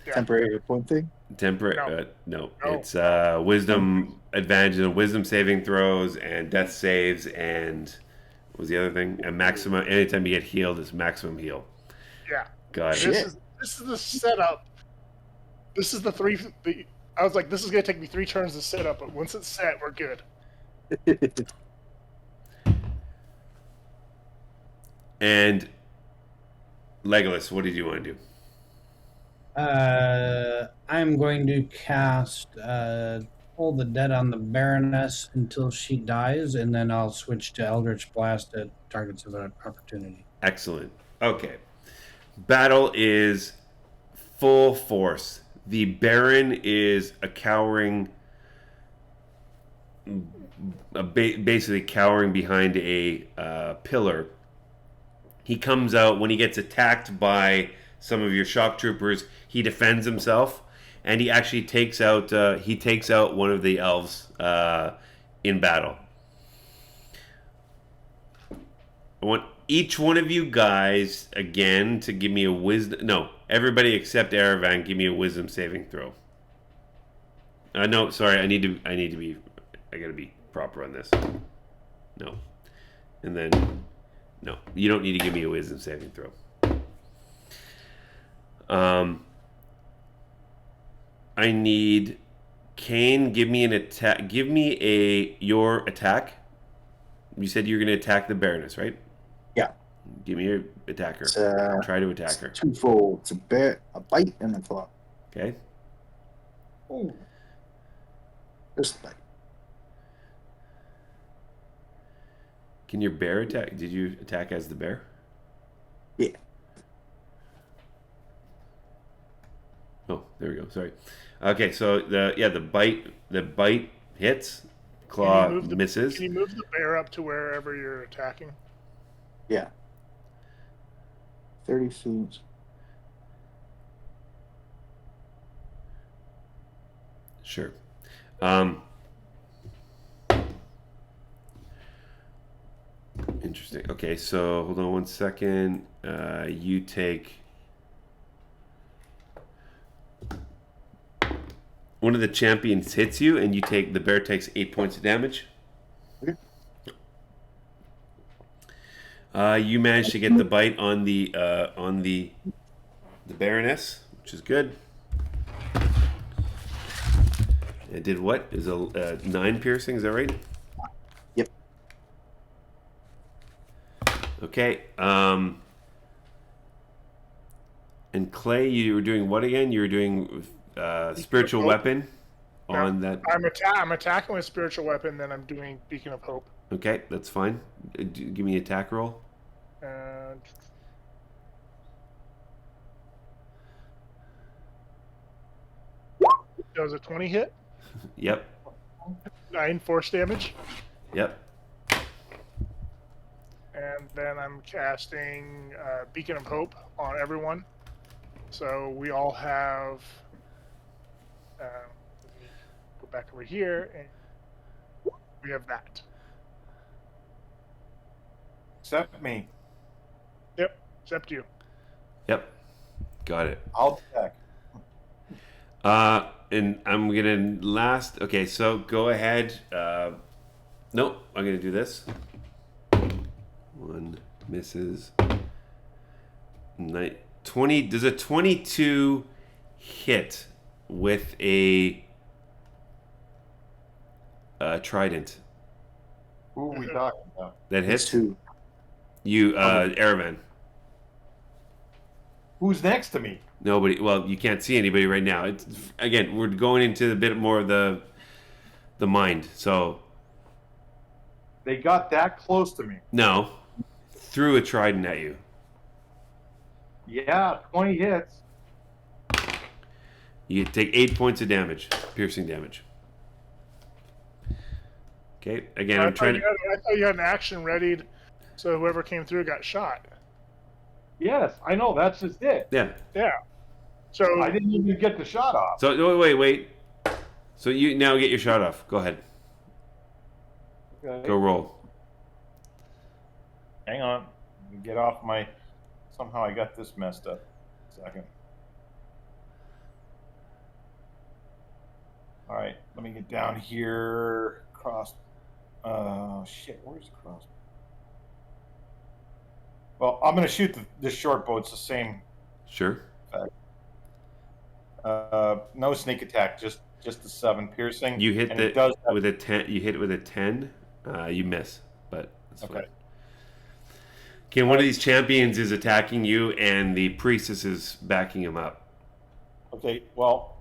B: Yeah.
E: Temporary point thing?
A: No.
B: No.
A: It's wisdom advantage and wisdom saving throws and death saves and what was the other thing? And maximum anytime you get healed is maximum heal.
B: Yeah.
A: Got it.
B: This is the setup. This is I was like, this is gonna take me 3 turns to set up, but once it's set, we're good.
A: And Legolas, what did you want to do?
C: I'm going to cast Hold the Dead on the Baroness until she dies, and then I'll switch to Eldritch Blast at targets of opportunity.
A: Excellent. Okay. Battle is full force. The Baron is basically cowering behind a pillar. He comes out when he gets attacked by some of your shock troopers. He defends himself, and he actually takes out one of the elves in battle. I want each one of you guys again to give me a wisdom. No, everybody except Aravan, give me a wisdom saving throw. No, sorry, I gotta be proper on this. No, and then no, you don't need to give me a wisdom saving throw. I need Kane. Give me an attack. Give me your attack. You said you're gonna attack the Baroness, right?
E: Yeah.
A: Give me your attacker. Try to attack her.
E: Twofold. It's a bite, and a claw.
A: Okay.
E: Oh. Just a bite.
A: Can your bear attack? Did you attack as the bear?
E: Yeah.
A: Oh, there we go. Sorry. Okay, so the bite hits. Claw misses.
B: Can you move the bear up to wherever you're attacking?
E: Yeah. 30 feet.
A: Sure. Interesting. Okay, so hold on one second. You take one of the champions hits you, and the bear takes 8 points of damage.
E: Okay.
A: You managed to get the bite on the Baroness, which is good. It did what? Is a 9 piercing? Is that right?
E: Yep.
A: Okay. And Clay, you were doing what again? You were doing spiritual weapon on that.
B: I'm attacking with spiritual weapon, then I'm doing Beacon of Hope.
A: Okay, that's fine. Give me an attack roll.
B: Does a 20 hit?
A: Yep.
B: 9 force damage.
A: Yep.
B: And then I'm casting Beacon of Hope on everyone. So we all have. Let me go back over here, and we have that.
D: Except me.
B: Yep, except you.
A: Yep. Got it.
D: I'll check.
A: And I'm gonna last. Okay, so go ahead. Nope, I'm gonna do this. 1 misses. 20. Does a 22 hit with a trident?
D: Who are we talking about?
A: That
E: It's
A: hits?
E: 2.
A: You, Aravan.
D: Who's next to me?
A: Nobody. Well, you can't see anybody right now. It's, again, we're going into a bit more of the mind. So
D: They got that close to me.
A: no, threw a trident at you.
D: Yeah, 20 hits.
A: You take 8 points of damage, piercing damage. Okay. Again,
B: I
A: I'm trying.
B: I thought you had an action readied, so whoever came through got shot.
D: Yes, I know. That's just it.
A: Yeah.
B: Yeah. So
D: I didn't even get the shot off.
A: So wait. So you now get your shot off. Go ahead.
D: Okay.
A: Go roll.
D: Hang on. Let me get off my. Somehow I got this messed up. Second. All right. Let me get down here. Cross. Shit. Where's the cross? Well, I'm going to shoot this short bow. It's the same.
A: Sure.
D: No sneak attack. Just the 7 piercing.
A: You hit
D: and it does have,
A: with a 10. You hit it with a 10. You miss, but that's
D: okay.
A: fine. Okay, one of these champions is attacking you, and the priestess is backing him up.
D: Okay. Well,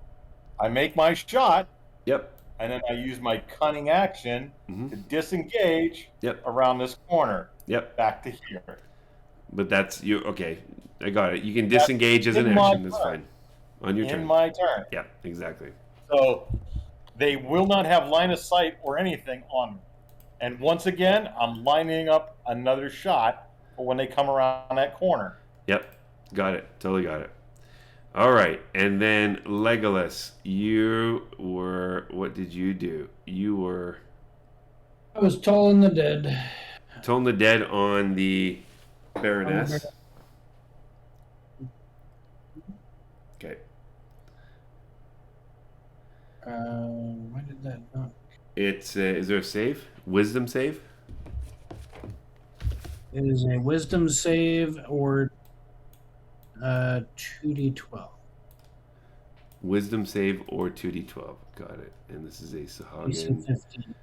D: I make my shot.
A: Yep.
D: And then I use my cunning action to disengage
A: Yep.
D: around this corner.
A: Yep.
D: Back to here.
A: But that's you. Okay, I got it. You can disengage as an action. That's fine. On your turn.
D: In my turn.
A: Yeah, exactly.
D: So they will not have line of sight or anything on me. And once again, I'm lining up another shot for when they come around that corner.
A: Yep, got it. Totally got it. All right, and then Legolas, you were. What did you do? You were.
C: I was tolling the dead.
A: Tolling the dead on the Baroness. Okay.
C: Why did that not?
A: It's is there a save? Wisdom save?
C: It is a wisdom save or 2d12.
A: Wisdom save or 2d12. Got it. And this is a
C: DC
A: Sahuagin.
C: 15.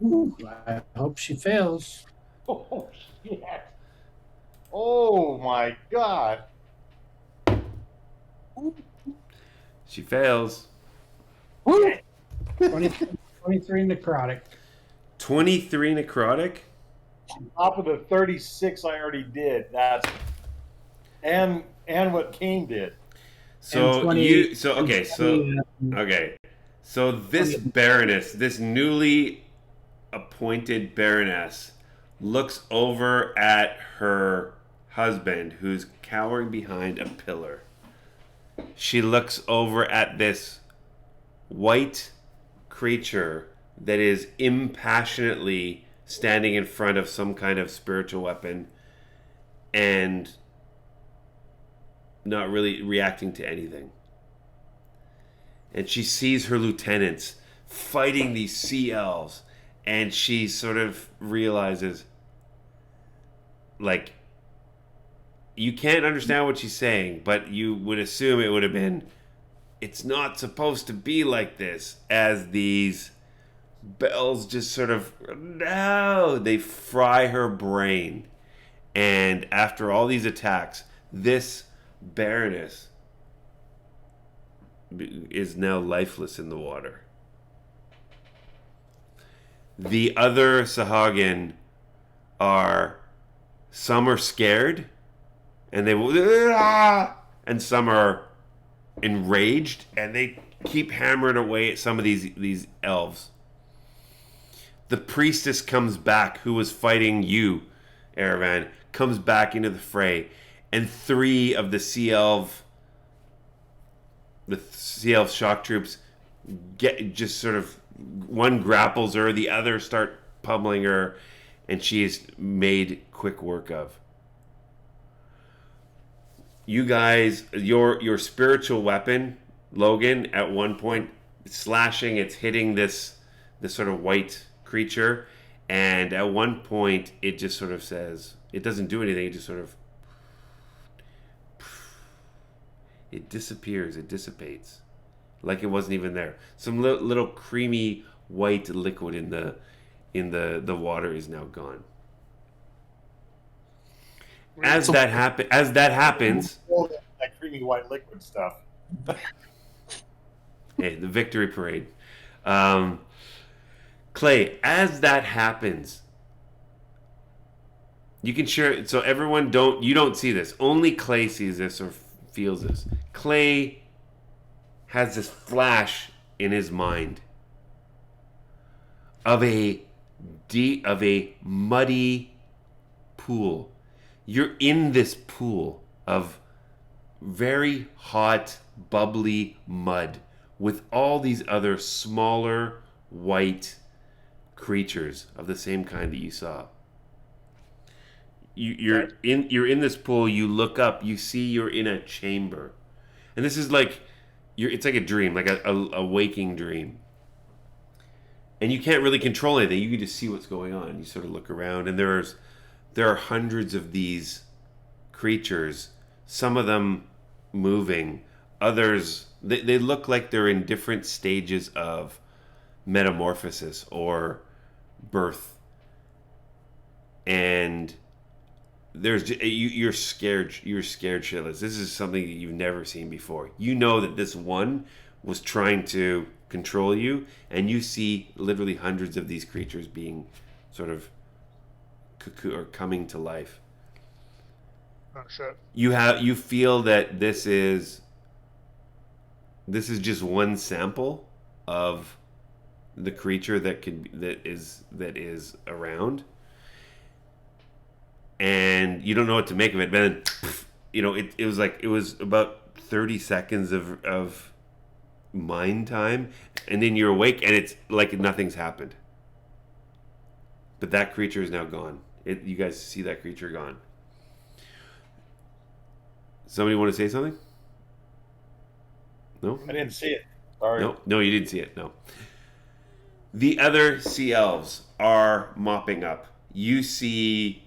C: Ooh, I hope she fails.
D: Oh, shit. Oh, my God.
A: She fails.
C: 23 necrotic.
A: 23 necrotic.
D: On top of the 36 I already did. That's and what Kane did.
A: So
C: 20
A: you so okay, so okay. So this Baroness, this newly appointed Baroness, looks over at her husband who's cowering behind a pillar. She looks over at this white creature that is impassionately standing in front of some kind of spiritual weapon and not really reacting to anything. And she sees her lieutenants fighting these sea elves, and she sort of realizes, like, you can't understand what she's saying, but you would assume it would have been, it's not supposed to be like this, as these bells just sort of, no, they fry her brain. And after all these attacks, this Baroness is now lifeless in the water. The other Sahuagin some are scared, and they will, and some are enraged, and they keep hammering away at some of these elves. The priestess comes back, who was fighting you, Aravan, comes back into the fray, and 3 of the sea elf shock troops get just sort of, one grapples her, the other start pummeling her, and she is made quick work of. You guys, your spiritual weapon Logan at one point, slashing. It's hitting this sort of white creature, and at one point it just sort of says, it doesn't do anything. It just sort of, it disappears. It dissipates, like it wasn't even there. Some little creamy white liquid in the water is now gone. As that happens,
D: that creamy white liquid stuff.
A: hey, the victory parade. Clay, as that happens, you can share it. So everyone you don't see this. Only Clay sees this or feels this. Clay has this flash in his mind of a muddy pool. You're in this pool of very hot, bubbly mud with all these other smaller white creatures of the same kind that you saw. You're in this pool. You look up. You see you're in a chamber, and this is like it's like a dream, like a waking dream. And you can't really control anything. You can just see what's going on. You sort of look around, and there are hundreds of these creatures. Some of them moving, others they look like they're in different stages of metamorphosis or birth. And you're scared shitless. This is something that you've never seen before. You know that this one was trying to control you, and you see literally hundreds of these creatures being sort of coming to life.
B: Oh shit.
A: You feel that this is just one sample of the creature that is around, and you don't know what to make of it. But then, it was about 30 seconds of mind time, and then you're awake, and it's like nothing's happened. But that creature is now gone. You guys see that creature gone. Somebody want to say something? No?
D: I didn't see it. Sorry.
A: No, you didn't see it. No. The other sea elves are mopping up. You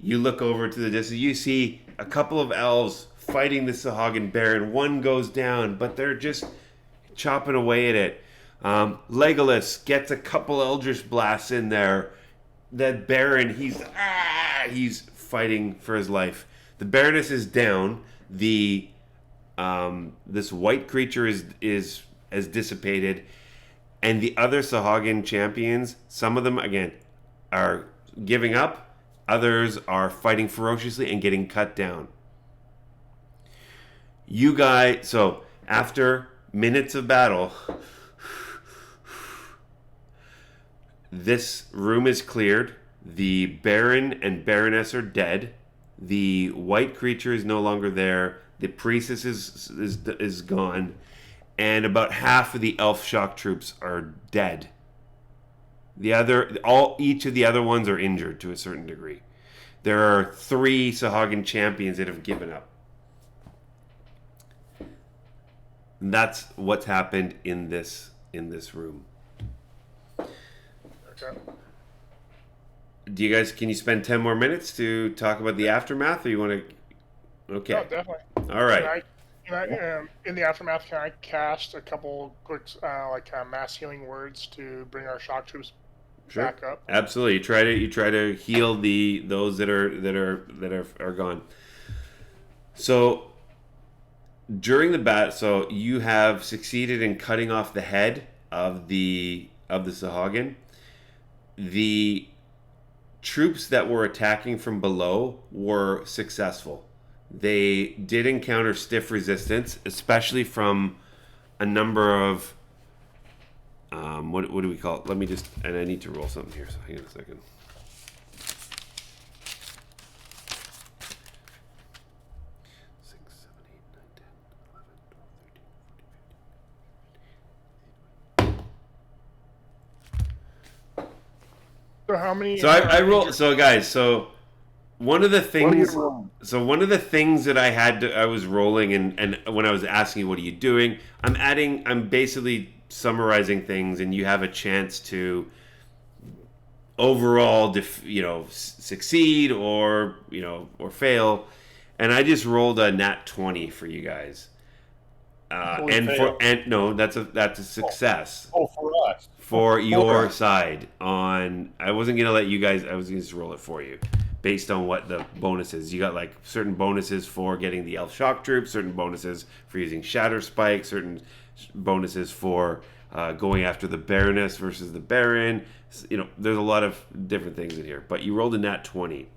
A: look over to the distance. You see a couple of elves fighting the Sahuagin Baron. One goes down, but they're just chopping away at it. Legolas gets a couple Eldritch blasts in there. That Baron, he's fighting for his life. The Baroness is down. This white creature is dissipated, and the other Sahuagin champions, some of them again are giving up, others are fighting ferociously and getting cut down. You guys, so after minutes of battle, this room is cleared. The Baron and Baroness are dead. The white creature is no longer there. The priestess is gone, and about half of the elf shock troops are dead. Each of the other ones are injured to a certain degree. There are 3 Sahuagin champions that have given up. And that's what's happened in this room.
B: Okay.
A: Can you spend 10 more minutes to talk about the aftermath, or you want to? Okay.
B: No, definitely.
A: All right.
B: Can I, in the aftermath, can I cast a couple quick mass healing words to bring our shock troops back up?
A: Absolutely. You try to heal those that are gone. So during the bat, so you have succeeded in cutting off the head of the Sahuagin. The troops that were attacking from below were successful. They did encounter stiff resistance, especially from a number of what do we call it? Let me just, and I need to roll something here, so hang on a second.
B: So how many?
A: So I roll. So guys, so one of the
E: What are you
A: things.
E: rolling?
A: So one of the things that I was rolling, and when I was asking you, what are you doing? I'm basically summarizing things, and you have a chance to overall, succeed or fail. And I just rolled a nat 20 for you guys.
D: We failed.
A: No, that's a success
D: Oh, for us.
A: for your side. I wasn't gonna let you guys. I was gonna just roll it for you, based on what the bonus is. You got like certain bonuses for getting the elf shock troops, certain bonuses for using shatter spike, certain bonuses for going after the Baroness versus the Baron. There's a lot of different things in here. But you rolled a nat 20.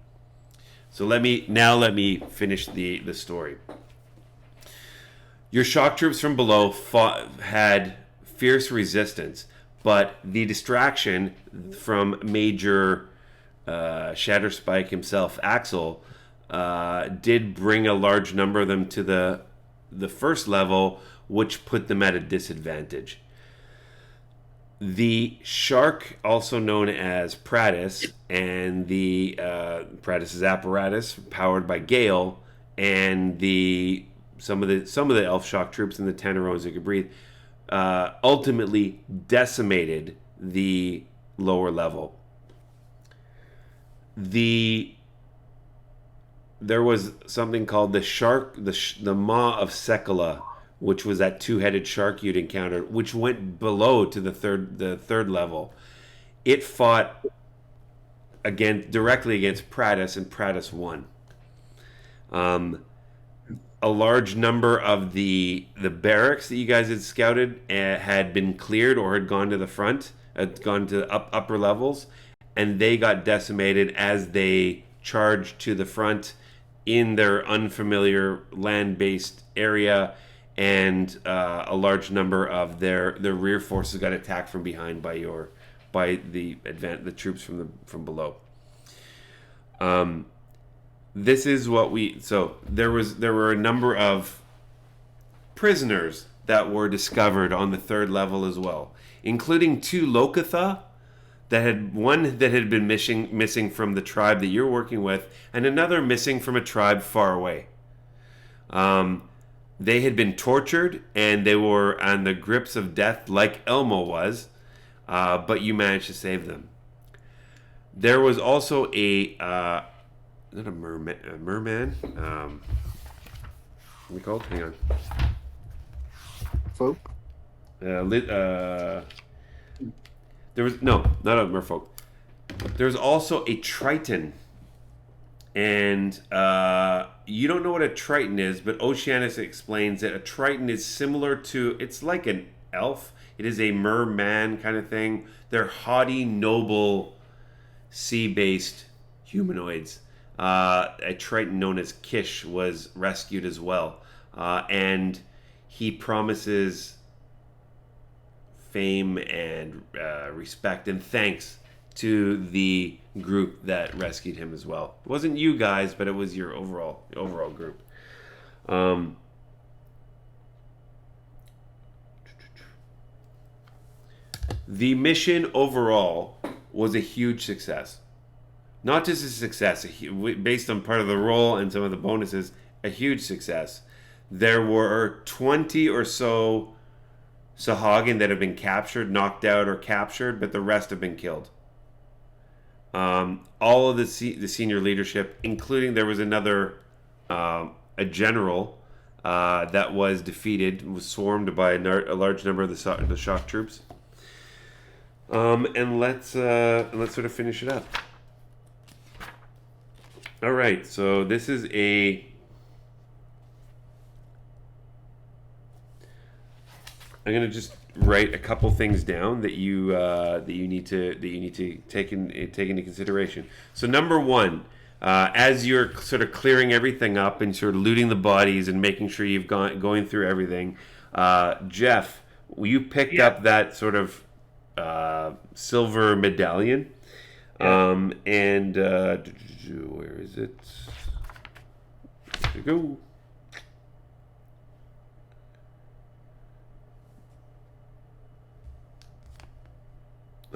A: So let me finish the story. Your shock troops from below had fierce resistance, but the distraction from Major Shatter Spike himself, Axel, did bring a large number of them to the first level, which put them at a disadvantage. The shark, also known as Pratis, and the Pratis's apparatus, powered by Gale, and some of the elf shock troops and the Tenerones that could breathe, ultimately decimated the lower level. There was something called the Maw of Sekala, which was that two-headed shark you'd encountered, which went below to the third level. It fought directly against Pratis, and Pratis won. A large number of the barracks that you guys had scouted had been cleared or had gone to the front, had gone to upper levels, and they got decimated as they charged to the front in their unfamiliar land-based area, and a large number of their rear forces got attacked from behind by the troops from below. This is what there were a number of prisoners that were discovered on the third level as well, including 2 Lokatha one that had been missing from the tribe that you're working with, and another missing from a tribe far away. They had been tortured, and they were on the grips of death like Elmo was, but you managed to save them. There was also not a merman. What are we called? Hang on.
E: Folk?
A: There was not a merfolk. There was also a Triton, and you don't know what a Triton is, but Oceanus explains that a Triton is similar to. It's like an elf. It is a merman kind of thing. They're haughty, noble, sea-based humanoids. A Triton known as Kish was rescued as well, and he promises fame and respect and thanks to the group that rescued him as well. It wasn't you guys, but it was your overall group. The mission overall was a huge success. Not just a success, based on part of the role and some of the bonuses, a huge success. There were 20 or so Sahuagin that have been captured, knocked out, or captured, but the rest have been killed. All of the senior leadership, including there was another, a general that was defeated, was swarmed by a large number of the shock troops. And let's sort of finish it up. All right, so this is I'm gonna just write a couple things down that you need to take into consideration. So number one, as you're sort of clearing everything up and sort of looting the bodies and making sure you've going through everything, Jeff, you picked up that sort of silver medallion. And where is it? There we go.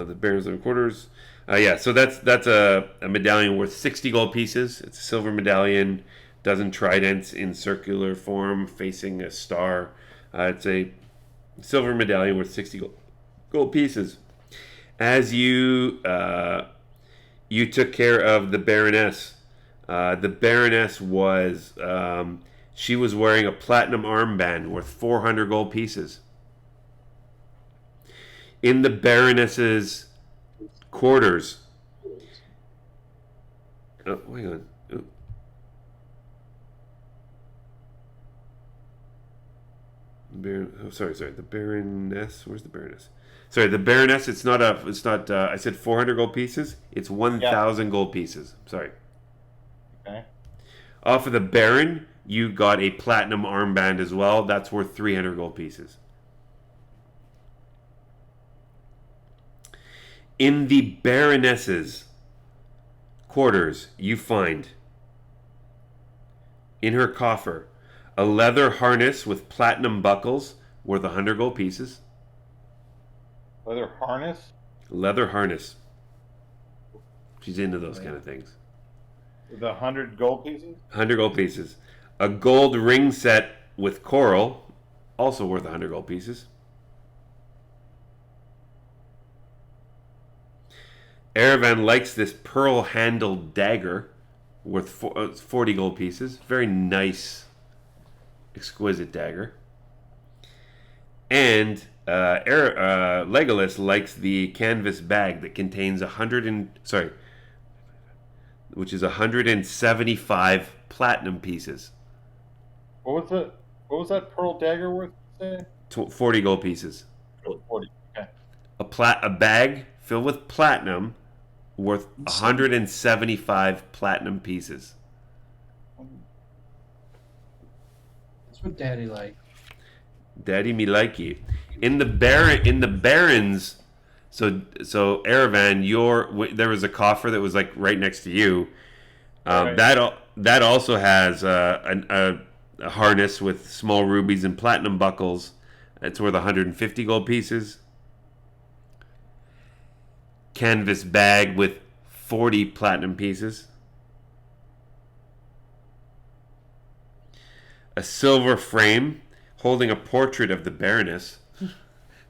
A: of the Baron's Living Quarters. Yeah, so that's a medallion worth 60 gold pieces. It's a silver medallion, dozen tridents in circular form facing a star. It's a silver medallion worth 60 gold pieces. As you took care of the Baroness. The Baroness was she was wearing a platinum armband worth 400 gold pieces. In the Baroness's quarters. Oh, hang on. Oh. Sorry. The Baroness. Where's the Baroness? Sorry, the Baroness. It's not. I said 400 gold pieces. It's 1,000 gold pieces. Sorry.
D: Okay.
A: Off of the Baron, you got a platinum armband as well. That's worth 300 gold pieces. In the Baroness's quarters, you find in her coffer a leather harness with platinum buckles worth 100 gold pieces.
D: Leather harness?
A: Leather harness. She's into those kind of things.
D: The 100 gold pieces?
A: 100 gold pieces. A gold ring set with coral, also worth 100 gold pieces. Erevan likes this pearl-handled dagger worth 40 gold pieces. Very nice, exquisite dagger. And Legolas likes the canvas bag that contains 175 platinum pieces.
D: What was that pearl dagger worth? Say?
A: 40 gold pieces.
D: 40. Okay.
A: A bag filled with platinum worth 175 platinum pieces.
C: That's what Daddy like.
A: Daddy me likey. In the barons, so Erevan, there was a coffer that was like right next to you.
D: Right.
A: That also has a harness with small rubies and platinum buckles. It's worth 150 gold pieces. Canvas bag with 40 platinum pieces. A silver frame holding a portrait of the Baroness,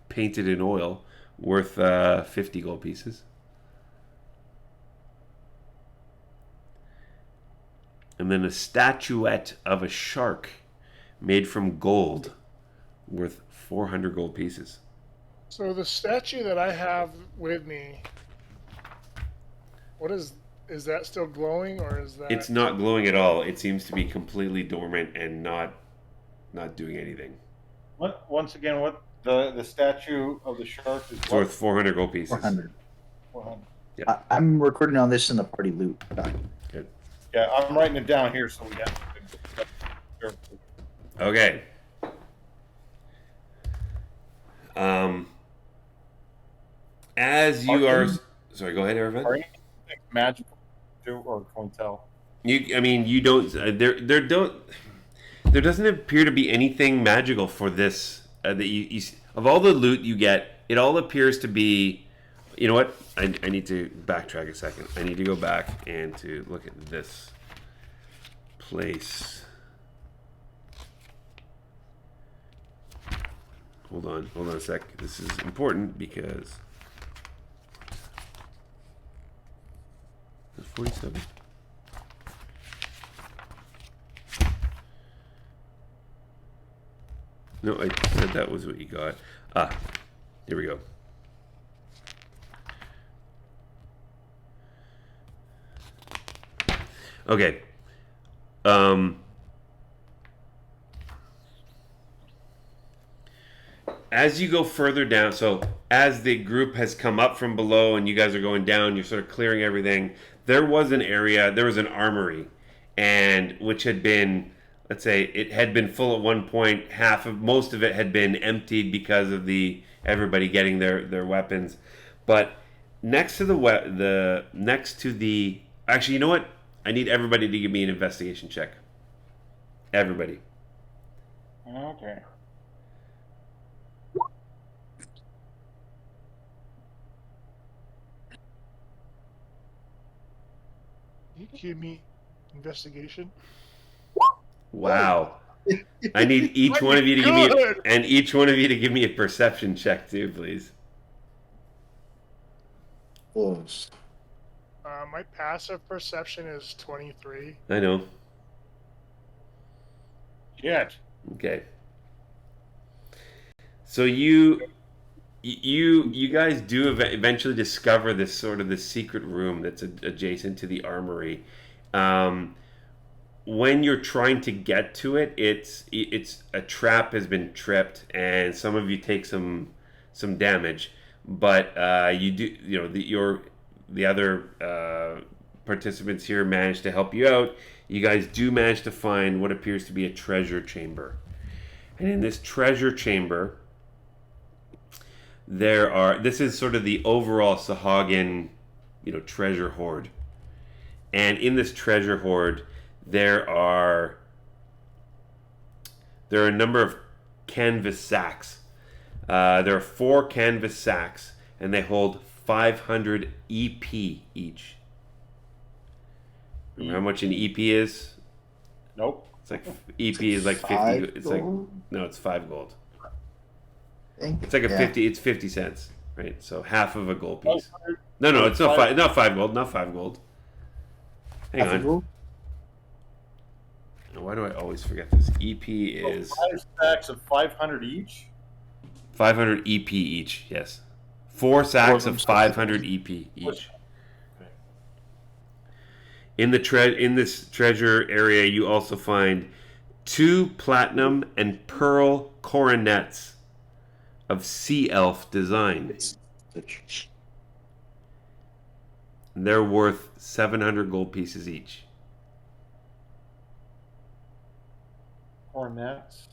A: painted in oil, worth 50 gold pieces. And then a statuette of a shark made from gold, worth 400 gold pieces.
B: So the statue that I have with me, is that still glowing, or is that?
A: It's not glowing at all. It seems to be completely dormant and not doing anything.
D: Once again, what the statue of the shark is
A: It's worth 400 gold pieces.
E: 400.
D: 400.
A: Yeah.
E: I'm recording on this in the party loop.
A: Good.
D: Yeah, I'm writing it down here so we have.
A: Okay. As you are, sorry, go ahead, Erevan.
D: Are anything magical to do, or can we tell?
A: You don't. There doesn't appear to be anything magical for this. That you of all the loot you get, it all appears to be. You know what? I need to backtrack a second. I need to go back and to look at this place. Hold on a sec. This is important because 47. No, I said that was what you got. Here we go. Okay. As you go further down, so as the group has come up from below and you guys are going down, you're sort of clearing everything. There was an armory, and which had been, let's say, it had been full at one point. Most of it had been emptied because of everybody getting their weapons. But next to the actually, you know what? I need everybody to give me an investigation check. Everybody.
D: Okay.
B: You give me investigation.
A: Wow. I need each one of you to give me a perception check too, please.
E: Close.
B: My passive perception is 23.
A: I know.
D: Shit.
A: Okay. So you guys do eventually discover this sort of this secret room that's adjacent to the armory. When you're trying to get to it, it's a trap has been tripped, and some of you take some damage, but the other participants here managed to help you out. You guys do manage to find what appears to be a treasure chamber, and in this treasure chamber, this is sort of the overall Sahuagin, treasure hoard, and in this treasure hoard, there are a number of canvas sacks. There are 4 canvas sacks, and they hold 500 EP each. Remember how much an EP is?
D: Nope.
A: It's like EP is like 50. It's like no, it's 5 gold. It's like 50. It's 50 cents, right? So half of a gold piece. No, it's not 5. Not 5 gold. Not 5 gold. Hang on.
E: Gold?
A: Why do I always forget this? EP is
D: 5 stacks of 500 each.
A: 500 EP each. Yes, 4 sacks of 500 EP each. In this treasure area, you also find 2 platinum and pearl coronets of sea elf design. They're worth 700 gold pieces each.
D: Cornets.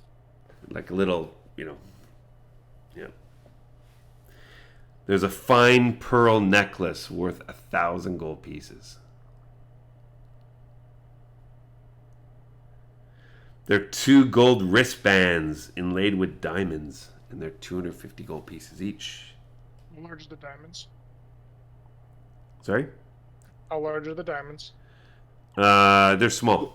A: Like a little, yeah. There's a fine pearl necklace worth 1,000 gold pieces. There are 2 gold wristbands inlaid with diamonds, and they're 250 gold pieces each.
B: How large are the diamonds?
A: Sorry?
B: How large are the diamonds?
A: They're small.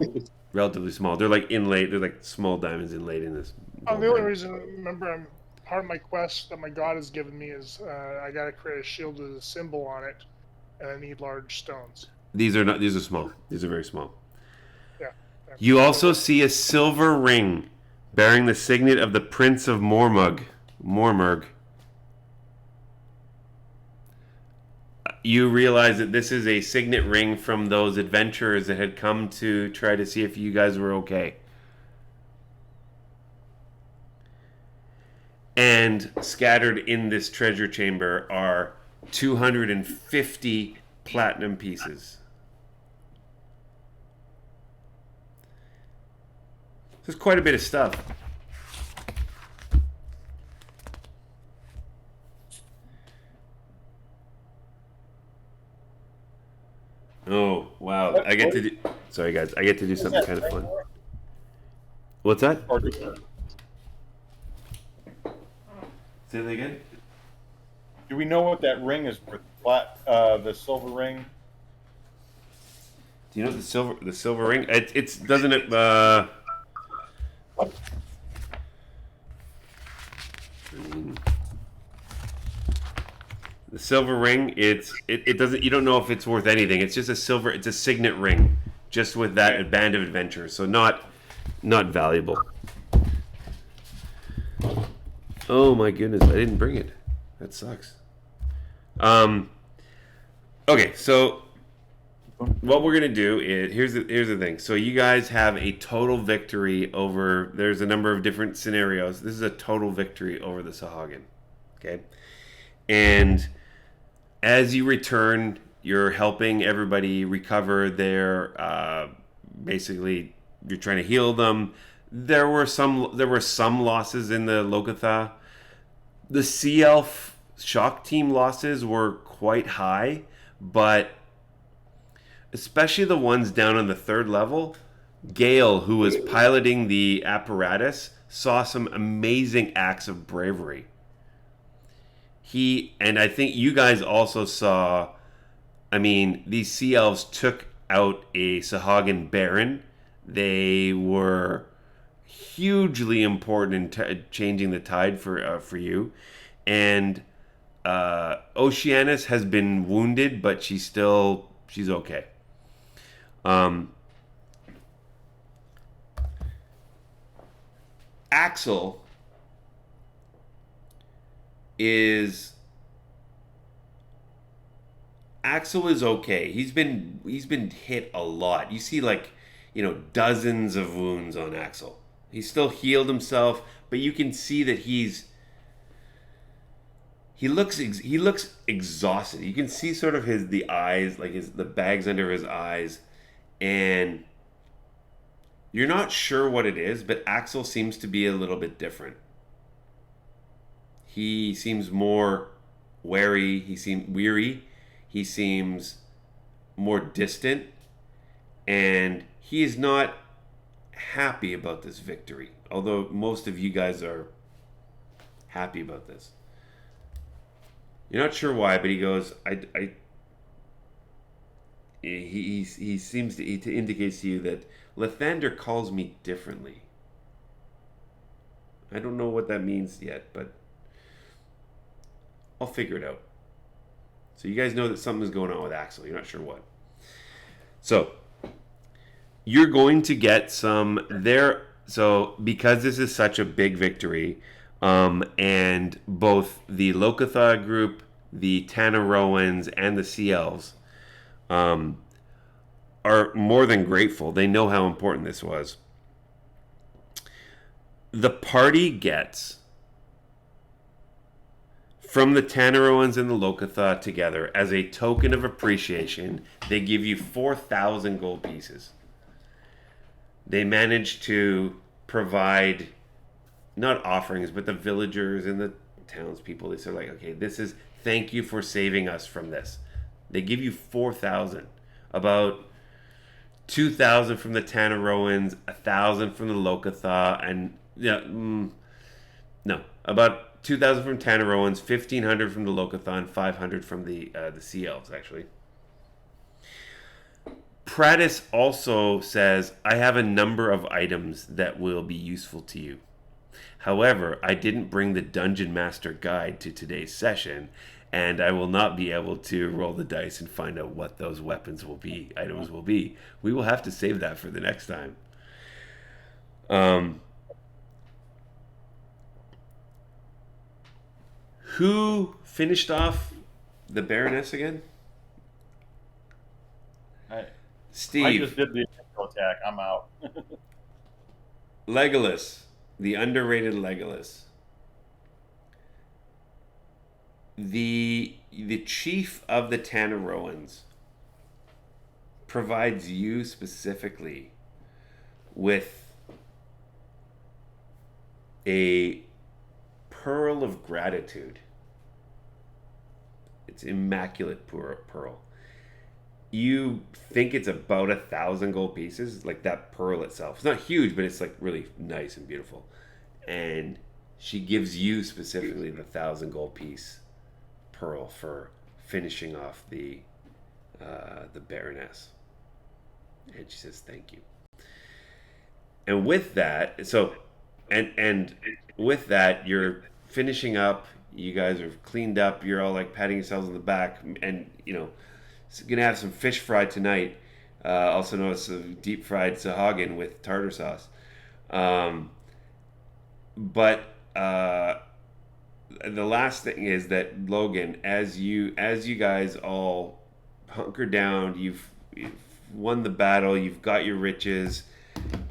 A: Relatively small. They're like inlaid. They're like small diamonds inlaid in this.
B: The only reason, remember, part of my quest that my god has given me is I gotta create a shield with a symbol on it, and I need large stones.
A: These are small. These are very small.
B: Yeah.
A: You also see a silver ring bearing the signet of the Prince of Mormug. You realize that this is a signet ring from those adventurers that had come to try to see if you guys were okay. And scattered in this treasure chamber are 250 platinum pieces. There's quite a bit of stuff. Oh, wow. I get to do... Sorry, guys. I get to do something kind of fun. What's that? Say that again?
D: Do we know what that ring is worth? The silver ring?
A: Do you know the silver ring? It's doesn't it... The silver ring, it doesn't, you don't know if it's worth anything. It's just it's a signet ring, just with that band of adventurers. So not valuable. Oh my goodness, I didn't bring it. That sucks. Okay, so what we're gonna do is here's the thing. So you guys have a total victory over. There's a number of different scenarios. This is a total victory over the Sahuagin. Okay, and as you return, you're helping everybody recover their. Basically, you're trying to heal them. There were some losses in the Lokatha. The Sea Elf shock team losses were quite high, but especially the ones down on the 3rd level, Gale, who was piloting the apparatus, saw some amazing acts of bravery. And I think you guys also saw, I mean, these sea elves took out a Sahuagin Baron. They were hugely important in changing the tide for you. And Oceanus has been wounded, but she's okay. Axel is okay. He's been hit a lot. You see, like, dozens of wounds on Axel. He's still healed himself, but you can see that he looks exhausted. You can see sort of the eyes, like the bags under his eyes, and you're not sure what it is, but Axel seems to be a little bit different. He seems more wary. He seems weary. He seems more distant, and he is not happy about this victory. Although most of you guys are happy about this. You're not sure why, but he goes, he seems to indicates to you that Lathander calls me differently. I don't know what that means yet, but I'll figure it out. So you guys know that something's going on with Axel. You're not sure what. So you're going to get some there. So because this is such a big victory, and both the Locathar group, the Tanaroans, and the Sea Elves are more than grateful. They know how important this was. The party gets, from the Tanaroans and the Locathar together, as a token of appreciation, they give you 4,000 gold pieces. They managed to provide, not offerings, but the villagers and the townspeople, they said, like, okay, this is, thank you for saving us from this. They give you 4,000. About 2,000 from the Tanaroans, 1,000 from the Locathar, and about 2,000 from Tanaroans, 1,500 from the Locathar, and 500 from the Sea Elves, actually. Pradis also says, I have a number of items that will be useful to you. However, I didn't bring the Dungeon Master Guide to today's session, and I will not be able to roll the dice and find out what those items will be. We will have to save that for the next time. Who finished off the Baroness again? Steve.
D: I just did the initial attack. I'm out.
A: Legolas, the underrated Legolas. The chief of the Tanaroans provides you specifically with a pearl of gratitude. It's immaculate pearl. You think it's about 1,000 gold pieces, like that pearl itself. It's not huge, but it's like really nice and beautiful. And she gives you specifically the 1,000 gold piece pearl for finishing off the Baroness. And she says thank you. And with that, and with that, you're finishing up. You guys are cleaned up. You're all like patting yourselves on the back, and gonna have some fish fried tonight. Also known as deep fried Sahuagin with tartar sauce. But the last thing is that Logan, as you guys all hunker down, you've won the battle. You've got your riches.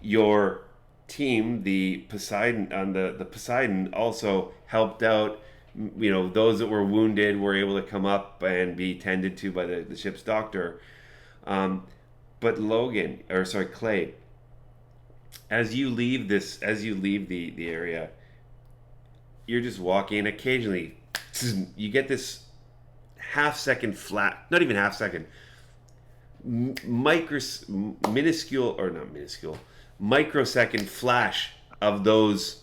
A: Your team, the Poseidon, the Poseidon, also helped out. Those that were wounded were able to come up and be tended to by the ship's doctor. But Clay, as you leave the area, you're just walking. Occasionally, you get this half-second flat, not even half-second, microsecond flash of those.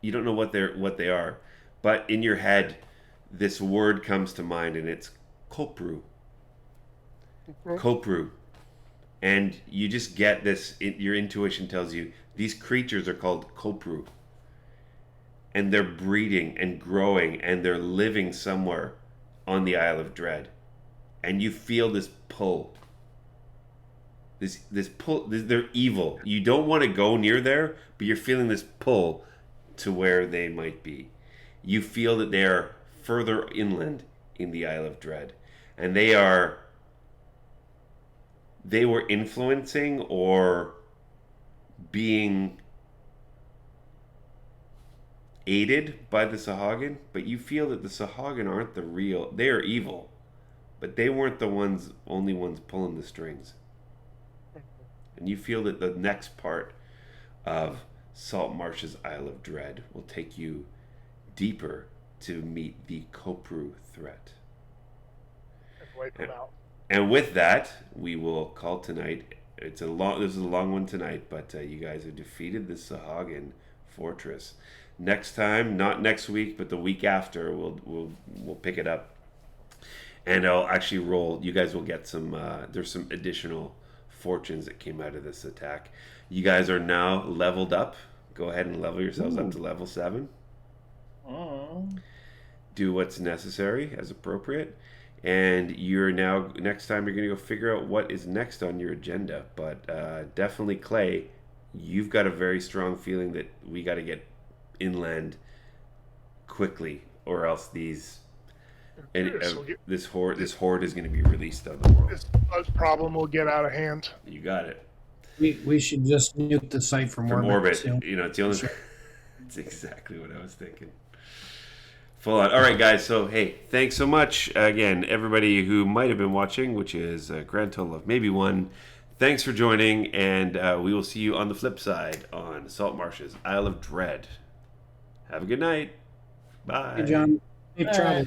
A: You don't know what they are, but in your head, this word comes to mind, and it's Kopru. Kopru. And you just get this, your intuition tells you these creatures are called Kopru. And they're breeding and growing and they're living somewhere on the Isle of Dread. And you feel this pull. This pull, they're evil. You don't want to go near there, but you're feeling this pull to where they might be. You feel that they are further inland in the Isle of Dread. And they were influencing or being aided by the Sahuagin, but you feel that the Sahuagin aren't the real. They are evil, but they weren't the only ones pulling the strings. And you feel that the next part of Saltmarsh's Isle of Dread will take you deeper to meet the Kopru threat. And with that, we will call tonight. This is a long one tonight, but you guys have defeated the Sahuagin fortress. Next time, not next week, but the week after, we'll pick it up, and I'll actually roll. You guys will get some. There's some additional fortunes that came out of this attack. You guys are now leveled up. Go ahead and level yourselves up to level 7. Do what's necessary as appropriate. And you're now, next time you're going to go figure out what is next on your agenda. But definitely, Clay, you've got a very strong feeling that we got to get inland quickly, or else this horde is going to be released on the world.
B: This problem will get out of hand.
A: You got it.
C: We should just nuke the site from orbit.
A: You know, it's the only. It's exactly what I was thinking. Full on. All right, guys. So, hey, thanks so much again, everybody who might have been watching, which is a grand total of maybe 1. Thanks for joining, and we will see you on the flip side on Saltmarsh's Isle of Dread. Have a good night. Bye.
C: Hey, John. Safe travel.